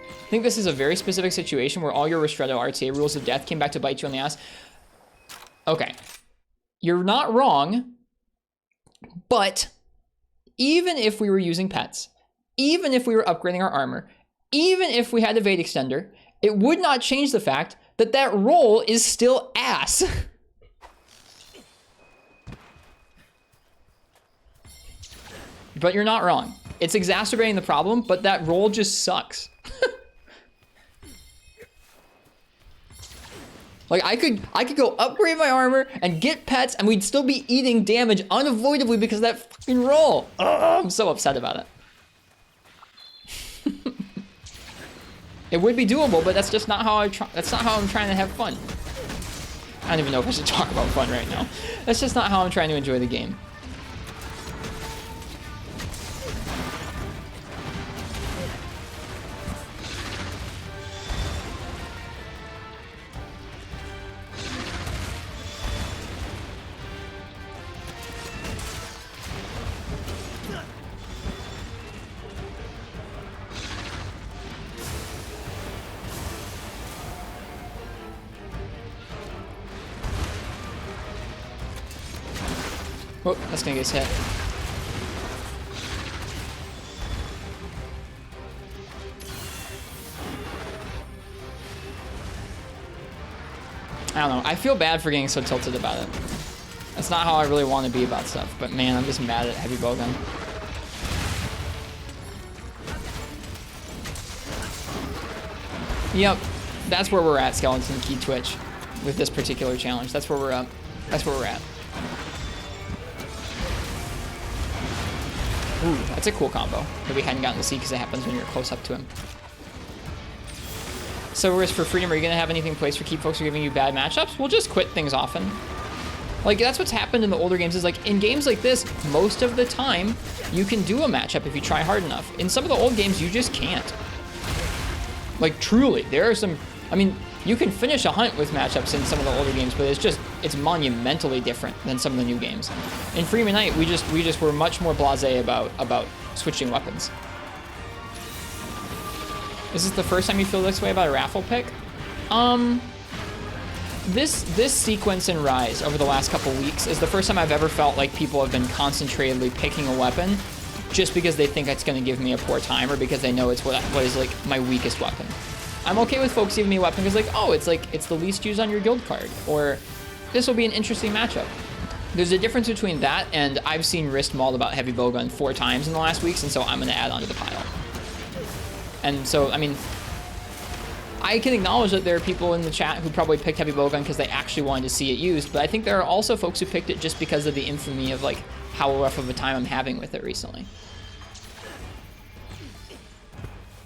I think this is a very specific situation where all your Ristretto RTA rules of death came back to bite you on the ass. Okay. You're not wrong, but even if we were using pets, even if we were upgrading our armor, even if we had evade extender, it would not change the fact that that roll is still ass. But you're not wrong. It's exacerbating the problem, but that roll just sucks. Like, I could go upgrade my armor and get pets and we'd still be eating damage unavoidably because of that fucking roll. Oh, I'm so upset about it. It would be doable, but that's just not how that's not how I'm trying to have fun. I don't even know if I should talk about fun right now. That's just not how I'm trying to enjoy the game. Oh, that's gonna get hit. I don't know. I feel bad for getting so tilted about it. That's not how I really want to be about stuff, but man, I'm just mad at heavy bowgun. Yep, that's where we're at, Skeleton Key Twitch, with this particular challenge. That's where we're at. That's where we're at. Ooh, that's a cool combo that we hadn't gotten to see because it happens when you're close up to him. So, Risk for Freedom, are you going to have anything in place for keep folks who are giving you bad matchups? We'll just quit things often. Like, that's what's happened in the older games, is like, in games like this, most of the time, you can do a matchup if you try hard enough. In some of the old games, you just can't. Like, truly, there are some, I mean, you can finish a hunt with matchups in some of the older games, but it's monumentally different than some of the new games. In Freeman Knight, we just were much more blasé about switching weapons. Is this the first time you feel this way about a raffle pick? This sequence in Rise over the last couple weeks is the first time I've ever felt like people have been concentratedly picking a weapon just because they think it's going to give me a poor time or because they know it's what is like my weakest weapon. I'm okay with folks giving me a weapon because like, oh, it's the least used on your guild card, or this will be an interesting matchup. There's a difference between that and I've seen Rist mauled about heavy bowgun 4 times in the last weeks, and so I'm going to add on to the pile. And so, I mean, I can acknowledge that there are people in the chat who probably picked heavy bowgun because they actually wanted to see it used, but I think there are also folks who picked it just because of the infamy of like how rough of a time I'm having with it recently.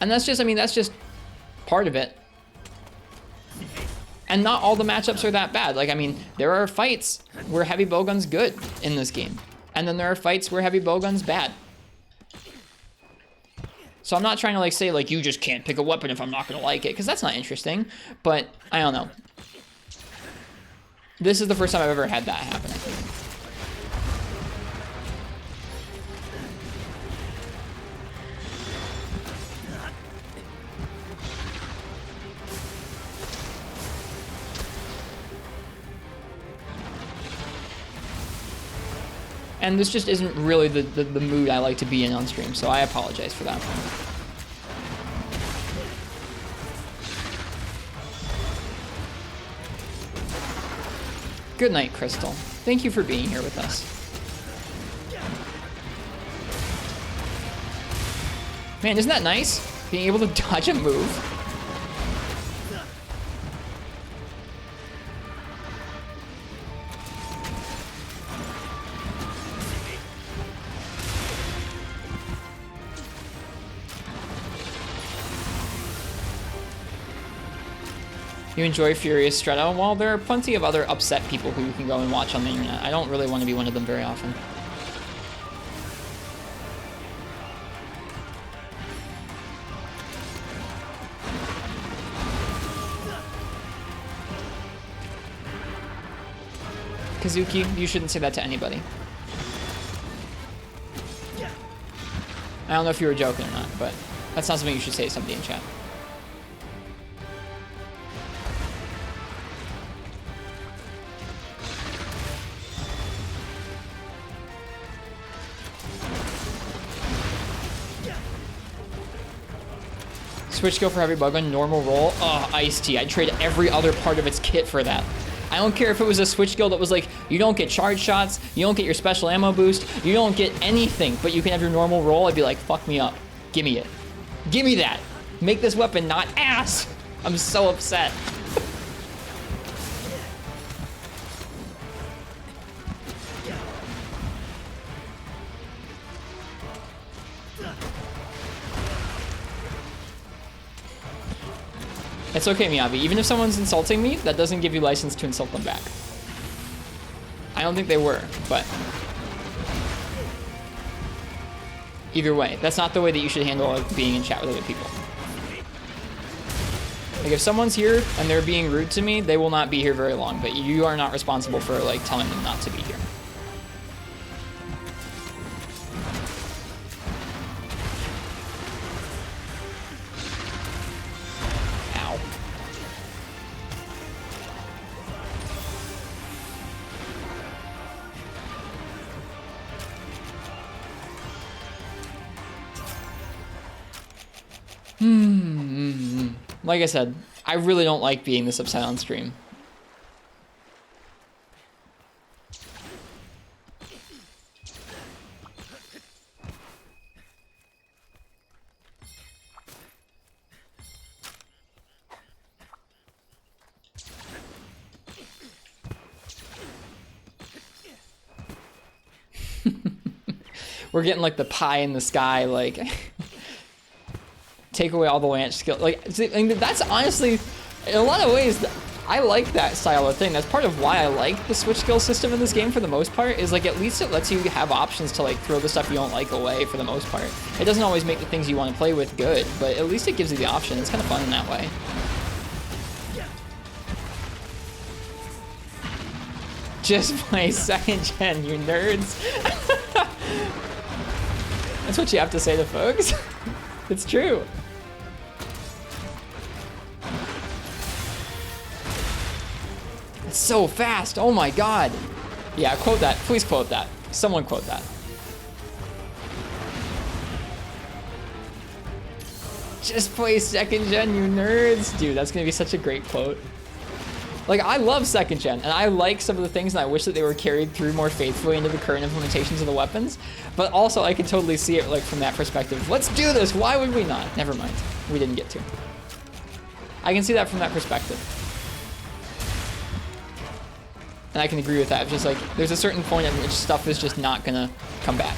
And that's just, I mean, that's just part of it. And not all the matchups are that bad. Like, I mean, there are fights where heavy bowgun's good in this game. And then there are fights where heavy bowgun's bad. So I'm not trying to like say like you just can't pick a weapon if I'm not gonna like it, because that's not interesting. But I don't know. This is the first time I've ever had that happen, I think. And this just isn't really the mood I like to be in on stream, so I apologize for that. Good night, Crystal. Thank you for being here with us. Man, isn't that nice? Being able to dodge a move. You enjoy Furious Ristretto? Well, there are plenty of other upset people who you can go and watch on the internet. I don't really want to be one of them very often. Kazuki, you shouldn't say that to anybody. I don't know if you were joking or not, but that's not something you should say to somebody in chat. Switch skill for heavy bowgun, normal roll. Oh, Ice Tea. I'd trade every other part of its kit for that. I don't care if it was a switch skill that was like, you don't get charge shots, you don't get your special ammo boost, you don't get anything, but you can have your normal roll. I'd be like, fuck me up. Give me it. Give me that. Make this weapon not ass. I'm so upset. It's okay, Miyabi. Even if someone's insulting me, that doesn't give you license to insult them back. I don't think they were, but either way, that's not the way that you should handle like, being in chat with other people. Like if someone's here and they're being rude to me, they will not be here very long, but you are not responsible for like telling them not to be here. Like I said, I really don't like being this upset on stream. We're getting like the pie in the sky, like take away all the Lance skill. Like, I mean, that's honestly, in a lot of ways, I like that style of thing. That's part of why I like the switch skill system in this game for the most part, is like at least it lets you have options to like throw the stuff you don't like away for the most part. It doesn't always make the things you want to play with good, but at least it gives you the option. It's kind of fun in that way. Just play second gen, you nerds. That's what you have to say to folks. It's true. It's so fast. Oh my god. Yeah, quote that. Please quote that. Someone quote that. Just play second gen, you nerds. Dude, that's gonna be such a great quote. Like, I love second gen, and I like some of the things, and I wish that they were carried through more faithfully into the current implementations of the weapons. But also, I can totally see it, like, from that perspective. Let's do this. Why would we not? Never mind. We didn't get to. I can see that from that perspective. And I can agree with that. It's just like, there's a certain point at which stuff is just not gonna come back.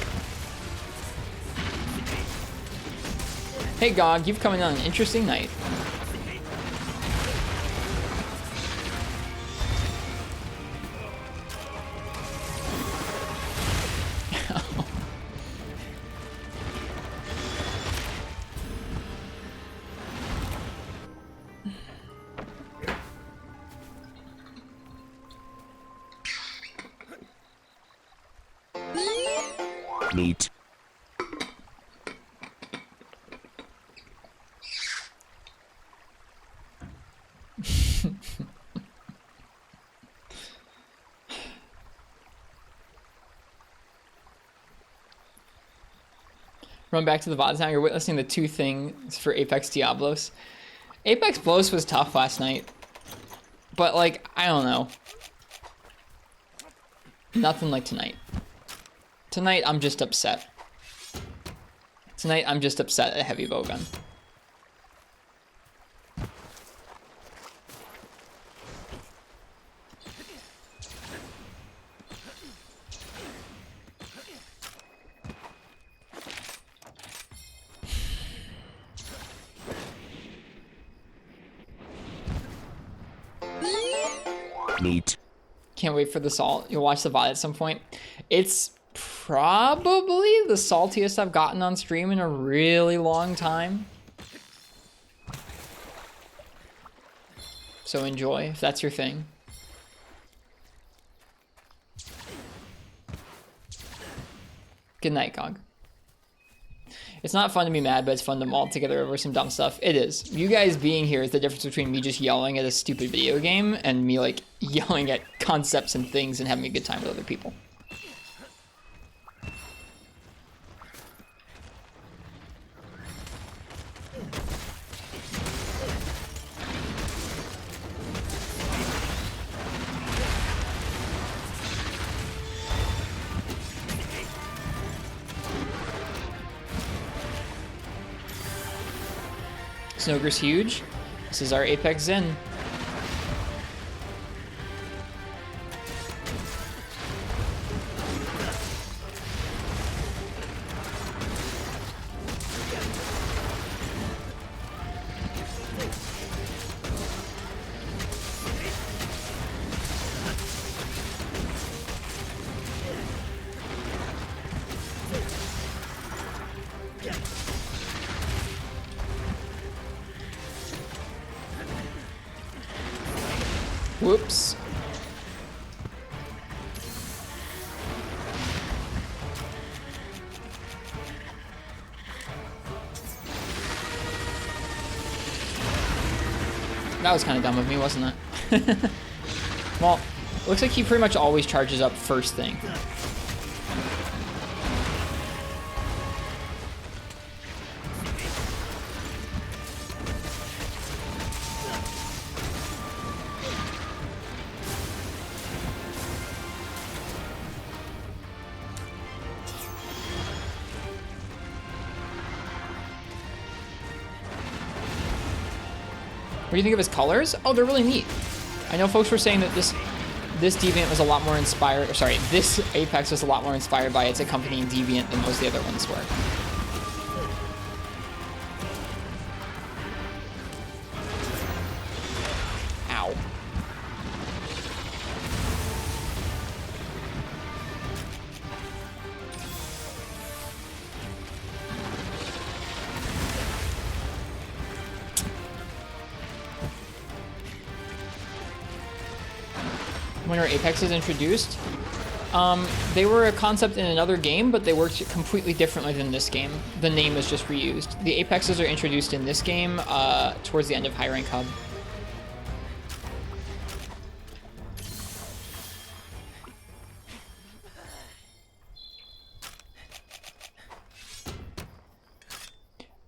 Hey, Gog, you've come in on an interesting night. Neat. Run back to the VODs now. You're witnessing the two things for Apex Diablos. Apex Blos was tough last night. But, like, I don't know. Nothing like tonight. Tonight, I'm just upset. Tonight, I'm just upset at Heavy Bowgun. Neat. Can't wait for the salt. You'll watch the VOD at some point. It's probably the saltiest I've gotten on stream in a really long time. So enjoy, if that's your thing. Good night, Gog. It's not fun to be mad, but it's fun to mull together over some dumb stuff. It is. You guys being here is the difference between me just yelling at a stupid video game and me, like, yelling at concepts and things and having a good time with other people. Snoger's huge. This is our Apex Zen. Whoops. That was kind of dumb of me, wasn't it? Well, looks like he pretty much always charges up first thing. What do you think of his colors? Oh, they're really neat. I know folks were saying that this Deviant was a lot more inspired, or sorry, this Apex was a lot more inspired by its accompanying Deviant than most of the other ones were. Ow. When our Apexes introduced, they were a concept in another game, but they worked completely differently than this game. The name is just reused. The Apexes are introduced in this game towards the end of High Rank Hub.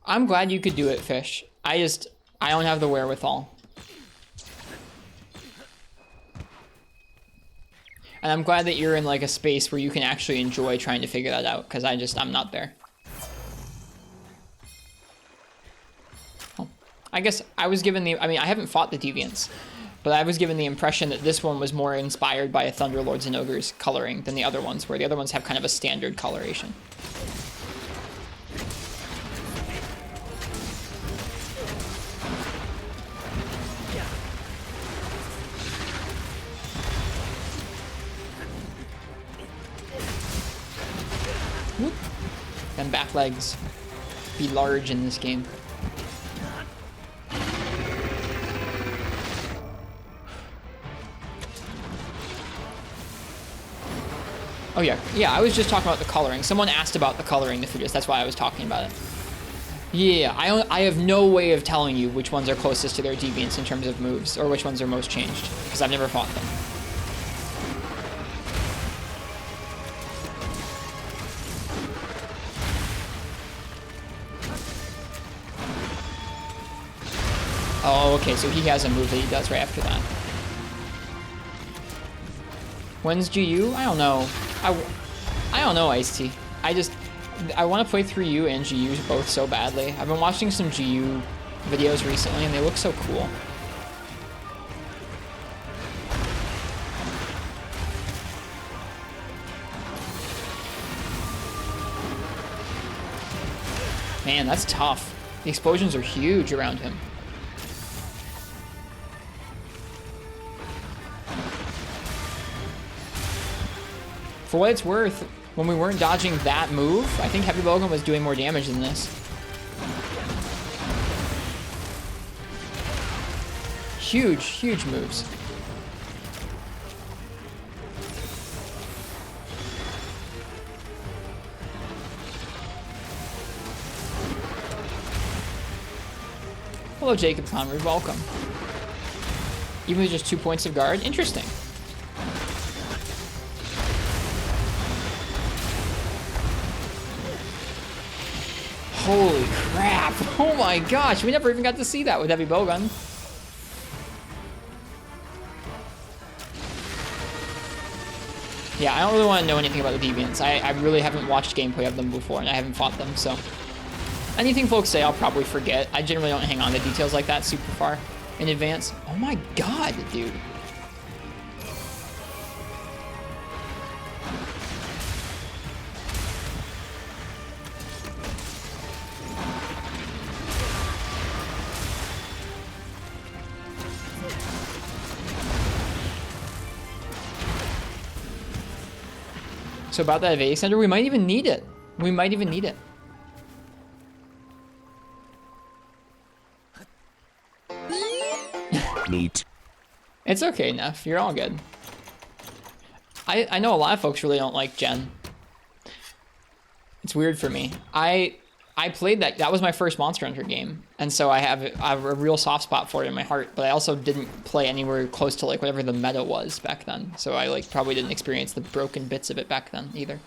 I'm glad you could do it, Fish. I don't have the wherewithal. And I'm glad that you're in like a space where you can actually enjoy trying to figure that out, because I'm not there. Oh. I guess I was given the, I mean, I haven't fought the Deviants, but I was given the impression that this one was more inspired by a Thunderlords and Ogres coloring than the other ones, where the other ones have kind of a standard coloration. Whoop. And back legs be large in this game. Oh yeah, I was just talking about the coloring. Someone asked about the coloring, the Fujis, that's why I was talking about it. Yeah, I have no way of telling you which ones are closest to their Deviants in terms of moves, or which ones are most changed, because I've never fought them. Oh, okay, so he has a move that he does right after that. When's GU? I don't know. I don't know, Ice-T. I want to play through you and GU both so badly. I've been watching some GU videos recently, and they look so cool. Man, that's tough. The explosions are huge around him. For what it's worth, when we weren't dodging that move, I think Heavy Bowgun was doing more damage than this. Huge, huge moves. Hello, Jacob Conrad, welcome. Even with just 2 points of guard, interesting. Holy crap! Oh my gosh, we never even got to see that with Heavy Bowgun. Yeah, I don't really want to know anything about the Deviants. I really haven't watched gameplay of them before, and I haven't fought them, so... Anything folks say, I'll probably forget. I generally don't hang on to details like that super far in advance. Oh my god, dude. So about that evade extender, we might even need it. We might even need it. Neat. It's okay, Neff. You're all good. I know a lot of folks really don't like Gen. It's weird for me. I played that. That was my first Monster Hunter game, and so I have a real soft spot for it in my heart. But I also didn't play anywhere close to like whatever the meta was back then. So I like probably didn't experience the broken bits of it back then either.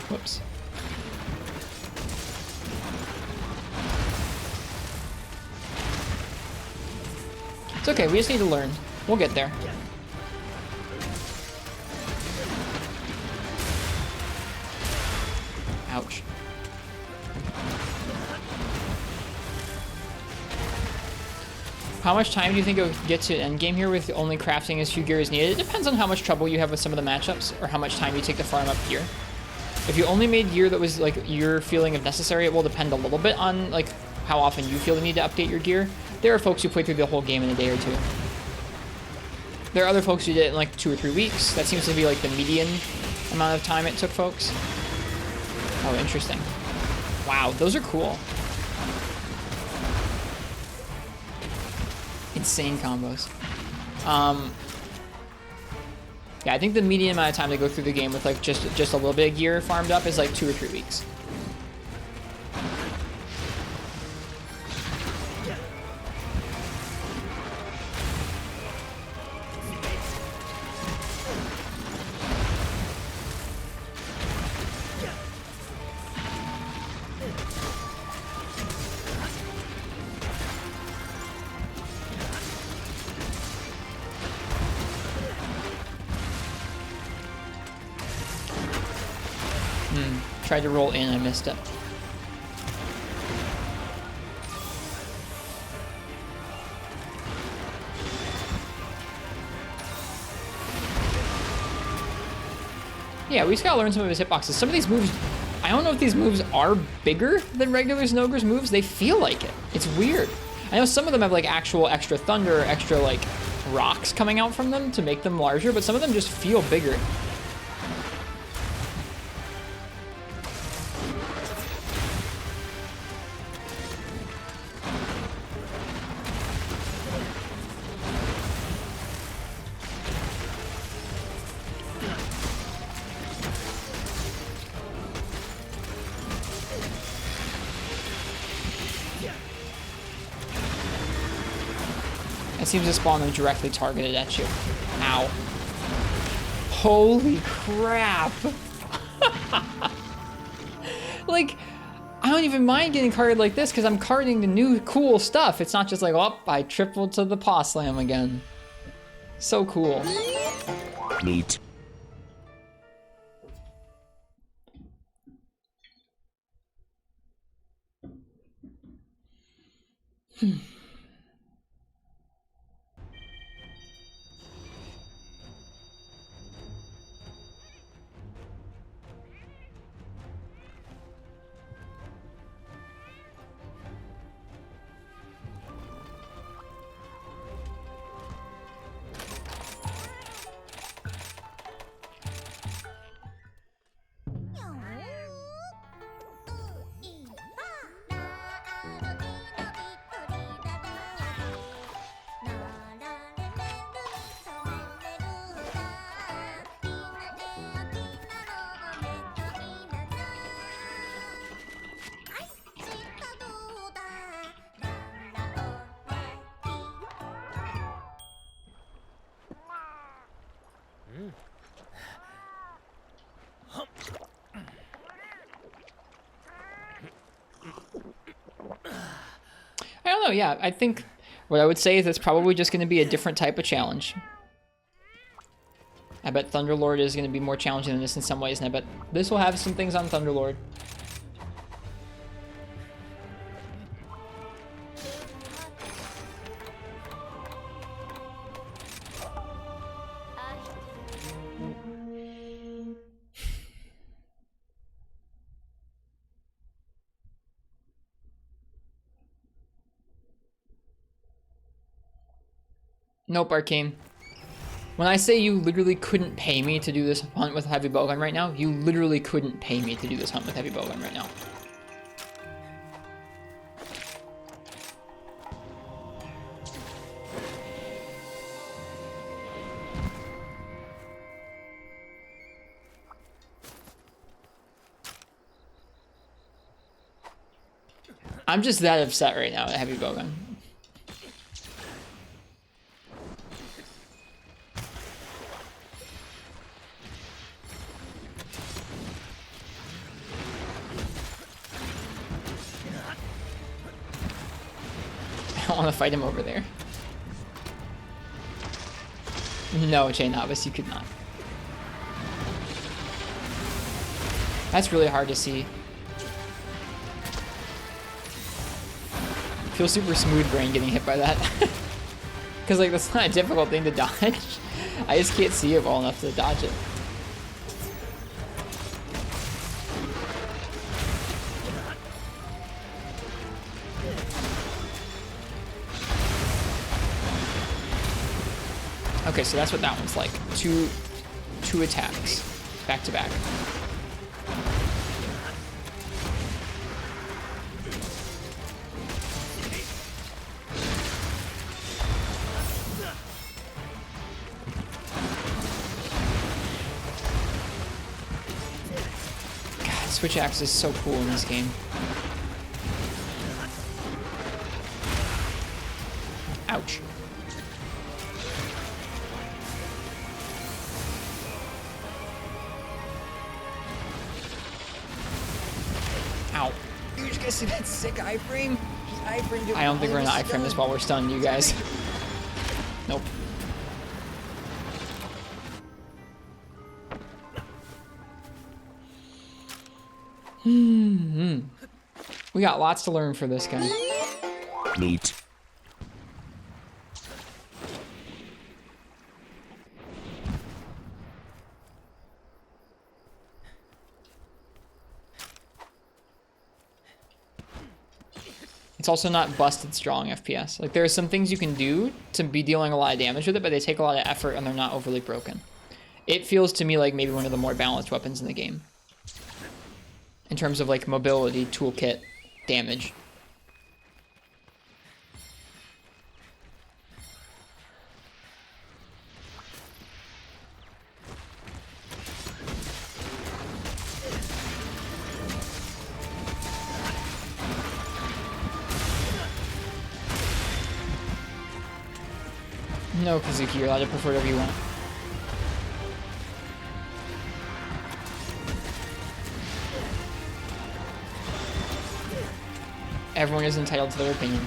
Whoops. It's okay, we just need to learn. We'll get there. Ouch. How much time do you think it would get to endgame here with only crafting as few gear is needed? It depends on how much trouble you have with some of the matchups, or how much time you take to farm up gear. If you only made gear that was like your feeling of necessary, it will depend a little bit on like how often you feel the need to update your gear. There are folks who play through the whole game in a day or two. There are other folks who did it in like 2 or 3 weeks. That seems to be like the median amount of time it took folks. Oh, interesting. Wow, those are cool. Insane combos. Yeah, I think the median amount of time to go through the game with like just a little bit of gear farmed up is like 2 or 3 weeks. Tried to roll in, I missed it. Yeah, we just gotta learn some of his hitboxes. Some of these moves, I don't know if these moves are bigger than regular Snogre's moves. They feel like it. It's weird. I know some of them have like actual extra thunder, extra like rocks coming out from them to make them larger, but some of them just feel bigger. It seems to spawn them directly targeted at you. Ow. Holy crap. Like, I don't even mind getting carded like this because I'm carding the new cool stuff. It's not just like, oh, I tripled to the paw slam again. So cool. Neat. I don't know, yeah, I think what I would say is it's probably just going to be a different type of challenge. I bet Thunderlord is going to be more challenging than this in some ways, and I bet this will have some things on Thunderlord. Nope, Arcane. When I say you literally couldn't pay me to do this hunt with heavy bowgun right now, you literally couldn't pay me to do this hunt with heavy bowgun right now. I'm just that upset right now at heavy bowgun. I don't want to fight him over there. No, Chain Novice, you could not. That's really hard to see. Feels super smooth brain getting hit by that. Because like that's not a difficult thing to dodge. I just can't see it well enough to dodge it. Okay, so that's what that one's like. Two attacks, back to back. Switch axe is so cool in this game. Ouch. Ow. You just guys see that sick iframe? I don't think we're gonna iframe this while we're stunned, you guys. Nope. We got lots to learn for this guy. Neat. It's also not busted strong FPS. Like, there are some things you can do to be dealing a lot of damage with it, but they take a lot of effort and they're not overly broken. It feels to me like maybe one of the more balanced weapons in the game. In terms of, like, mobility, toolkit, damage. No, Kazuki, you're allowed to prefer whatever you want. Everyone is entitled to their opinion.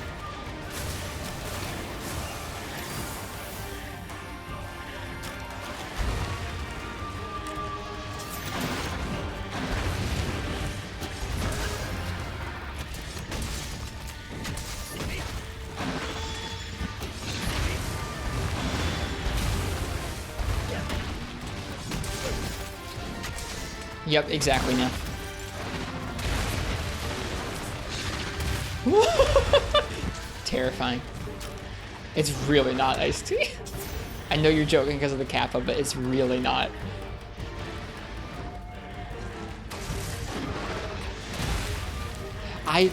Yep, exactly now. Terrifying. It's really not iced tea. I know you're joking because of the kappa, but it's really not. I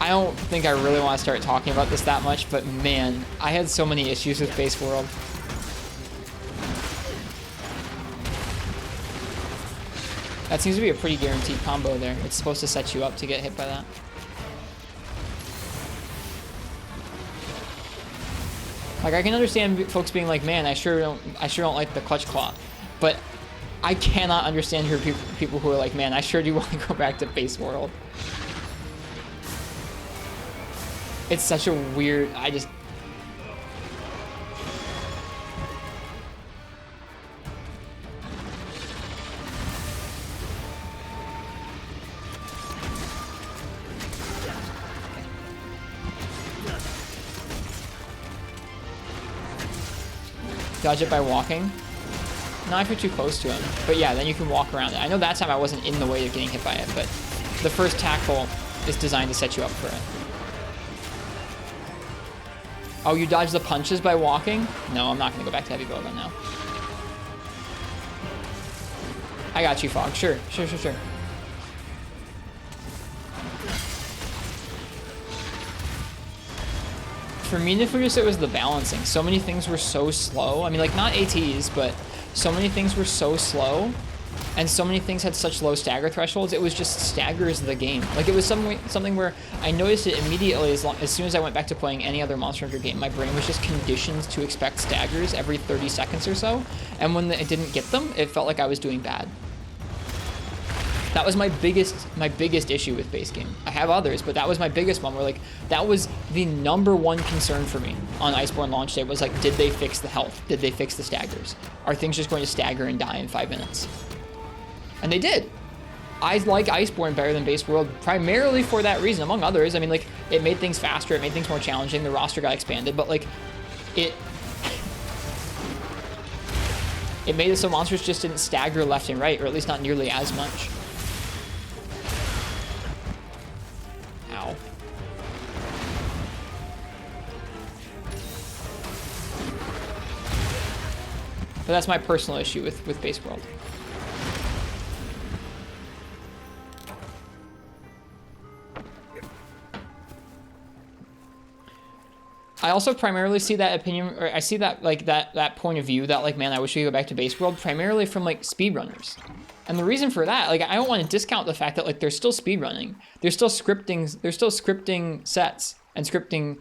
don't think I really want to start talking about this that much, but man, I had so many issues with Base World. That seems to be a pretty guaranteed combo there. It's supposed to set you up to get hit by that. Like, I can understand folks being like, man, I sure don't like the clutch claw, but I cannot understand people who are like, man, I sure do want to go back to Base World. It's such a weird, dodge it by walking. Not if you're too close to him. But yeah, then you can walk around it. I know that time I wasn't in the way of getting hit by it, but the first tackle is designed to set you up for it. Oh, you dodge the punches by walking? No, I'm not going to go back to heavy bowgun now. I got you, Fog. Sure. For me, Nifurus, it was the balancing. So many things were so slow. I mean, like, not ATs, but so many things were so slow, and so many things had such low stagger thresholds. It was just staggers the game. Like, it was something where I noticed it immediately as soon as I went back to playing any other Monster Hunter game. My brain was just conditioned to expect staggers every 30 seconds or so, and when it didn't get them, it felt like I was doing bad. That was my biggest issue with base game. I have others, but that was my biggest one where, like, that was the #1 concern for me on Iceborne launch day was, like, did they fix the health? Did they fix the staggers? Are things just going to stagger and die in 5 minutes? And they did. I like Iceborne better than Base World primarily for that reason, among others. I mean, like, it made things faster, it made things more challenging, the roster got expanded, but, like, it made it so monsters just didn't stagger left and right, or at least not nearly as much. Ow. But that's my personal issue with Base World. I also primarily see that opinion, or I see that like that point of view that like, man, I wish we could go back to base world primarily from like speedrunners. And the reason for that, like, I don't want to discount the fact that like they're still speedrunning. They're still scripting sets and scripting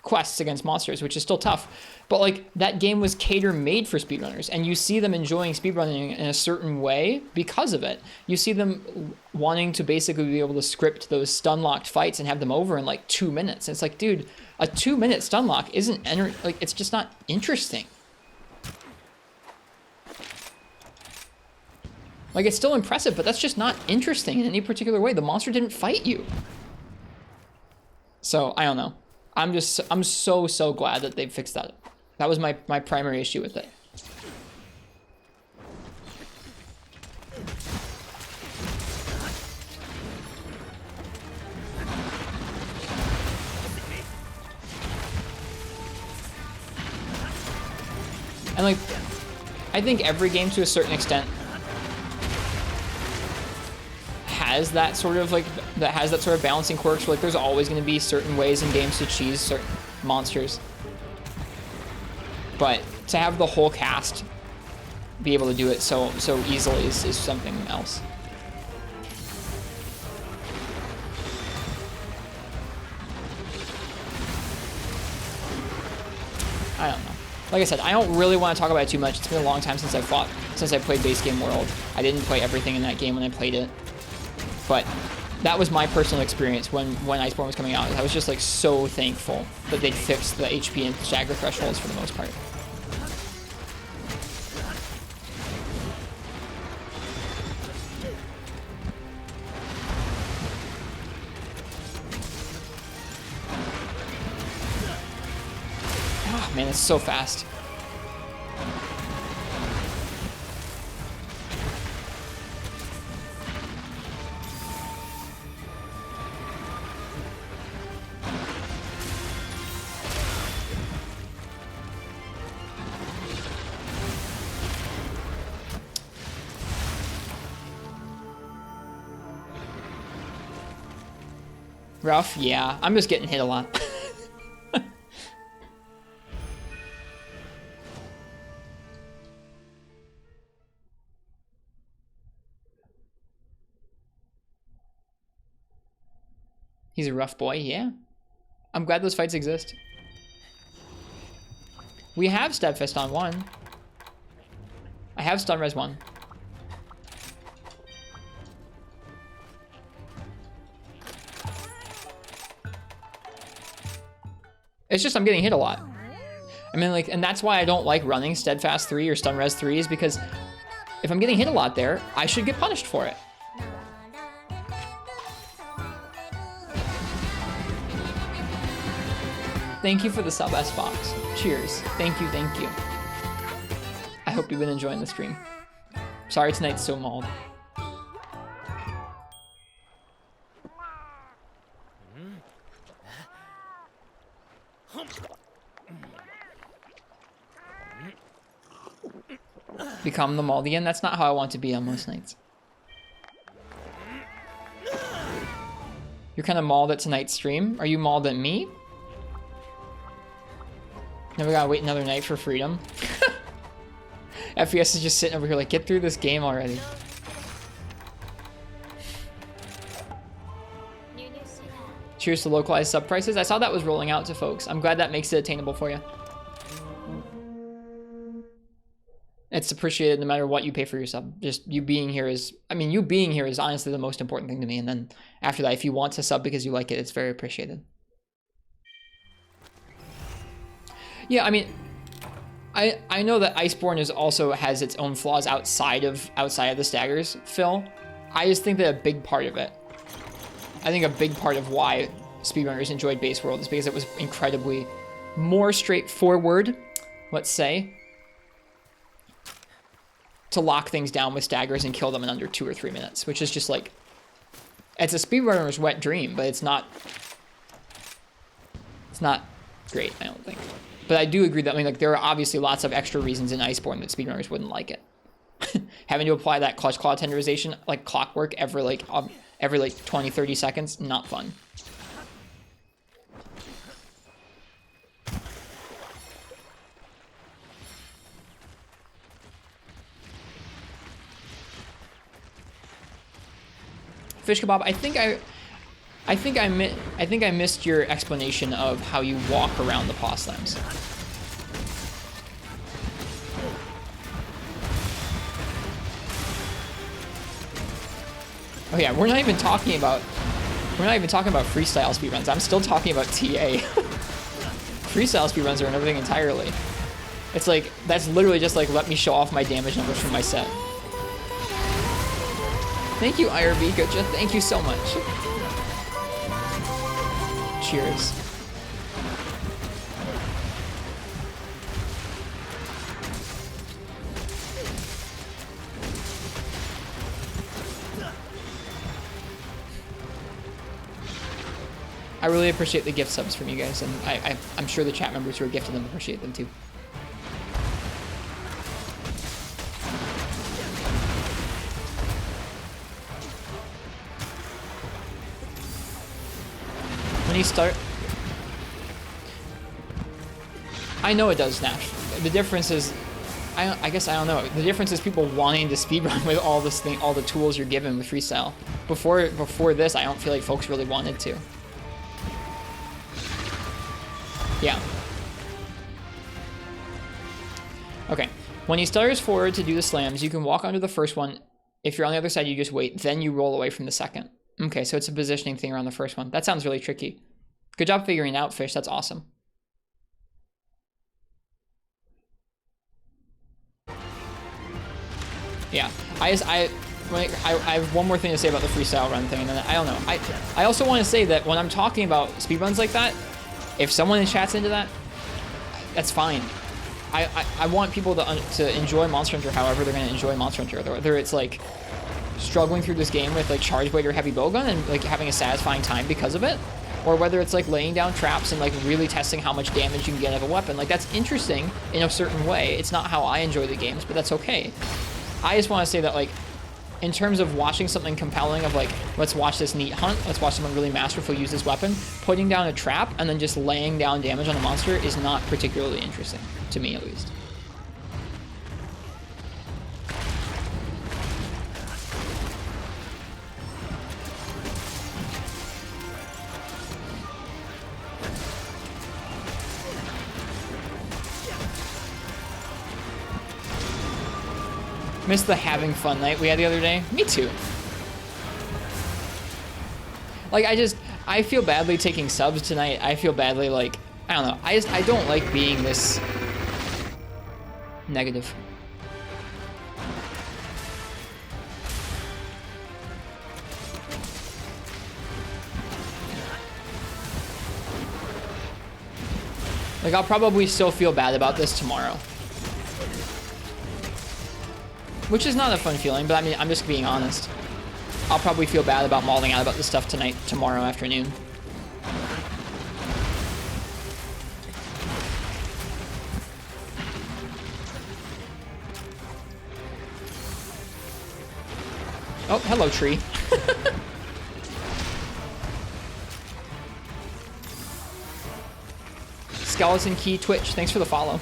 quests against monsters, which is still tough. But like that game was made for speedrunners, and you see them enjoying speedrunning in a certain way because of it. You see them wanting to basically be able to script those stun locked fights and have them over in like 2 minutes. And it's like, dude, a 2-minute stun lock isn't like, it's just not interesting. Like, it's still impressive, but that's just not interesting in any particular way. The monster didn't fight you. So I don't know. I'm so glad that they fixed that. That was my primary issue with it. And like, I think every game to a certain extent has that sort of like, balancing quirks where like there's always going to be certain ways in games to cheese certain monsters. But to have the whole cast be able to do it so easily is something else. I don't know. Like I said, I don't really want to talk about it too much. It's been a long time since I played Base Game World. I didn't play everything in that game when I played it. But that was my personal experience when Iceborne was coming out. I was just like so thankful that they'd fixed the HP and stagger thresholds for the most part. Oh, man, it's so fast. Rough, yeah. I'm just getting hit a lot. He's a rough boy, yeah. I'm glad those fights exist. We have Steadfast on 1. I have Stun Res 1. It's just I'm getting hit a lot. I mean, like, and that's why I don't like running Steadfast 3 or Stun Res 3 is because if I'm getting hit a lot there, I should get punished for it. Thank you for the sub, S-Fox. Cheers. Thank you, thank you. I hope you've been enjoying the stream. Sorry tonight's so mauled. Become the Maldian? That's not how I want to be on most nights. You're kind of mauled at tonight's stream? Are you mauled at me? Now we gotta wait another night for freedom. FPS is just sitting over here like, get through this game already. Cheers to localized sub prices. I saw that was rolling out to folks. I'm glad that makes it attainable for you. It's appreciated no matter what you pay for your sub. Just you being here is, I mean, you being here is honestly the most important thing to me. And then after that, if you want to sub because you like it, it's very appreciated. Yeah, I mean, I know that Iceborne is also has its own flaws outside of the staggers, Phil. I just think that a big part of it, I think a big part of why speedrunners enjoyed Base World is because it was incredibly more straightforward, let's say, to lock things down with staggers and kill them in under 2 or 3 minutes, which is just like, it's a speedrunner's wet dream, but it's not great, I don't think. But I do agree that, I mean, like, there are obviously lots of extra reasons in Iceborne that speedrunners wouldn't like it. Having to apply that clutch claw tenderization like clockwork every like 20, 30 seconds, not fun. Fish kebab, I think I missed your explanation of how you walk around the paw slams. Oh yeah, we're not even talking about freestyle speedruns. I'm still talking about TA. Freestyle speedruns are another thing entirely. It's like, that's literally just like, let me show off my damage numbers from my set. Thank you, IRB Gocha. Thank you so much. Cheers. I really appreciate the gift subs from you guys, and I'm sure the chat members who are gifted them appreciate them too. When you start... I know it does, Nash. The difference is... I guess I don't know. The difference is people wanting to speedrun with all this thing, all the tools you're given with freestyle. Before this, I don't feel like folks really wanted to. Yeah. Okay. When he stutters forward to do the slams, you can walk under the first one. If you're on the other side, you just wait. Then you roll away from the second. Okay, so it's a positioning thing around the first one. That sounds really tricky. Good job figuring out, Fish. That's awesome. Yeah. I have one more thing to say about the freestyle run thing, and then I don't know. I also want to say that when I'm talking about speedruns like that, if someone in chat's into that, that's fine. I want people to enjoy Monster Hunter however they're going to enjoy Monster Hunter. Whether it's like struggling through this game with like charge blade or heavy bowgun and like having a satisfying time because of it, or whether it's like laying down traps and like really testing how much damage you can get out of a weapon. Like that's interesting in a certain way. It's not how I enjoy the games, but that's okay. I just want to say that like in terms of watching something compelling of like, let's watch this neat hunt, let's watch someone really masterful use this weapon, putting down a trap and then just laying down damage on a monster is not particularly interesting, to me at least. Missed the having fun night we had the other day. Me too. Like I feel badly taking subs tonight. I feel badly like, I don't know. I don't like being this negative. Like I'll probably still feel bad about this tomorrow. Which is not a fun feeling, but I mean, I'm just being honest. I'll probably feel bad about mauling out about this stuff tomorrow afternoon. Oh, hello, tree. Skeleton Key Twitch, thanks for the follow.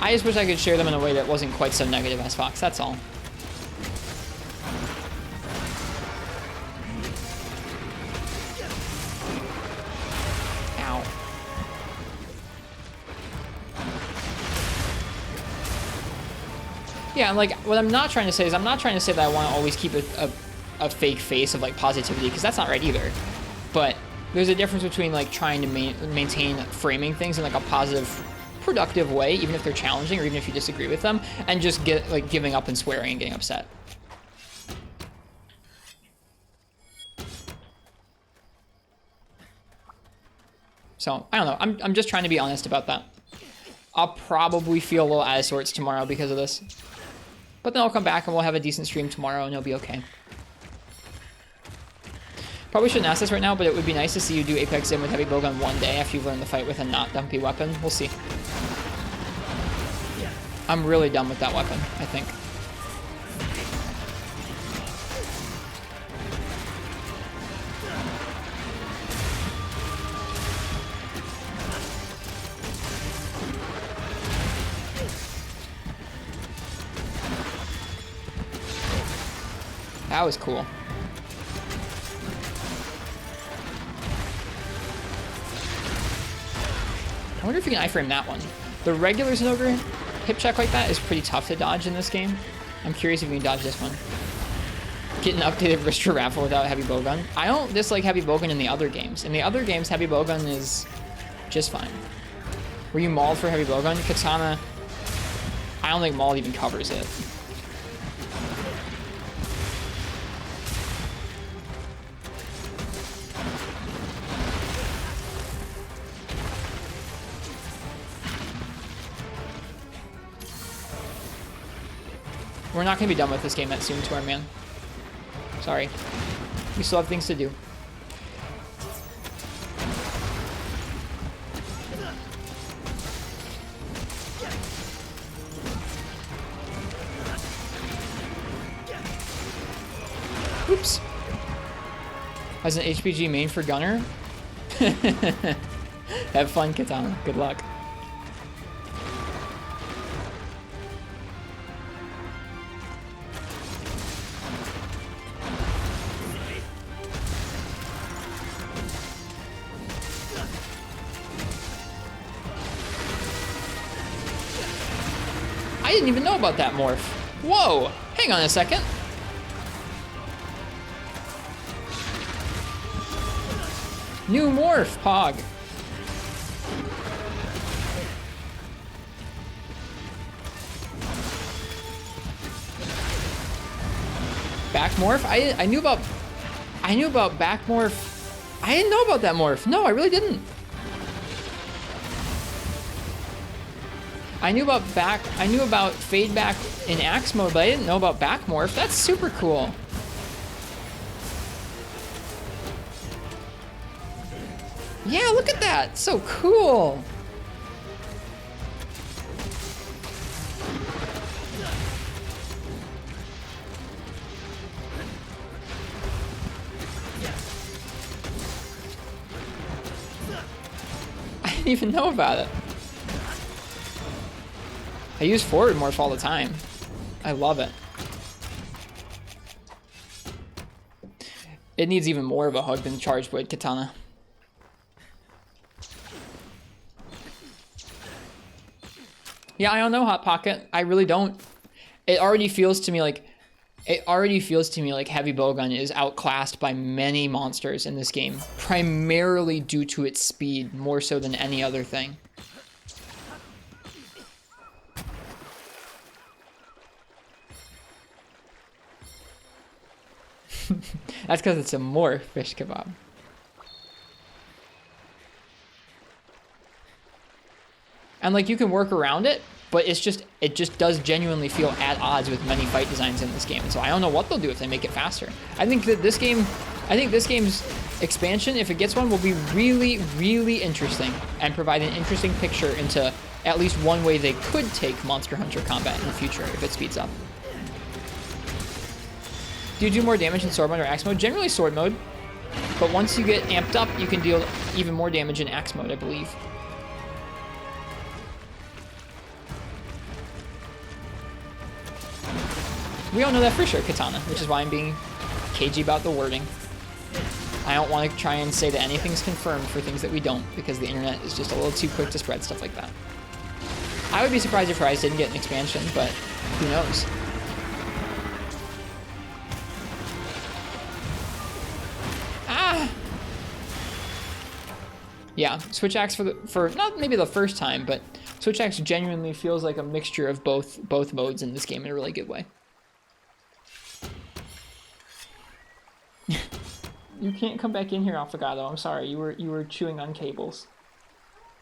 I just wish I could share them in a way that wasn't quite so negative as Fox, that's all. Ow. Yeah, and like, what I'm not trying to say is I'm not trying to say that I want to always keep a fake face of like positivity, because that's not right either. But there's a difference between like trying to maintain framing things in like a positive, productive way, even if they're challenging or even if you disagree with them, and just giving up and swearing and getting upset. So I don't know. I'm just trying to be honest about that. I'll probably feel a little out of sorts tomorrow because of this, but then I'll come back and we'll have a decent stream tomorrow and it'll be okay. Probably shouldn't ask this right now, but it would be nice to see you do Apex Sim with heavy bowgun one day after you've learned the fight with a not dumpy weapon. We'll see. I'm really done with that weapon, I think. That was cool. I wonder if you can iframe that one. The regular Zinogre hip check like that is pretty tough to dodge in this game. I'm curious if you can dodge this one. Get an updated Ristretto raffle without heavy bowgun. I don't dislike heavy bowgun in the other games. In the other games, heavy bowgun is just fine. Were you mauled for heavy bowgun? Katana, I don't think mauled even covers it. We're not going to be done with this game that soon, Tour Man. Sorry. We still have things to do. Oops. As an HPG main for Gunner? Have fun, Katana. Good luck. I didn't even know about that morph. Whoa! Hang on a second. New morph, Pog. Back morph? I knew about back morph. I didn't know about that morph. No, I really didn't. I knew about fade back in axe mode, but I didn't know about back morph. That's super cool. Yeah, look at that. So cool. I didn't even know about it. I use forward morph all the time. I love it. It needs even more of a hug than Charged Blade Katana. Yeah, I don't know, Hot Pocket. I really don't. It already feels to me like heavy bowgun is outclassed by many monsters in this game, primarily due to its speed, more so than any other thing. That's because it's a more fish kebab. And like you can work around it, but it just does genuinely feel at odds with many fight designs in this game. And so I don't know what they'll do if they make it faster. I think this game's expansion, if it gets one, will be really, really interesting and provide an interesting picture into at least one way they could take Monster Hunter combat in the future if it speeds up. Do you do more damage in sword mode or axe mode? Generally sword mode, but once you get amped up, you can deal even more damage in axe mode, I believe. We all know that for sure, Katana, which is why I'm being cagey about the wording. I don't want to try and say that anything's confirmed for things that we don't, because the internet is just a little too quick to spread stuff like that. I would be surprised if Rise didn't get an expansion, but who knows? Yeah, Switch Axe for not maybe the first time, but Switch Axe genuinely feels like a mixture of both modes in this game in a really good way. You can't come back in here, Affogato. I'm sorry. You were chewing on cables.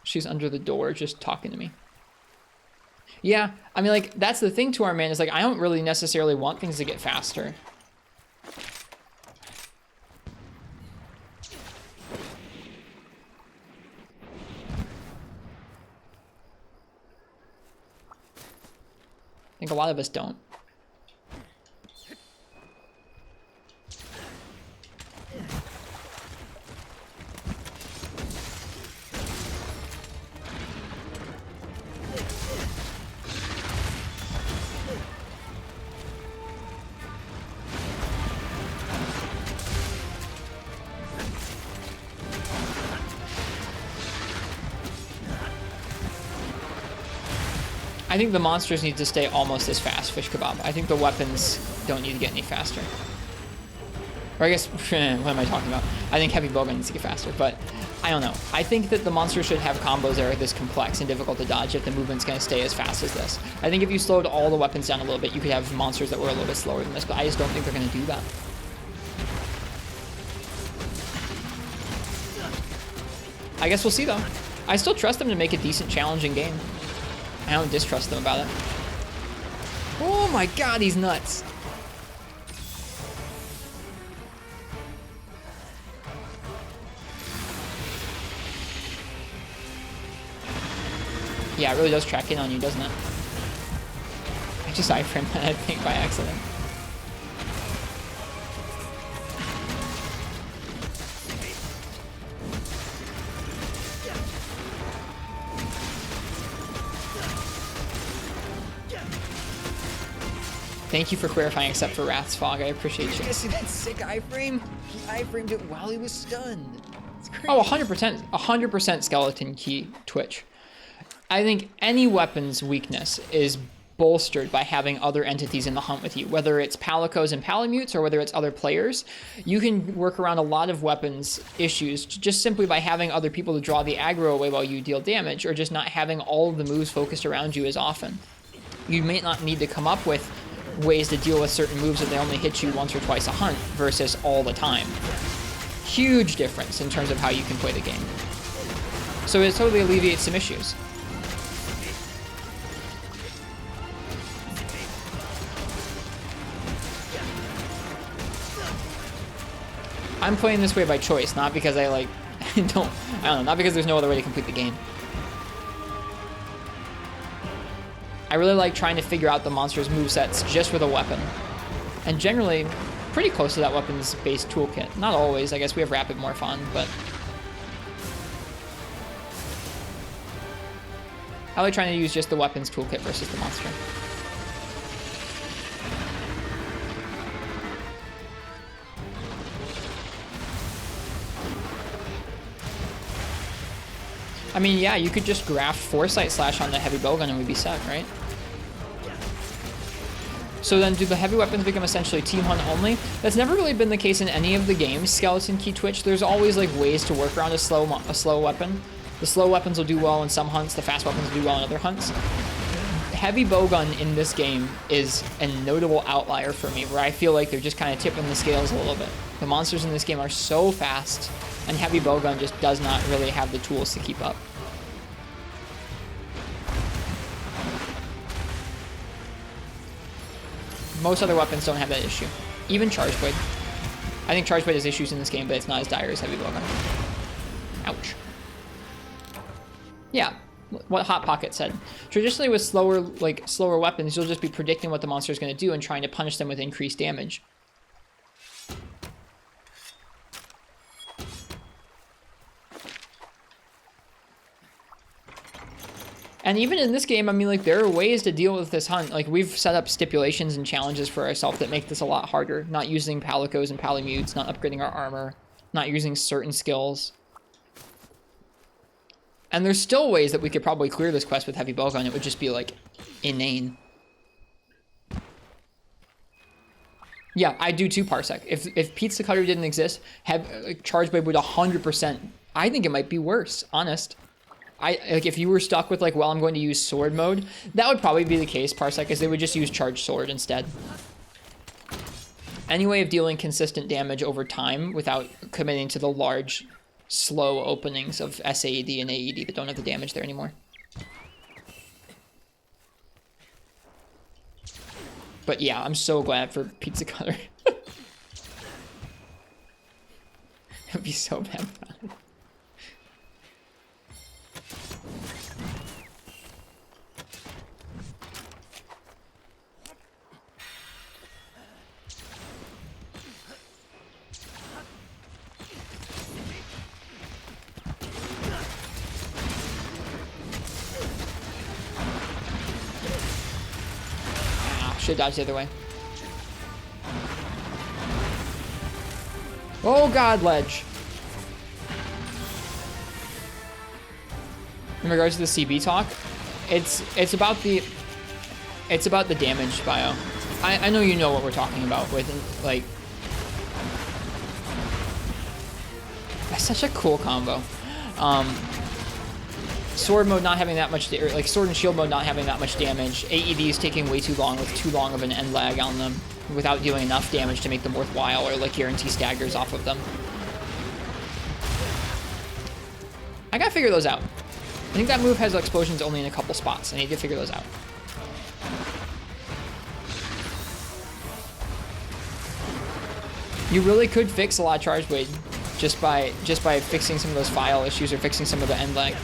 She's under the door just talking to me. Yeah, I mean, like, that's the thing to our man is like I don't really necessarily want things to get faster. I think a lot of us don't. I think the monsters need to stay almost as fast, Fish Kebab. I think the weapons don't need to get any faster. Or I guess, what am I talking about? I think Heavy Bowgun needs to get faster, but I don't know. I think that the monsters should have combos that are this complex and difficult to dodge if the movement's going to stay as fast as this. I think if you slowed all the weapons down a little bit, you could have monsters that were a little bit slower than this, but I just don't think they're going to do that. I guess we'll see, though. I still trust them to make a decent, challenging game. I don't distrust them about it. Oh my god, he's nuts. Yeah, it really does track in on you, doesn't it? I just iframed that, I think, by accident. Thank you for clarifying, except for Wrath's Fog. I appreciate you. Did you see that sick iframe? He iframed it while he was stunned. It's crazy. Oh, 100% skeleton key Twitch. I think any weapon's weakness is bolstered by having other entities in the hunt with you, whether it's Palicos and Palamutes or whether it's other players. You can work around a lot of weapons issues just simply by having other people to draw the aggro away while you deal damage, or just not having all of the moves focused around you as often. You may not need to come up with ways to deal with certain moves if they only hit you once or twice a hunt versus all the time. Huge difference in terms of how you can play the game. So it totally alleviates some issues. I'm playing this way by choice, not because I like, I don't know, not because there's no other way to complete the game. I really like trying to figure out the monster's movesets just with a weapon. And generally, pretty close to that weapon's base toolkit. Not always, I guess we have Rapid more fun, but... I like trying to use just the weapons toolkit versus the monster. I mean, yeah, you could just graft Foresight Slash on the Heavy Bowgun and we'd be set, right? So then do the heavy weapons become essentially team hunt only? That's never really been the case in any of the games, Skeleton Key Twitch. There's always like ways to work around a slow weapon. The slow weapons will do well in some hunts, the fast weapons will do well in other hunts. Heavy Bowgun in this game is a notable outlier for me, where I feel like they're just kind of tipping the scales a little bit. The monsters in this game are so fast, and Heavy Bowgun just does not really have the tools to keep up. Most other weapons don't have that issue. Even Charge Blade. I think Charge Blade has issues in this game, but it's not as dire as Heavy Bowgun. Ouch. Yeah, what Hot Pocket said. Traditionally with slower weapons, you'll just be predicting what the monster is going to do and trying to punish them with increased damage. And even in this game, I mean, like, there are ways to deal with this hunt. Like, we've set up stipulations and challenges for ourselves that make this a lot harder. Not using Palicos and Palamutes, not upgrading our armor, not using certain skills. And there's still ways that we could probably clear this quest with Heavy Bowgun. It would just be, like, inane. Yeah, I do too, Parsec. If Pizza Cutter didn't exist, Charge Blade would 100%... I think it might be worse, honest. Like, if you were stuck with, like, well, I'm going to use sword mode, that would probably be the case, Parsec, because they would just use charged sword instead. Any way of dealing consistent damage over time without committing to the large, slow openings of SAED and AED that don't have the damage there anymore. But yeah, I'm so glad for Pizza Cutter. It'd be so bad. Should dodge the other way. Oh god, ledge. In regards to the CB talk, it's about the It's about the damage bio. I know you know what we're talking about with, like... That's such a cool combo. Sword mode not having that much, or like sword and shield mode not having that much damage. AEDs taking way too long with too long of an end lag on them without doing enough damage to make them worthwhile or like guarantee staggers off of them. I gotta figure those out. I think that move has explosions only in a couple spots. I need to figure those out. You really could fix a lot of charge blade just by fixing some of those file issues or fixing some of the end lag.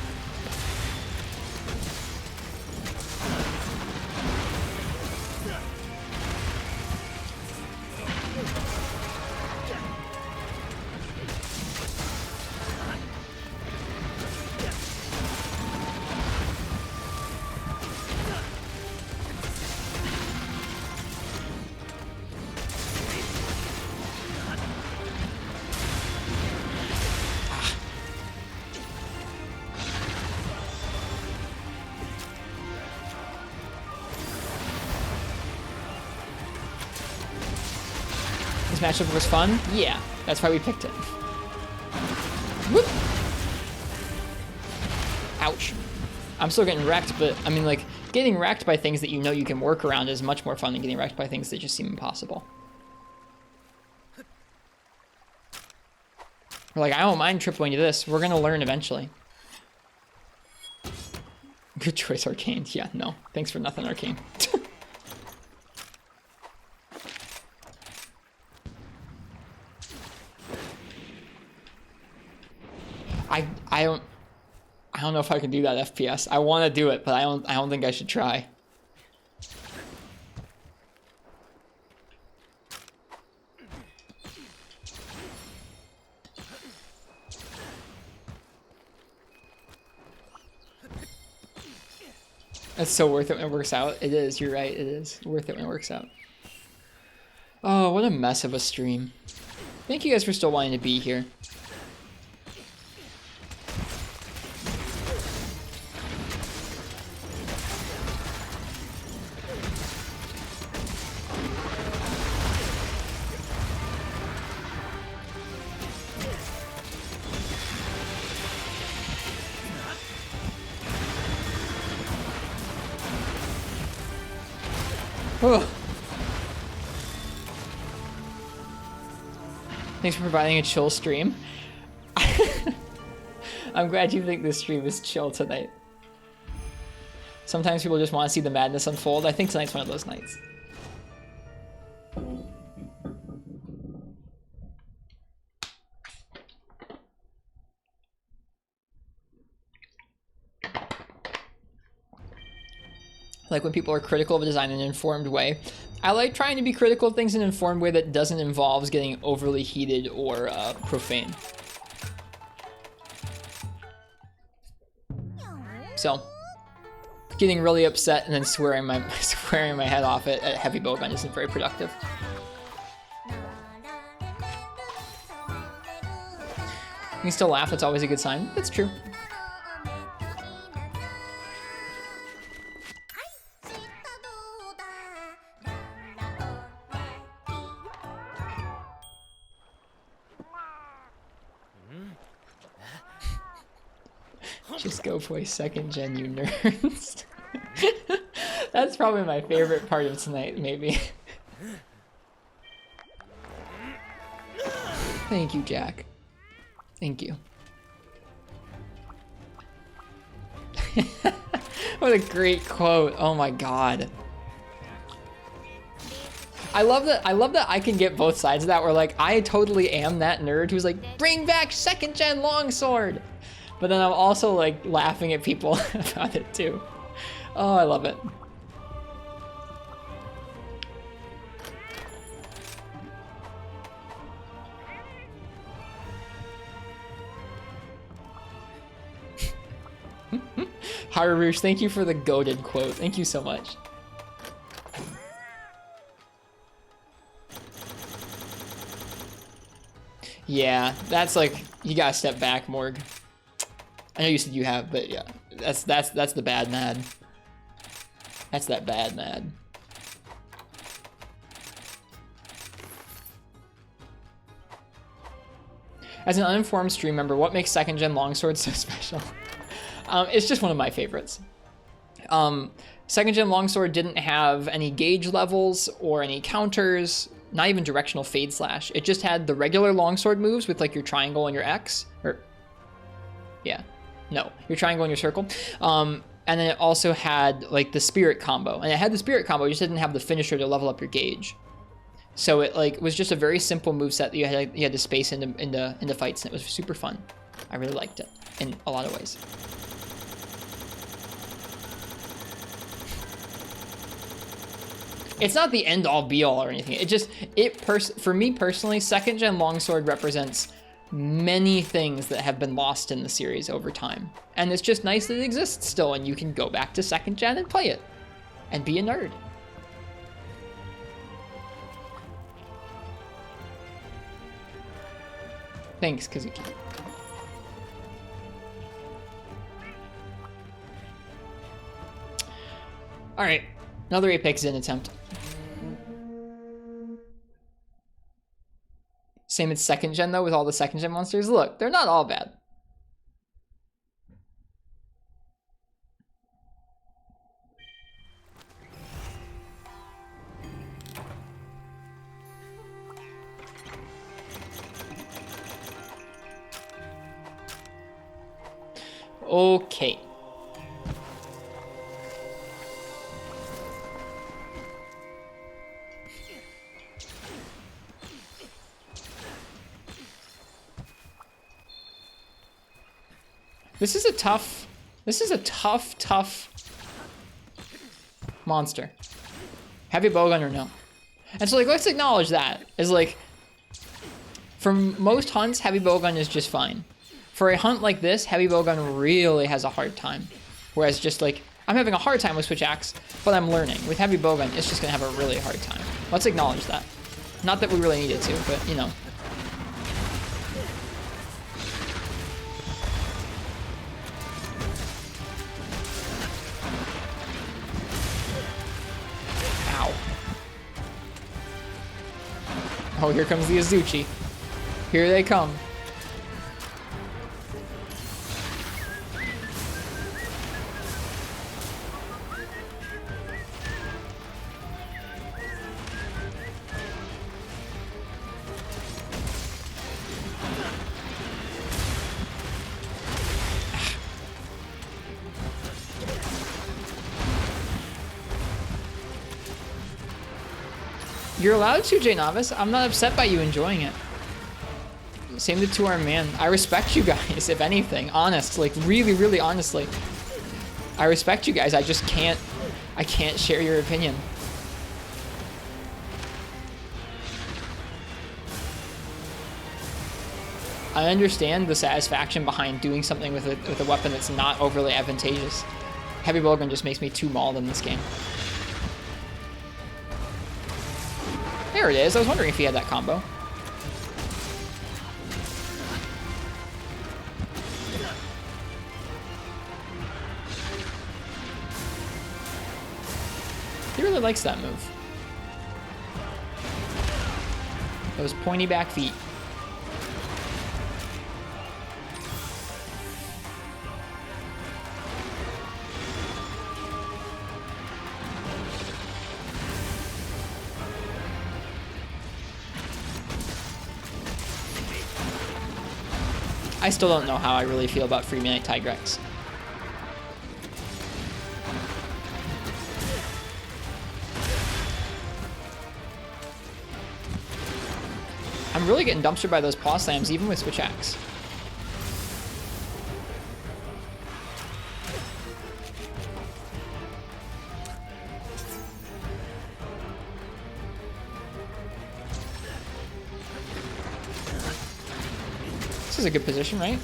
This matchup was fun? Yeah, that's why we picked it. Whoop! Ouch. I'm still getting wrecked, but I mean, like, getting wrecked by things that you know you can work around is much more fun than getting wrecked by things that just seem impossible. We're like, I don't mind tripling to this. We're gonna learn eventually. Good choice, Arcane. Yeah, no. Thanks for nothing, Arcane. I don't know if I can do that FPS. I want to do it, but I don't think I should try. It's so worth it when it works out. It is, you're right, it is worth it when it works out. Oh, what a mess of a stream. Thank you guys for still wanting to be here. Oh. Thanks for providing a chill stream. I'm glad you think this stream is chill tonight. Sometimes people just want to see the madness unfold. I think tonight's one of those nights. Like when people are critical of a design in an informed way. I like trying to be critical of things in an informed way that doesn't involve getting overly heated or profane. So, getting really upset and then swearing my head off at heavy bowgun isn't very productive. You can still laugh, that's always a good sign. That's true. Just go play second gen, you nerds. That's probably my favorite part of tonight, maybe. Thank you, Jack. Thank you. What a great quote. Oh my god. I love that I can get both sides of that, where like I totally am that nerd who's like, bring back second gen longsword. But then I'm also like laughing at people about it too. Oh, I love it. Harurush, thank you for the goated quote. Thank you so much. Yeah, that's like, you gotta step back, Morg. I know you said you have, but yeah, that's the bad mad. That's that bad mad. As an uninformed stream member, what makes 2nd gen longsword so special? It's just one of my favorites. 2nd gen longsword didn't have any gauge levels or any counters, not even directional fade slash. It just had the regular longsword moves with like your triangle and your X, or yeah, no, your triangle and your circle. And then it also had like the spirit combo, and it had the spirit combo, it just didn't have the finisher to level up your gauge. So it like was just a very simple moveset that you had to space into fights, and it was super fun. I really liked it in a lot of ways. It's not the end all be all or anything. For me personally, 2nd gen longsword represents many things that have been lost in the series over time. And it's just nice that it exists still, and you can go back to 2nd gen and play it and be a nerd. Thanks, Kazuki. All right, another Apex Zen attempt. Same as 2nd gen though, with all the 2nd gen monsters. Look, they're not all bad. Okay. This is a tough monster. Heavy bowgun or no? And so like, let's acknowledge that. Is like, for most hunts, heavy bowgun is just fine. For a hunt like this, heavy bowgun really has a hard time. Whereas just like, I'm having a hard time with switch axe, but I'm learning. With heavy bowgun, it's just gonna have a really hard time. Let's acknowledge that. Not that we really needed to, but you know. Oh, here comes the Azuchi. Here they come. You're allowed to, J Novice. I'm not upset by you enjoying it. Same to our man. I respect you guys, if anything. Honest, like really, really honestly. I respect you guys. I just can't share your opinion. I understand the satisfaction behind doing something with a weapon that's not overly advantageous. Heavy bowgun just makes me too mauled in this game. There it is. I was wondering if he had that combo. He really likes that move. Those pointy back feet. I still don't know how I really feel about Free Midnight Tigrex. I'm really getting dumpstered by those paw slams, even with switch axe. This is a good position, right?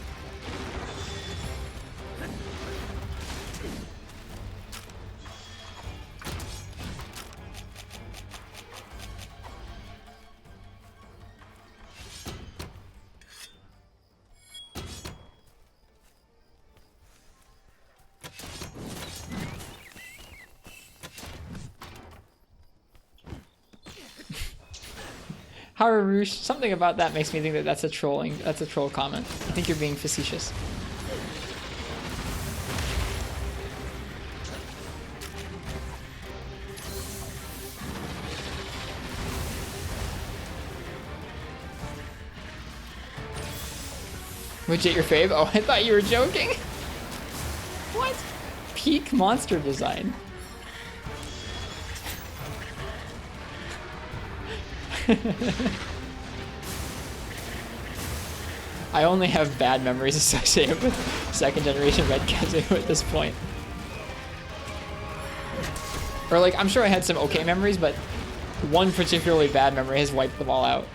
Harurush, something about that makes me think that that's a troll comment. I think you're being facetious. Widget your fave? Oh, I thought you were joking. What? Peak monster design. I only have bad memories associated with second generation Red Kazoo at this point. Or like, I'm sure I had some okay memories, but one particularly bad memory has wiped them all out.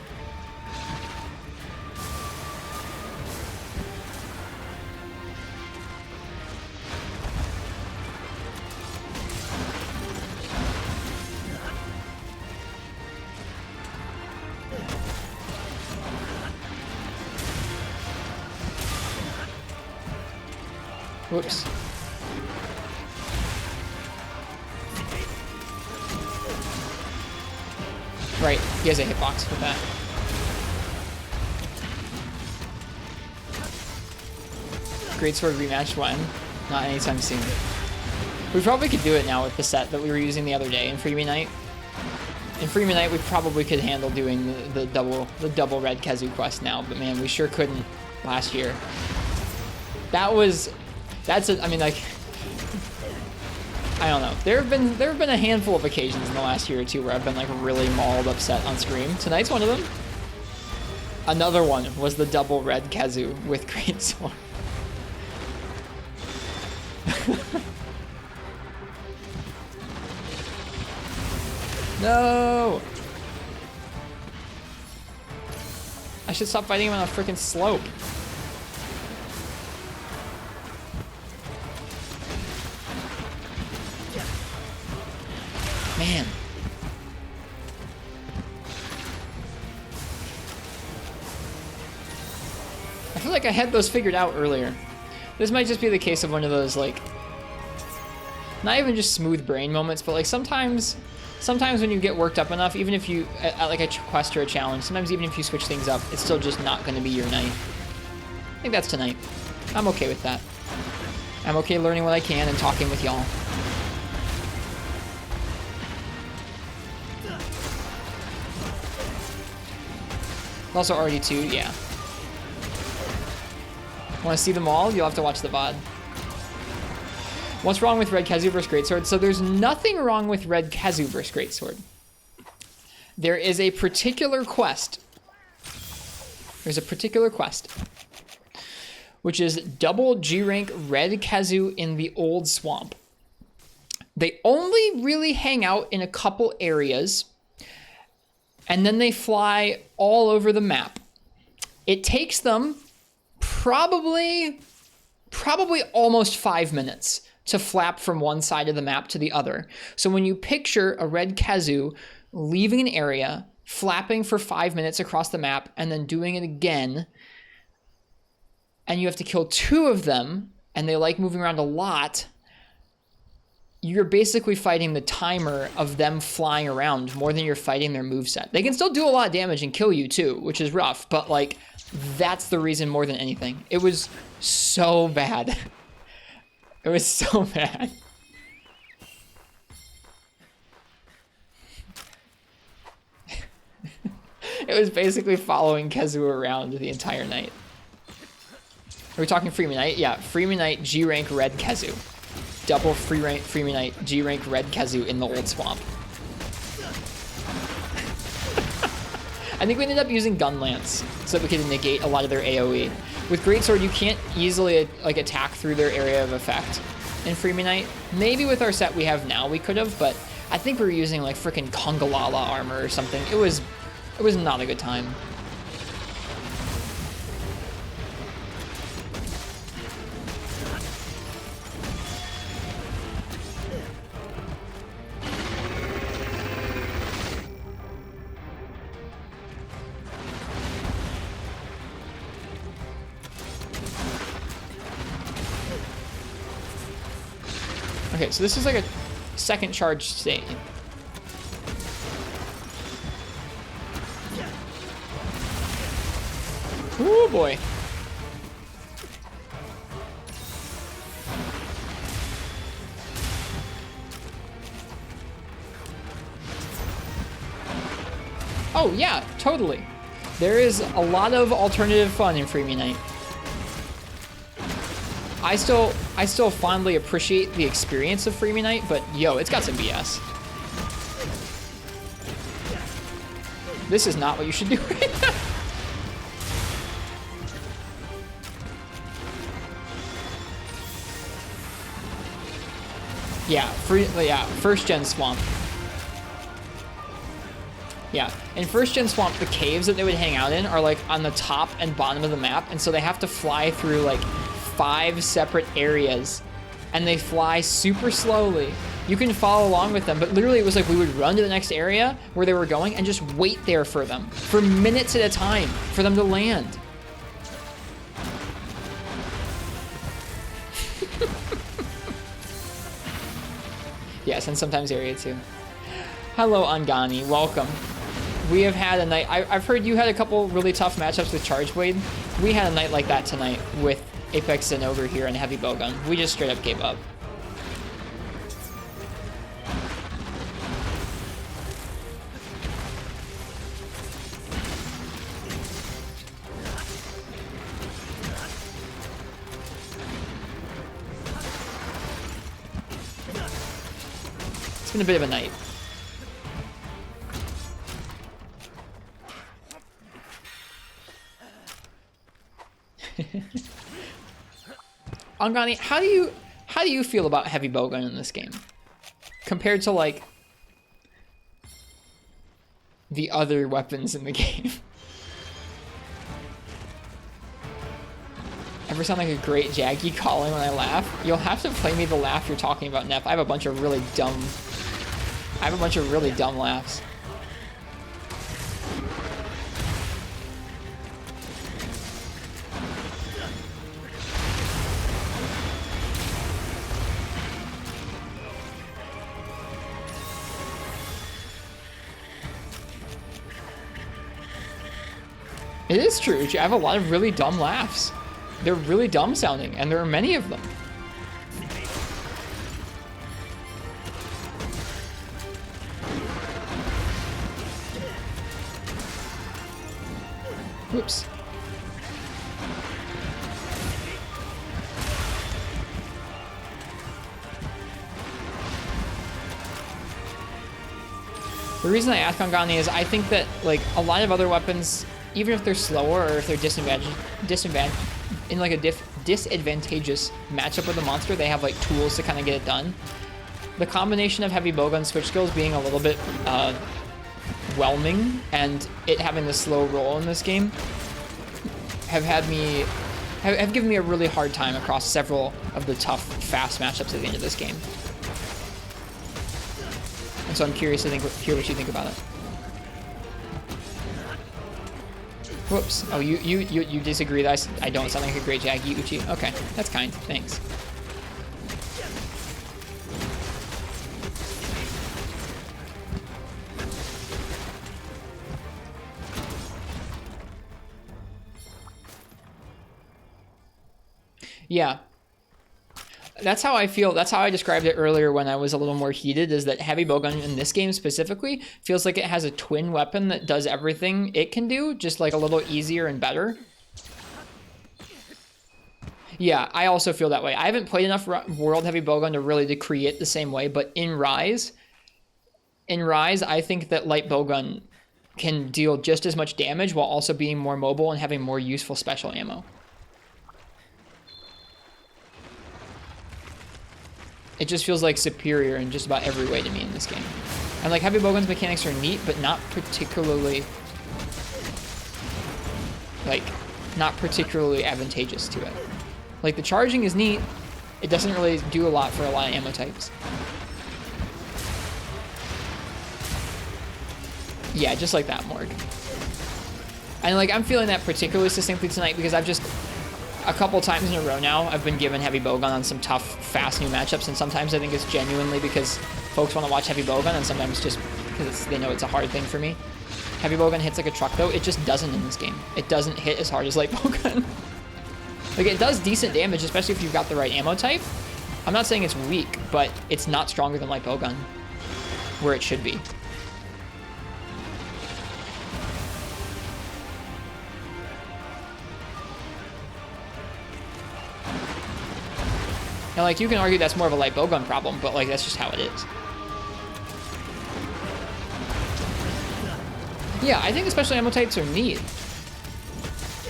Whoops. Right, he has a hitbox with that. Greatsword rematch when? Not anytime soon. We probably could do it now with the set that we were using the other day in Freebie Night. In Freebie Night, we probably could handle doing the double Red Kazoo quest now, but man, we sure couldn't last year. I mean, like, I don't know. There have been a handful of occasions in the last year or two where I've been like really mauled upset on stream. Tonight's one of them. Another one was the double Red Kazoo with Greatsword. No! I should stop fighting him on a freaking slope. Man. I feel like I had those figured out earlier. This might just be the case of one of those, like, not even just smooth brain moments, but like sometimes when you get worked up enough, even if you, at like a quest or a challenge, sometimes even if you switch things up, it's still just not going to be your night. I think that's tonight. I'm okay with that. I'm okay learning what I can and talking with y'all. Also RD2, yeah. Want to see them all? You'll have to watch the VOD. What's wrong with Red Kazoo vs. Greatsword? So there's nothing wrong with Red Kazoo vs. Greatsword. There is a particular quest. There's a particular quest, which is double G-rank Red Kazoo in the Old Swamp. They only really hang out in a couple areas, and then they fly all over the map. It takes them probably almost 5 minutes to flap from one side of the map to the other. So when you picture a Red Kazoo leaving an area, flapping for 5 minutes across the map, and then doing it again, and you have to kill 2 of them, and they like moving around a lot, you're basically fighting the timer of them flying around more than you're fighting their moveset. They can still do a lot of damage and kill you too, which is rough, but like, that's the reason more than anything. It was so bad. It was so bad. It was basically following Kazoo around the entire night. Are we talking Freebie Night? Yeah, Freebie Night G-rank Red Kazoo. Double Freebie Night G-rank Red Kazoo in the Old Swamp. I think we ended up using Gun Lance so that we could negate a lot of their AoE. With Greatsword, you can't easily like attack through their area of effect in Freebie Night. Maybe with our set we have now we could have, but I think we were using like freaking Kongalala armor or something. It was not a good time. Okay, so this is like a second charge state. Oh boy. Oh yeah, totally. There is a lot of alternative fun in Freemium Night. I still fondly appreciate the experience of Freemium Night, but yo, it's got some BS. This is not what you should do right now. Yeah, first gen swamp. Yeah, in first gen swamp, the caves that they would hang out in are like on the top and bottom of the map, and so they have to fly through like 5 separate areas, and they fly super slowly. You can follow along with them, but literally it was like we would run to the next area where they were going and just wait there for them for minutes at a time for them to land. Yes, and sometimes area 2. Hello, Angani. Welcome. We have had a night. I've heard you had a couple really tough matchups with Charge Blade. We had a night like that tonight with Apex and Ogre here and Heavy Bowgun. We just straight up gave up. It's been a bit of a night. Angani, how do you feel about Heavy Bowgun in this game compared to like the other weapons in the game? Ever sound like a great Jaggy calling when I laugh? You'll have to play me the laugh you're talking about, Neff. I have a bunch of really dumb laughs. It is true. I have a lot of really dumb laughs. They're really dumb sounding, and there are many of them. Whoops. The reason I ask Angani is I think that like a lot of other weapons, even if they're slower or if they're disadvantaged in like a disadvantageous matchup with a monster, they have like tools to kind of get it done. The combination of Heavy Bowgun switch skills being a little bit whelming and it having the slow roll in this game have given me a really hard time across several of the tough, fast matchups at the end of this game. And so I'm curious to hear what you think about it. Whoops. Oh, you disagree that I don't sound like a great Jaggy Uchi? Okay, that's kind. Thanks. Yeah. That's how I feel. That's how I described it earlier when I was a little more heated, is that Heavy Bowgun in this game specifically feels like it has a twin weapon that does everything it can do, just like a little easier and better. Yeah, I also feel that way. I haven't played enough World Heavy Bowgun to really create the same way, but in Rise, I think that Light Bowgun can deal just as much damage while also being more mobile and having more useful special ammo. It just feels like superior in just about every way to me in this game. And like Heavy Bowgun's mechanics are neat, but not particularly advantageous to it. Like the charging is neat. It doesn't really do a lot for a lot of ammo types. Yeah, just like that, Morg. And like I'm feeling that particularly succinctly tonight because I've just a couple times in a row now, I've been given Heavy Bowgun on some tough, fast new matchups, and sometimes I think it's genuinely because folks want to watch Heavy Bowgun, and sometimes just because they know it's a hard thing for me. heavy bowgun hits like a truck though. It just doesn't in this game. It doesn't hit as hard as light bowgun. Like it does decent damage, especially if you've got the right ammo type. I'm not saying it's weak, but it's not stronger than light bowgun, where it should be. Now, like, you can argue that's more of a light bowgun problem, but, like, that's just how it is. Yeah, I think the special ammo types are neat.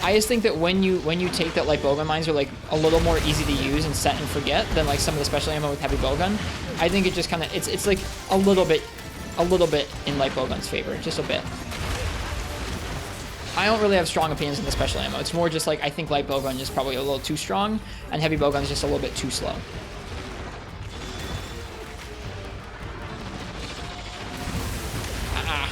I just think that when you take that light bowgun mines are, like, a little more easy to use and set and forget than, like, some of the special ammo with heavy bowgun, I think it just kind of, it's, like, a little bit in light bowgun's favor, just a bit. I don't really have strong opinions on the special ammo. It's more just like, I think light bowgun is probably a little too strong, and heavy bowgun is just a little bit too slow. Ah.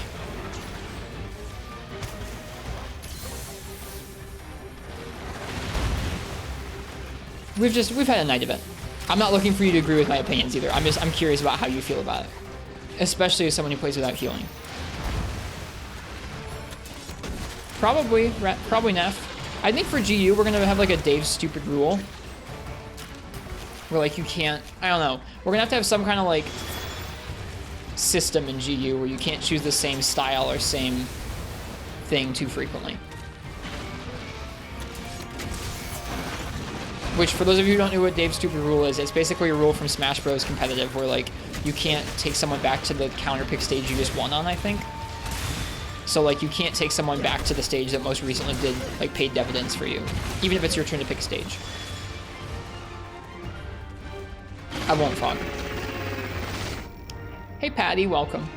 We've had a night event. I'm not looking for you to agree with my opinions either. I'm curious about how you feel about it. Especially as someone who plays without healing. Probably Neff. I think for GU, we're gonna have like a Dave's stupid rule. Where like you can't, I don't know. We're gonna have to have some kind of like system in GU where you can't choose the same style or same thing too frequently. Which, for those of you who don't know what Dave's stupid rule is, it's basically a rule from Smash Bros. Competitive where like you can't take someone back to the counter pick stage you just won on, I think. So, like, you can't take someone back to the stage that most recently did, like, paid dividends for you. Even if it's your turn to pick a stage. I won't fog. Hey, Patty, welcome.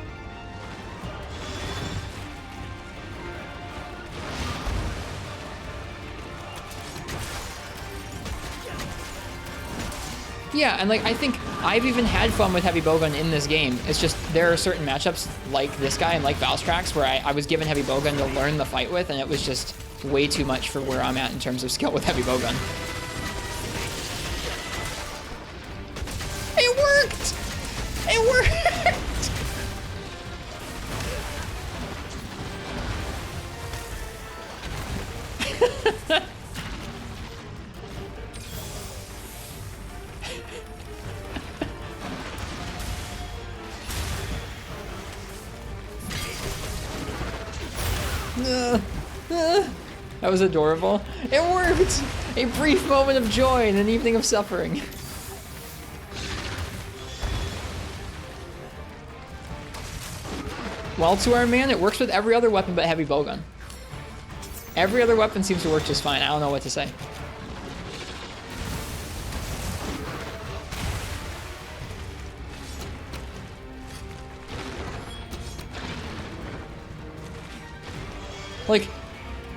Yeah, and like I think I've even had fun with heavy bowgun in this game. It's just there are certain matchups like this guy and like Valstrax where I was given heavy bowgun to learn the fight with, and it was just way too much for where I'm at in terms of skill with heavy bowgun. It worked! It worked! That was adorable. It worked! A brief moment of joy in an evening of suffering. Well, to our man, it works with every other weapon but heavy bowgun. Every other weapon seems to work just fine. I don't know what to say.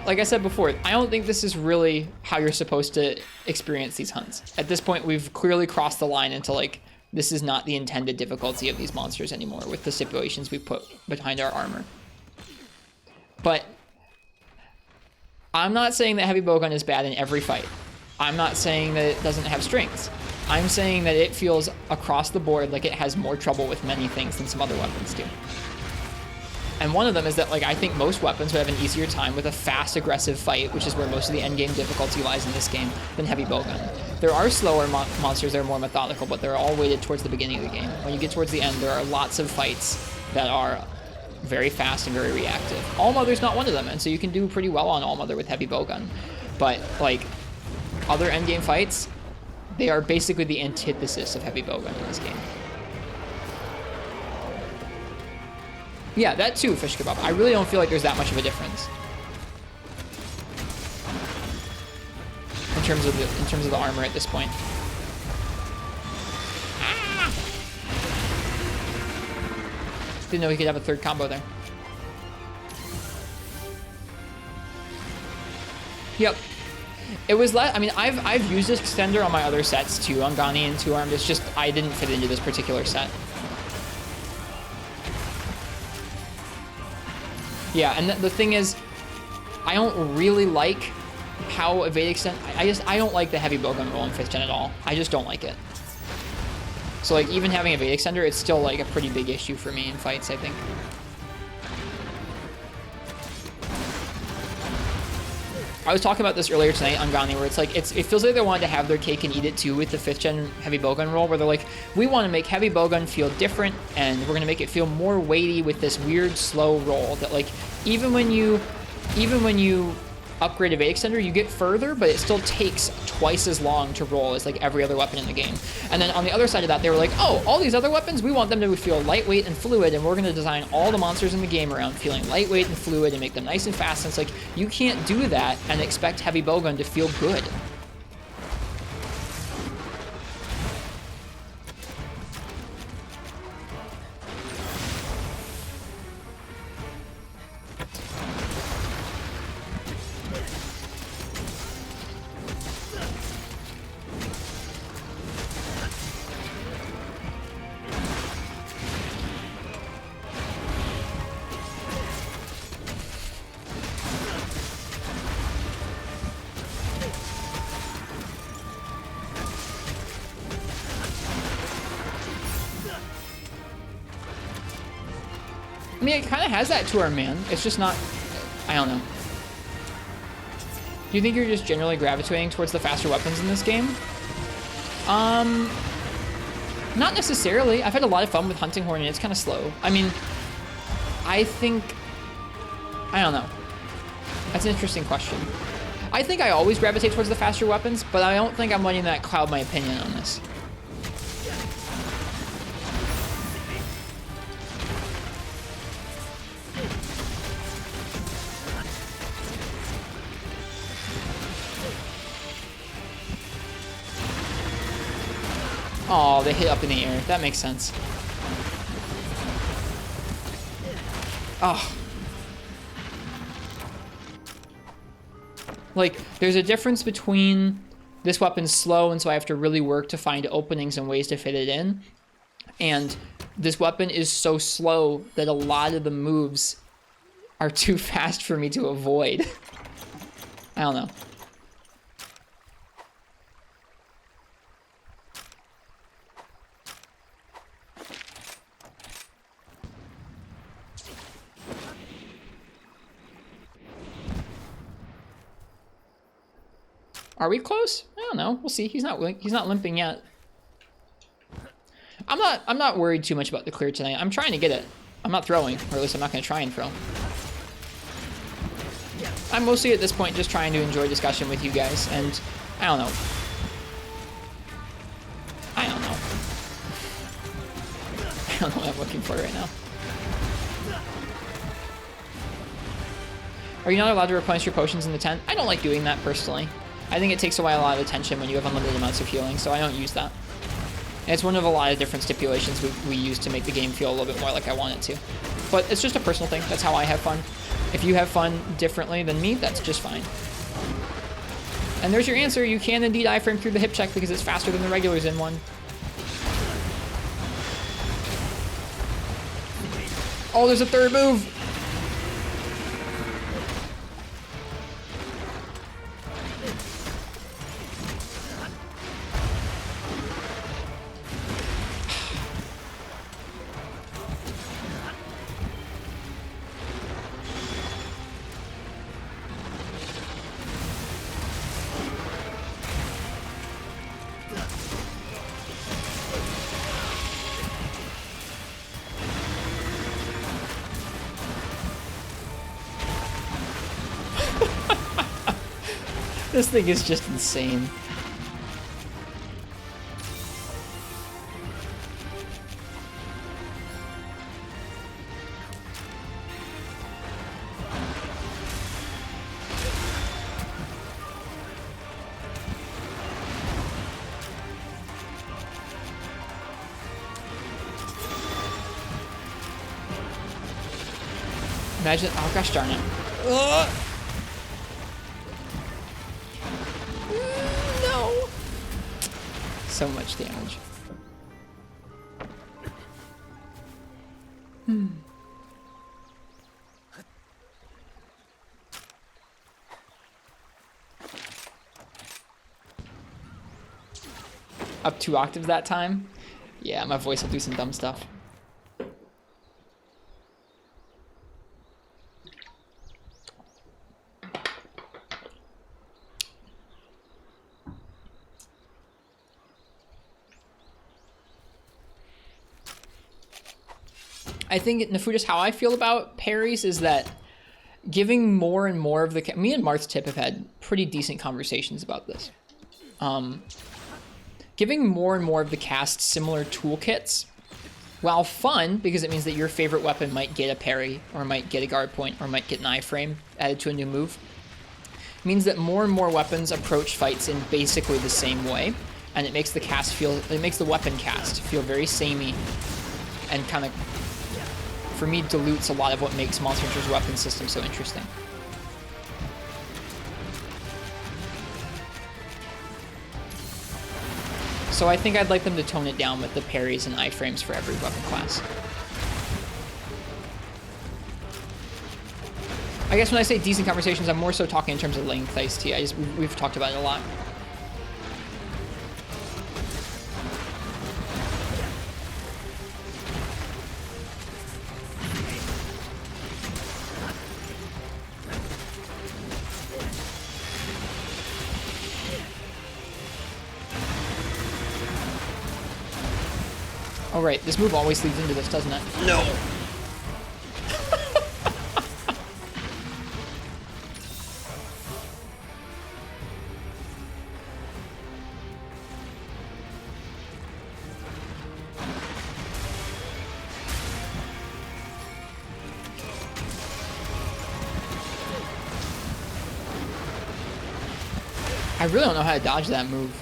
Like I said before, I don't think this is really how you're supposed to experience these hunts. At this point, we've clearly crossed the line into, like, this is not the intended difficulty of these monsters anymore with the stipulations we put behind our armor. But I'm not saying that heavy bowgun is bad in every fight. I'm not saying that it doesn't have strengths. I'm saying that it feels across the board like it has more trouble with many things than some other weapons do. And one of them is that, like, I think most weapons would have an easier time with a fast, aggressive fight, which is where most of the endgame difficulty lies in this game, than heavy bowgun. There are slower monsters that are more methodical, but they're all weighted towards the beginning of the game. When you get towards the end, there are lots of fights that are very fast and very reactive. All Mother's not one of them, and so you can do pretty well on All Mother with heavy bowgun. But, like, other endgame fights, they are basically the antithesis of heavy bowgun in this game. Yeah, that too, fish kebab. I really don't feel like there's that much of a difference in terms of the armor at this point. Ah! Didn't know he could have a third combo there. Yep. It was I mean, I've used this extender on my other sets too, on Ghani and Two Armed. It's just I didn't fit into this particular set. Yeah, and the thing is, I don't really like how evade extend. I don't like the heavy bowgun roll in 5th gen at all. I just don't like it. So like even having evade extender, it's still like a pretty big issue for me in fights, I think. I was talking about this earlier tonight on Gani, where it's like, it feels like they wanted to have their cake and eat it too with the 5th gen heavy bowgun roll, where they're like, we want to make heavy bowgun feel different, and we're going to make it feel more weighty with this weird slow roll that, like, even when you upgrade a Evade Extender, you get further, but it still takes twice as long to roll as like every other weapon in the game. And then on the other side of that, they were like, oh, all these other weapons, we want them to feel lightweight and fluid, and we're going to design all the monsters in the game around feeling lightweight and fluid and make them nice and fast. And it's like, you can't do that and expect heavy bowgun to feel good. I mean, it kind of has that to our man. It's just not, I don't know. Do you think you're just generally gravitating towards the faster weapons in this game? Not necessarily. I've had a lot of fun with Hunting Horn, and it's kind of slow. I mean, I think, I don't know. That's an interesting question. I think I always gravitate towards the faster weapons, but I don't think I'm letting that cloud my opinion on this. Oh, they hit up in the air. That makes sense. Oh. Like, there's a difference between this weapon's slow, and so I have to really work to find openings and ways to fit it in, and this weapon is so slow that a lot of the moves are too fast for me to avoid. I don't know. Are we close? I don't know. We'll see. He's not limping yet. I'm not worried too much about the clear tonight. I'm trying to get it. I'm not throwing, or at least I'm not going to try and throw. I'm mostly at this point just trying to enjoy discussion with you guys, and I don't know. I don't know. I don't know what I'm looking for right now. Are you not allowed to replenish your potions in the tent? I don't like doing that personally. I think it takes away a lot of attention when you have unlimited amounts of healing, so I don't use that. And it's one of a lot of different stipulations we use to make the game feel a little bit more like I want it to. But it's just a personal thing. That's how I have fun. If you have fun differently than me, that's just fine. And there's your answer. You can indeed iframe through the hip check because it's faster than the regulars in one. Oh, there's a third move. This thing is just insane. Imagine, oh gosh darn it. Ugh. No. So much damage. Up 2 octaves that time? Yeah, my voice will do some dumb stuff. I think Nafudas, how I feel about parries is that giving more and more of the... Me and Marth Tip have had pretty decent conversations about this. Giving more and more of the cast similar toolkits, while fun, because it means that your favorite weapon might get a parry, or might get a guard point, or might get an iframe added to a new move, means that more and more weapons approach fights in basically the same way, and it makes the cast feel... It makes the weapon cast feel very samey, and kind of, for me, dilutes a lot of what makes Monster Hunter's weapon system so interesting. So I think I'd like them to tone it down with the parries and iframes for every weapon class. I guess when I say decent conversations, I'm more so talking in terms of length, Ice-T. We've talked about it a lot. Oh right, this move always leads into this, doesn't it? No. I really don't know how to dodge that move.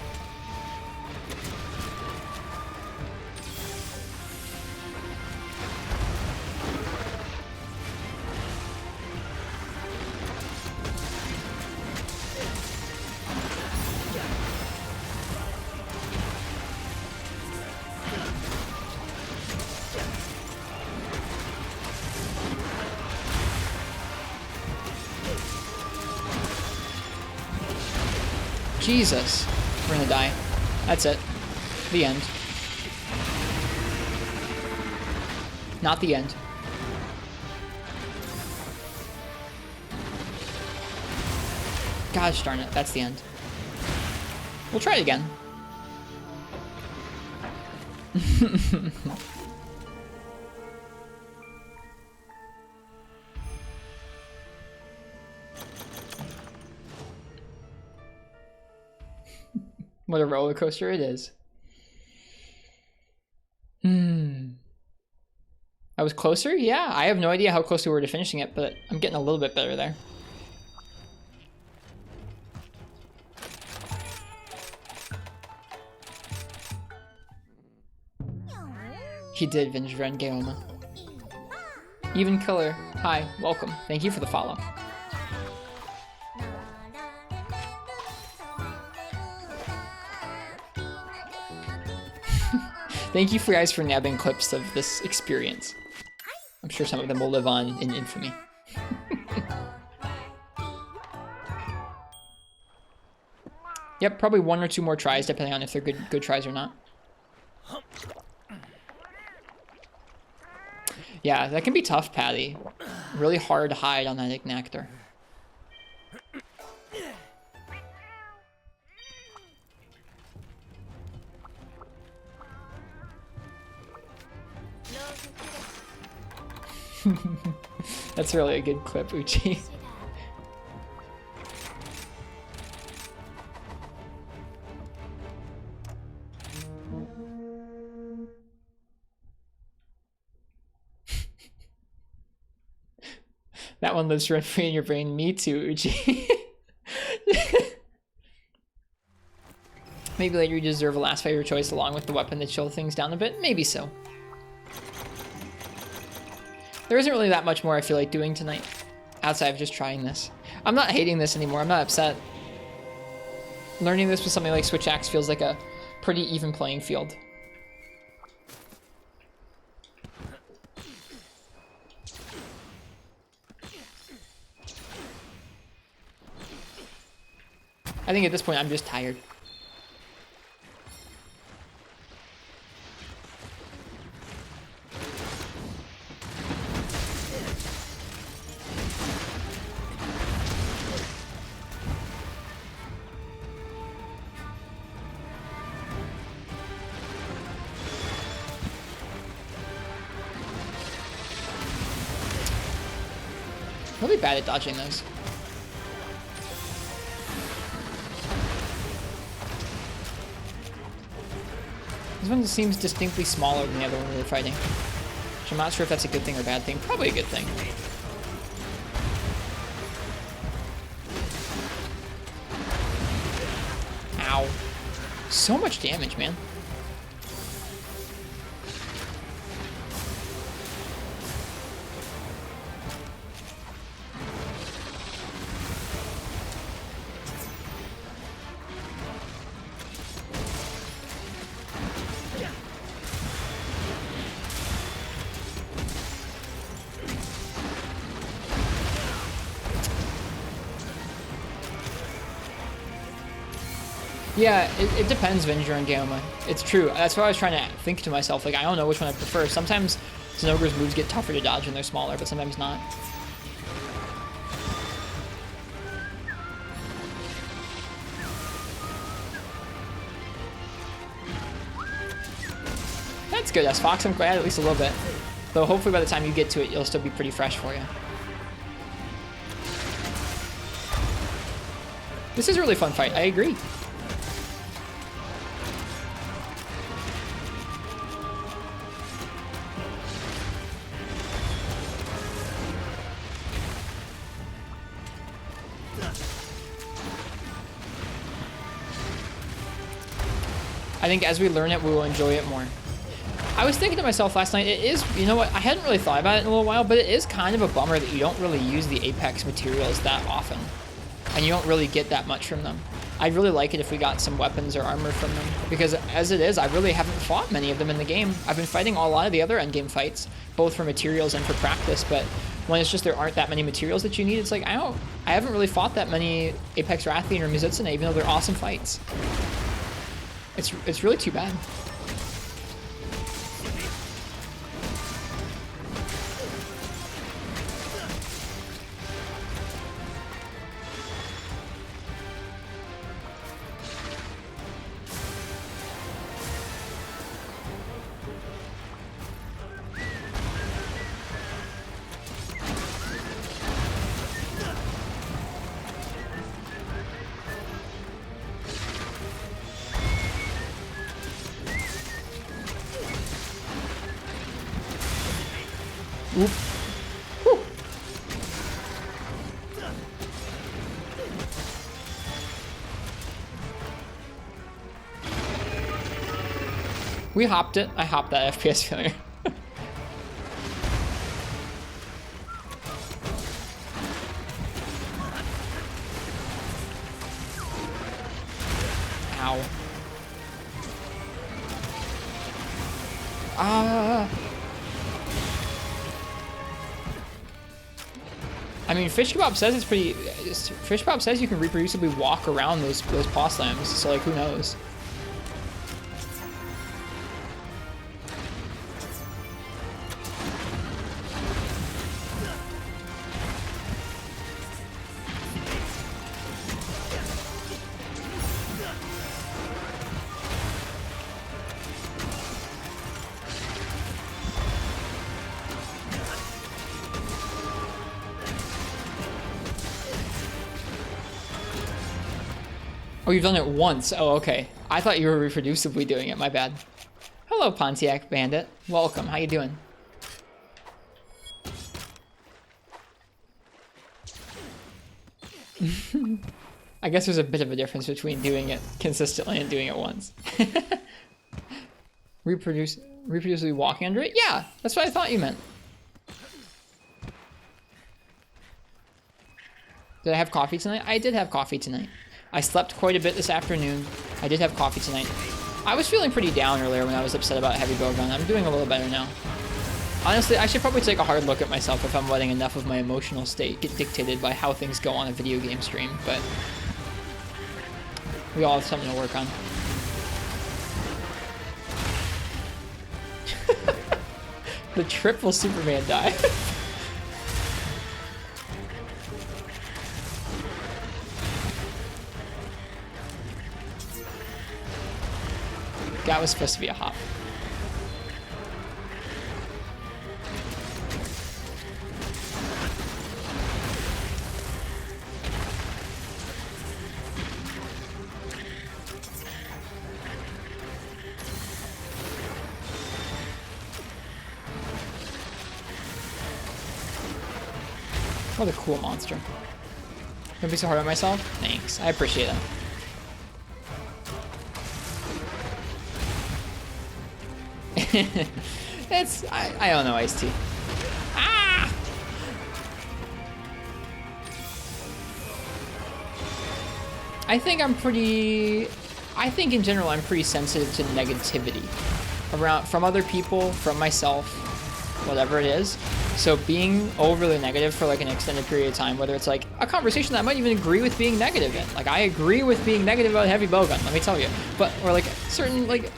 Jesus. We're gonna die. That's it. The end. Not the end. Gosh darn it, that's the end. We'll try it again. What a roller coaster it is. I was closer? Yeah, I have no idea how close we were to finishing it, but I'm getting a little bit better there. He did Vinge Rengaoma. Even Killer, hi, welcome. Thank you for the follow. Thank you for guys for nabbing clips of this experience. I'm sure some of them will live on in infamy. Yep, probably one or two more tries, depending on if they're good tries or not. Yeah, that can be tough, Patty. Really hard to hide on that Ignactor. That's really a good clip, Uchi. That one lives rent free in your brain. Me too, Uchi. Maybe later you deserve a last favorite choice along with the weapon that chill things down a bit. Maybe so. There isn't really that much more I feel like doing tonight, outside of just trying this. I'm not hating this anymore, I'm not upset. Learning this with something like Switch Axe feels like a pretty even playing field. I think at this point I'm just tired. really bad at dodging those. This one seems distinctly smaller than the other one we were fighting. Which I'm not sure if that's a good thing or a bad thing. Probably a good thing. Ow. So much damage, man. Yeah, it depends, Venger and Gamma. It's true. That's what I was trying to think to myself. Like, I don't know which one I prefer. Sometimes Zinogre's moves get tougher to dodge and they're smaller, but sometimes not. That's good, S-Fox. I'm glad at least a little bit. Though hopefully by the time you get to it, it'll still be pretty fresh for you. This is a really fun fight. I agree. I think as we learn it, we will enjoy it more. I was thinking to myself last night, it is, you know what, I hadn't really thought about it in a little while, but it is kind of a bummer that you don't really use the Apex materials that often. And you don't really get that much from them. I'd really like it if we got some weapons or armor from them, because as it is, I really haven't fought many of them in the game. I've been fighting a lot of the other endgame fights, both for materials and for practice, but when it's just there aren't that many materials that you need, it's like, I haven't really fought that many Apex Rathian or Mizutsune, even though they're awesome fights. It's really too bad. Oop. Whew. We hopped it. I hopped that FPS failure. Ow. Ah. I mean, Fish Kebab says it's pretty. Fish Kebab says you can reproducibly walk around those paw slams. So like, who knows? Oh, you've done it once. Oh, okay. I thought you were reproducibly doing it. My bad. Hello, Pontiac Bandit. Welcome. How you doing? I guess there's a bit of a difference between doing it consistently and doing it once. Reproducibly walking under it? Yeah, that's what I thought you meant. Did I have coffee tonight? I did have coffee tonight. I slept quite a bit this afternoon. I did have coffee tonight. I was feeling pretty down earlier when I was upset about Heavy Bowgun. I'm doing a little better now. Honestly, I should probably take a hard look at myself if I'm letting enough of my emotional state get dictated by how things go on a video game stream, but we all have something to work on. The triple Superman dive. That was supposed to be a hop. What a cool monster. Don't be so hard on myself. Thanks. I appreciate that. I don't know, Ice-T. Ah! I think in general I'm pretty sensitive to negativity from other people, from myself, whatever it is. So being overly negative for like an extended period of time, whether it's like a conversation that I might even agree with being negative in. Like I agree with being negative about heavy bowgun, let me tell you. But, or like certain, like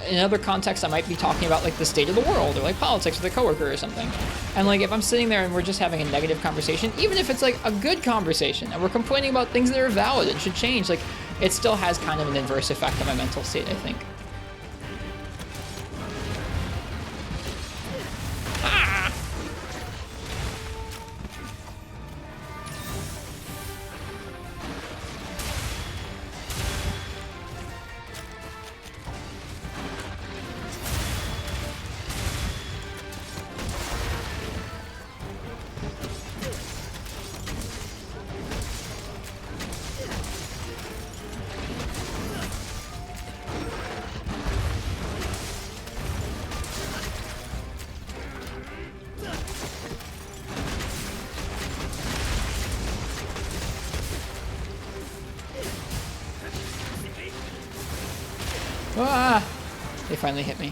in other contexts I might be talking about like the state of the world or like politics with a coworker or something. And like if I'm sitting there and we're just having a negative conversation, even if it's like a good conversation and we're complaining about things that are valid and should change, like it still has kind of an adverse effect on my mental state, I think. Ah! They finally hit me.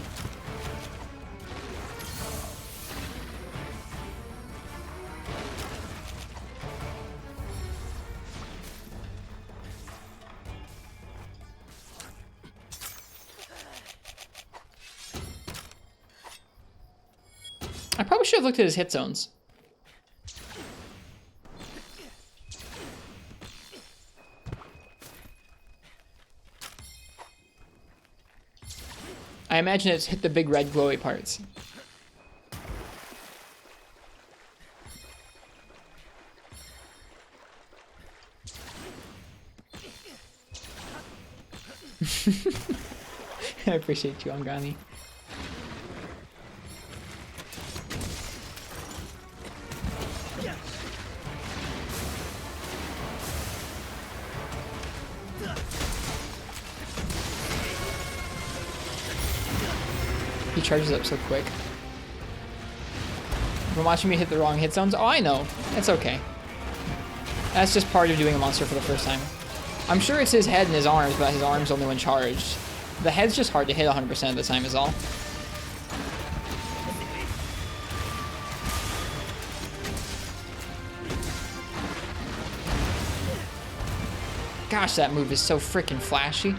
I probably should have looked at his hit zones. I imagine it's hit the big red glowy parts. I appreciate you, Angani. He charges up so quick. From watching me hit the wrong hit zones? Oh, I know. It's okay. That's just part of doing a monster for the first time. I'm sure it's his head and his arms, but his arms only when charged. The head's just hard to hit 100% of the time is all. Gosh, that move is so freaking flashy.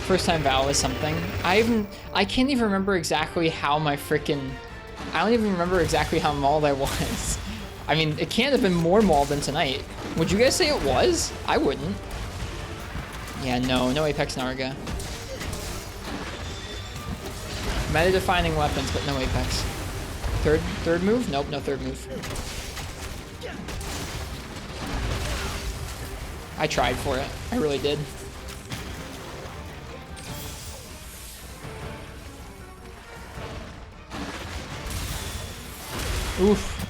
First time Val is something. I can't even remember exactly how my freaking... I don't even remember exactly how mauled I was. I mean, it can't have been more mauled than tonight. Would you guys say it was? I wouldn't. Yeah, no Apex Narga. Meta-defining weapons, but no Apex. Third move? Nope, no third move. I tried for it. I really did. Oof.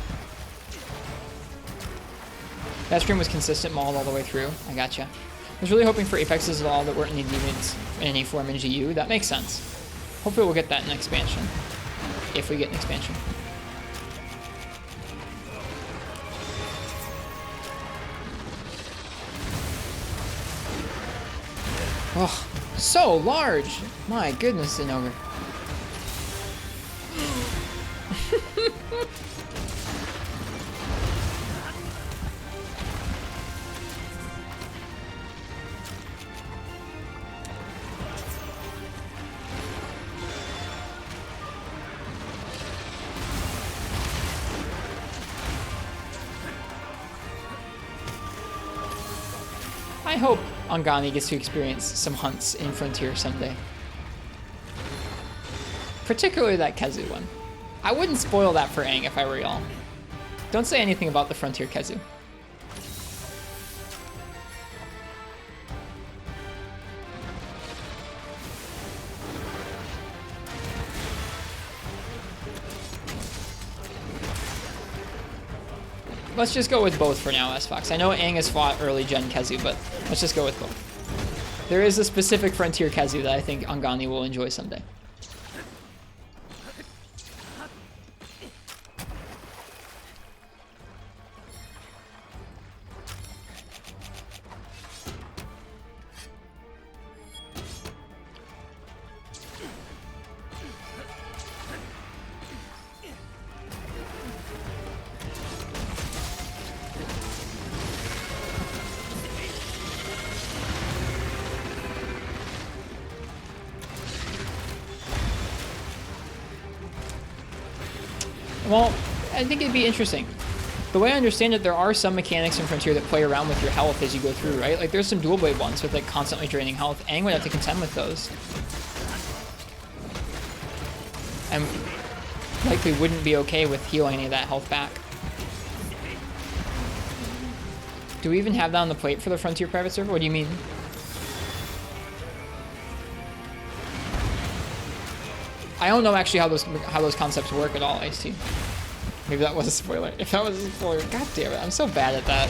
That stream was consistent mauled all the way through. I gotcha. I was really hoping for Apexes at all that weren't needed in any form in GU. That makes sense. Hopefully we'll get that in expansion. If we get an expansion. Oh, so large! My goodness, Zinogre. I hope Angani gets to experience some hunts in Frontier someday. Particularly that Kezu one. I wouldn't spoil that for Aang if I were y'all. Don't say anything about the Frontier Kezu. Let's just go with both for now, S-Fox. I know Aang has fought early gen Kezu, but let's just go with both. There is a specific Frontier Kezu that I think Angani will enjoy someday. Well, I think it'd be interesting. The way I understand it, there are some mechanics in Frontier that play around with your health as you go through, right? Like, there's some dual blade ones with, like, constantly draining health. Aang would have to contend with those. And likely wouldn't be okay with healing any of that health back. Do we even have that on the plate for the Frontier private server? What do you mean? I don't know actually how those concepts work at all, Ice-T. Maybe that was a spoiler. If that was a spoiler, god damn it, I'm so bad at that.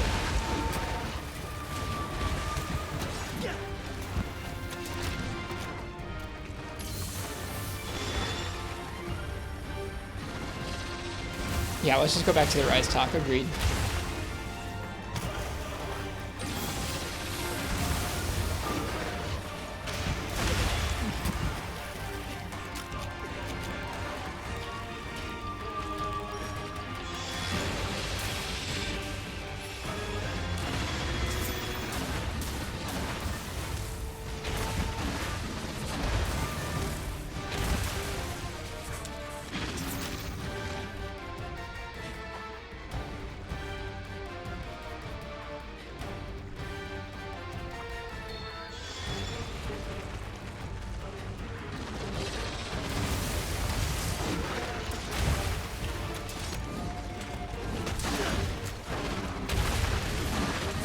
Yeah, let's just go back to the Rise talk, agreed.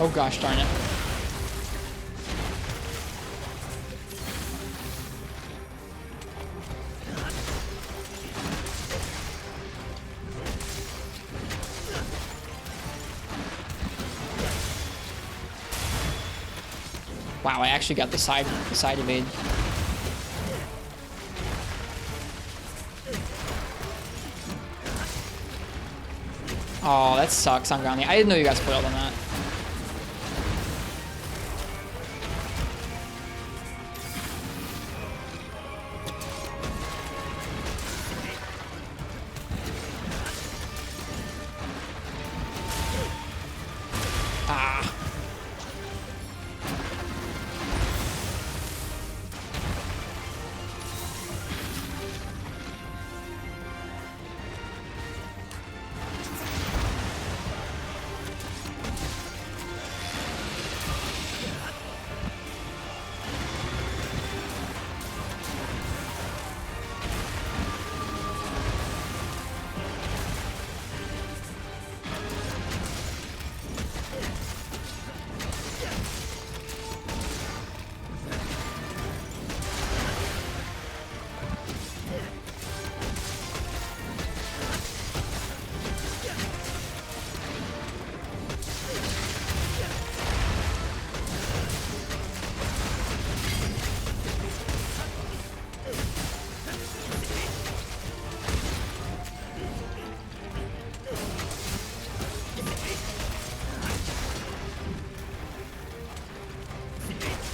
Oh gosh darn it. Wow, I actually got the side evade. Oh, that sucks, Angani. I didn't know you got spoiled on that.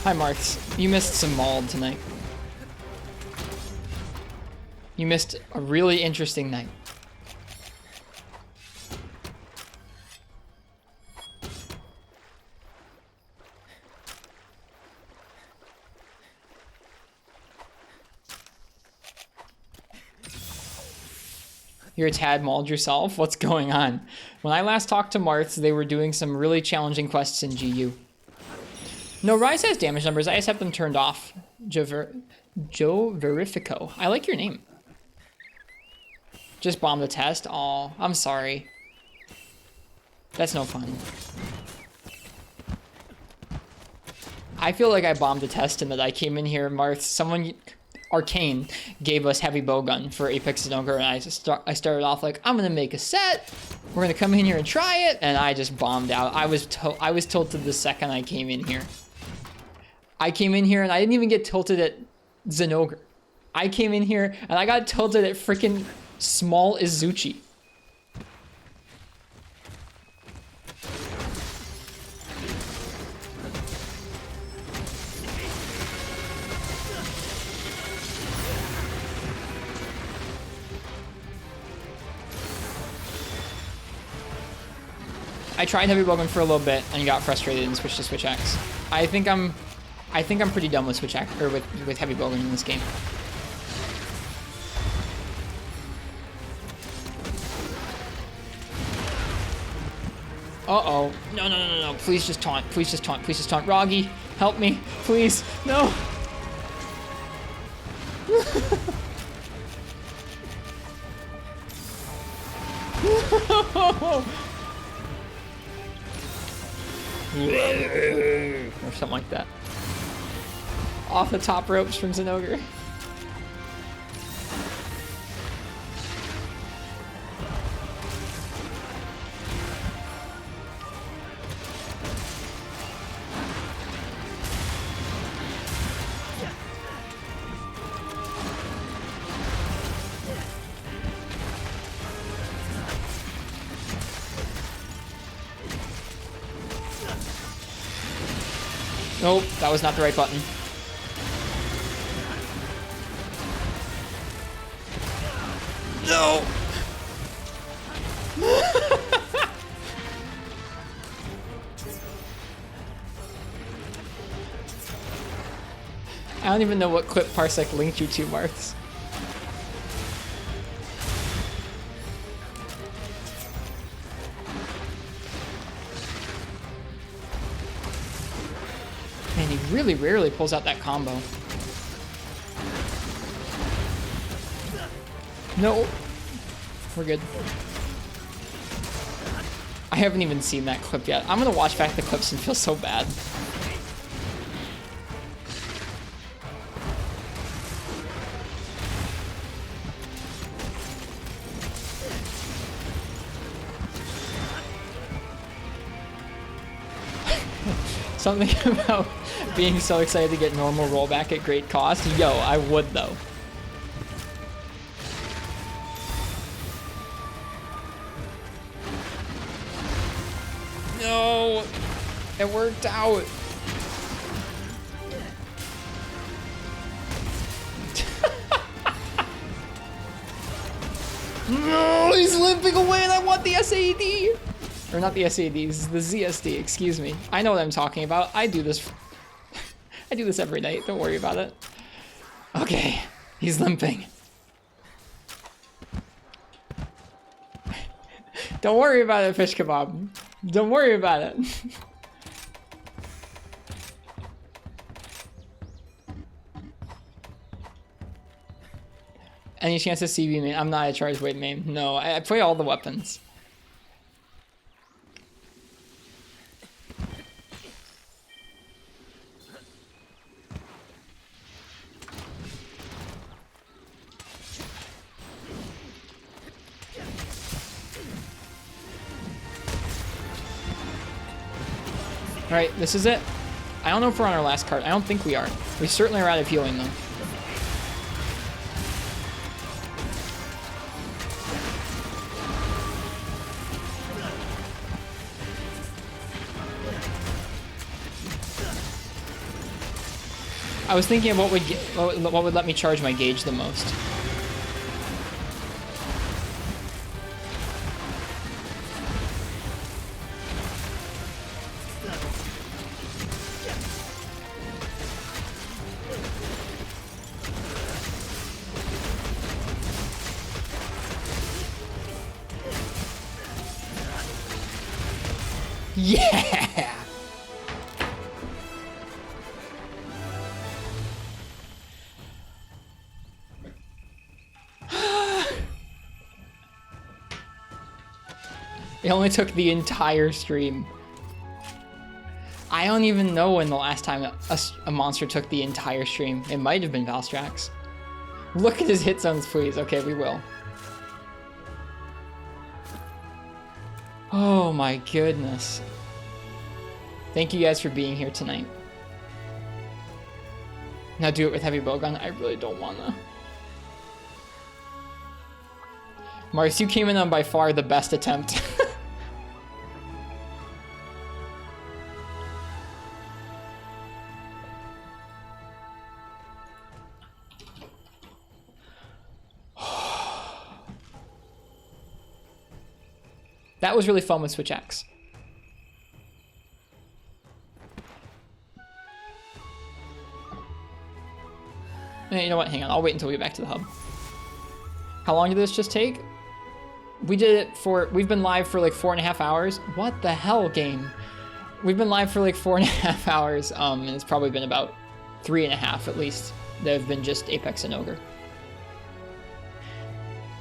Hi, Marks. You missed some Mauled tonight. You missed a really interesting night. You're a tad mauled yourself? What's going on? When I last talked to Marths, they were doing some really challenging quests in GU. No, Rise has damage numbers. I just have them turned off. Joe Verifico. I like your name. Just bomb the test. Aw, I'm sorry. That's no fun. I feel like I bombed the test and that I came in here, Marth. Someone, Arcane, gave us heavy bowgun for Apex and Ogre, and I started off like, I'm gonna make a set. We're gonna come in here and try it, and I just bombed out. I was tilted the second I came in here. I came in here and I didn't even get tilted at Zenogre. I came in here and I got tilted at freaking small Izuchi. I tried heavy bowgun for a little bit and got frustrated and switched to switch axe. I think I'm pretty done with switch axe or with heavy bowgun in this game. Uh-oh. No. Please just taunt. Please just taunt. Please just taunt. Roggy, help me. Please. No. Or something like that. Off the top ropes from Zenogre. Nope, that was not the right button. No! I don't even know what clip Parsec linked you to, Marths. Man, he really rarely pulls out that combo. No. We're good. I haven't even seen that clip yet. I'm gonna watch back the clips and feel so bad. Something about being so excited to get normal rollback at great cost. Yo, I would though. No, it worked out. No, he's limping away and I want the SAD. Or not the SADs, the ZSD, excuse me. I know what I'm talking about. I do this. I do this every night, don't worry about it. Okay, he's limping. Don't worry about it, fish kebab. Don't worry about it. Any chance of CB main? I'm not a charge weight main. No, I play all the weapons. Alright, this is it. I don't know if we're on our last card. I don't think we are. We certainly are out of healing, though. I was thinking of what would let me charge my gauge the most. Yeah! It only took the entire stream. I don't even know when the last time a monster took the entire stream. It might have been Valstrax. Look at his hit zones, please. Okay, we will. Oh my goodness. Thank you guys for being here tonight. Now do it with heavy bowgun. I really don't wanna. Mars, you came in on by far the best attempt. That was really fun with Switch X. You know what? Hang on. I'll wait until we get back to the hub. How long did this just take? We did it for... We've been live for like 4.5 hours. What the hell, game? We've been live for like 4.5 hours, and it's probably been about 3.5 at least that have been just Apex and Ogre.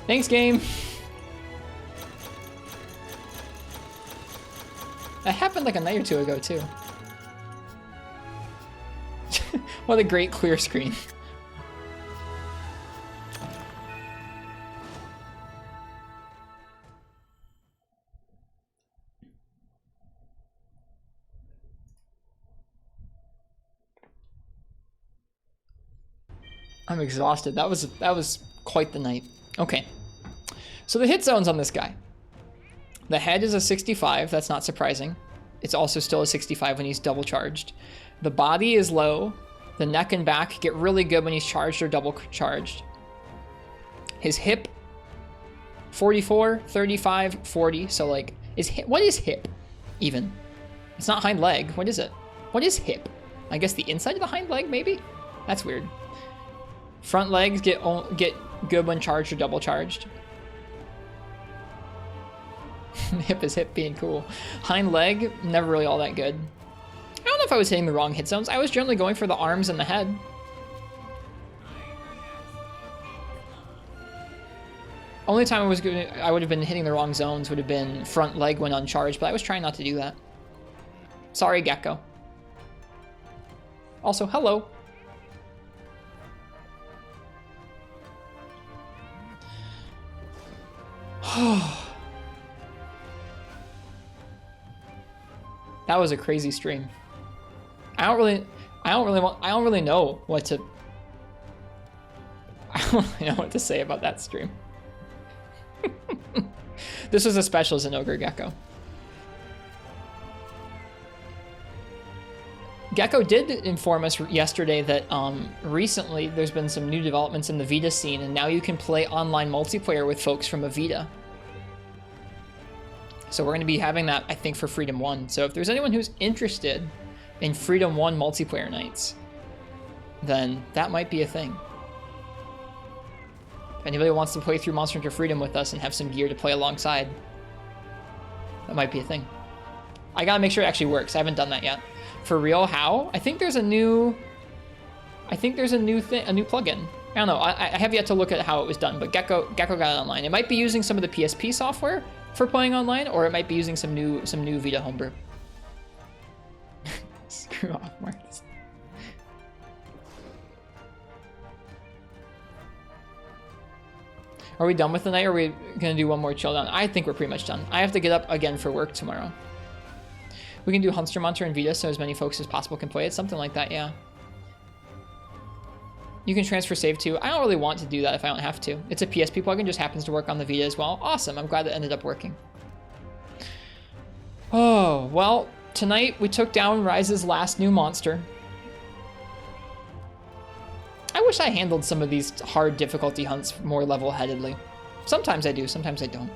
Thanks, game. That happened like a night or two ago, too. What a great clear screen. I'm exhausted. That was quite the night. Okay. So the hit zones on this guy. The head is a 65, that's not surprising. It's also still a 65 when he's double charged. The body is low. The neck and back get really good when he's charged or double charged. His hip, 44, 35, 40. So like, what is hip even? It's not hind leg. What is it? What is hip? I guess the inside of the hind leg, maybe? That's weird. Front legs get good when charged or double charged. Hip is hip being cool. Hind leg, never really all that good. I don't know if I was hitting the wrong hit zones. I was generally going for the arms and the head. Only time I would have been hitting the wrong zones would have been front leg when uncharged, but I was trying not to do that. Sorry, Gecko. Also, hello. That was a crazy stream. I don't really know what to say about that stream. This was as special as an Ogre Gecko. Gecko did inform us yesterday that recently there's been some new developments in the Vita scene, and now you can play online multiplayer with folks from a Vita. So we're going to be having that, I think, for Freedom 1. So if there's anyone who's interested in Freedom 1 multiplayer nights, then that might be a thing. If anybody wants to play through Monster Hunter Freedom with us and have some gear to play alongside, that might be a thing. I gotta make sure it actually works. I haven't done that yet. For real, how? I think there's a new plugin. I don't know. I have yet to look at how it was done, but Gecko got it online. It might be using some of the PSP software for playing online, or it might be using some new Vita homebrew. Screw off, Marcus. Are we done with the night, or are we gonna do one more chill down? I think we're pretty much done. I have to get up again for work tomorrow. We can do Hunter Monster and Vita so as many folks as possible can play it. Something like that, yeah. You can transfer save too. I don't really want to do that if I don't have to. It's a PSP plugin, just happens to work on the Vita as well. Awesome, I'm glad it ended up working. Oh, well, tonight we took down Rise's last new monster. I wish I handled some of these hard difficulty hunts more level-headedly. Sometimes I do, sometimes I don't.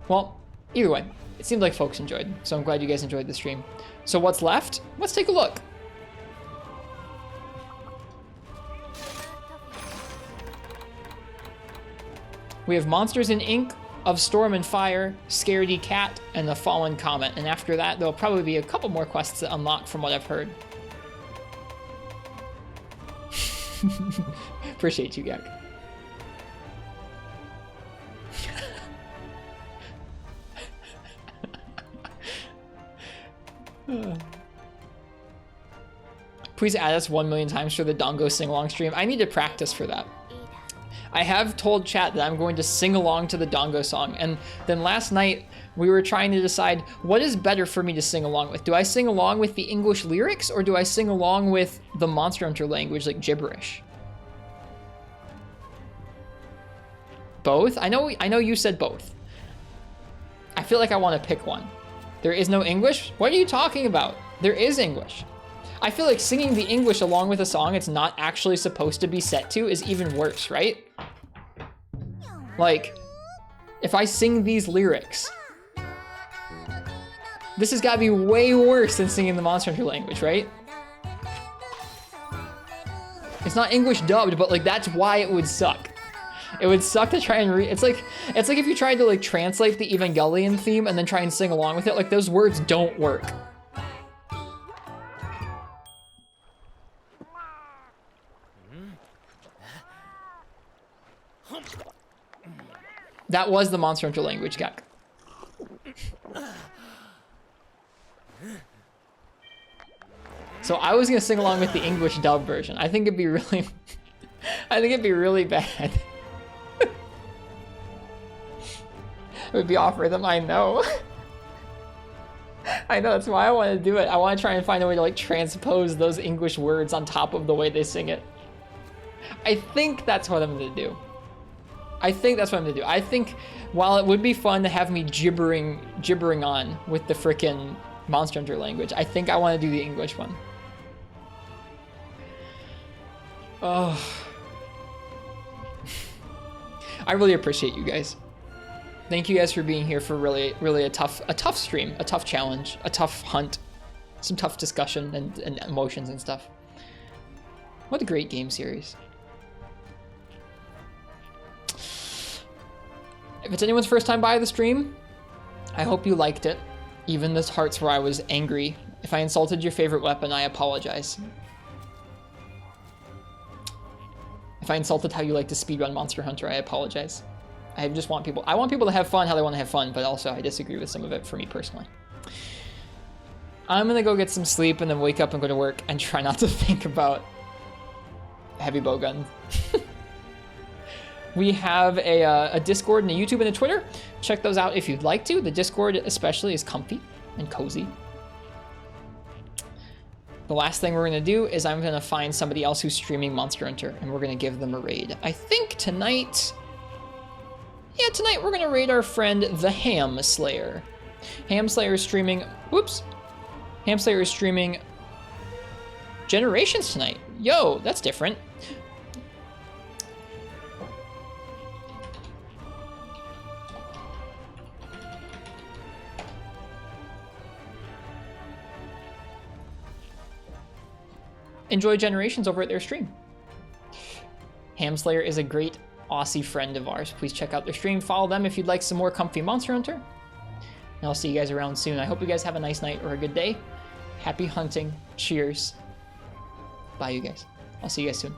Well, either way, it seemed like folks enjoyed, so I'm glad you guys enjoyed the stream. So what's left? Let's take a look. We have Monsters in Ink, Of Storm and Fire, Scaredy Cat, and The Fallen Comet. And after that, there'll probably be a couple more quests to unlock from what I've heard. Appreciate you, Gek. Please add us 1 million times for the Dongo sing-along stream. I need to practice for that. I have told chat that I'm going to sing along to the Dongo song, and then last night we were trying to decide what is better for me to sing along with. Do I sing along with the English lyrics, or do I sing along with the Monster Hunter language, like gibberish? Both? I know you said both. I feel like I want to pick one. There is no English? What are you talking about? There is English. I feel like singing the English along with a song it's not actually supposed to be set to is even worse, right? Like, if I sing these lyrics, this has got to be way worse than singing the Monster Hunter language, right? It's not English dubbed, but like that's why it would suck. It would suck to try and it's like if you tried to like translate the Evangelion theme and then try and sing along with it, like those words don't work. That was the Monster Hunter language, Gak. So I was gonna sing along with the English dub version. I think it'd be really, I think it'd be really bad. It would be off rhythm, I know. I know, that's why I want to do it. I want to try and find a way to like transpose those English words on top of the way they sing it. I think that's what I'm gonna do. I think that's what I'm gonna do. I think while it would be fun to have me gibbering on with the frickin' Monster Hunter language, I think I want to do the English one. Oh. I really appreciate you guys. Thank you guys for being here for really a tough stream, a tough challenge, a tough hunt, some tough discussion and emotions and stuff. What a great game series. If it's anyone's first time by the stream, I hope you liked it. Even the parts where I was angry. If I insulted your favorite weapon, I apologize. If I insulted how you like to speedrun Monster Hunter, I apologize. I just want people, I want people to have fun how they want to have fun, but also I disagree with some of it for me personally. I'm gonna go get some sleep and then wake up and go to work and try not to think about heavy bow guns. We have a Discord and a YouTube and a Twitter. Check those out if you'd like to. The Discord especially is comfy and cozy. The last thing we're gonna do is I'm gonna find somebody else who's streaming Monster Hunter and we're gonna give them a raid. I think tonight, yeah, tonight we're gonna raid our friend, the Ham Slayer. Ham Slayer is streaming, whoops. Ham Slayer is streaming Generations tonight. Yo, that's different. Enjoy Generations over at their stream. Hamslayer is a great Aussie friend of ours. Please check out their stream. Follow them if you'd like some more comfy Monster Hunter. And I'll see you guys around soon. I hope you guys have a nice night or a good day. Happy hunting. Cheers. Bye, you guys. I'll see you guys soon.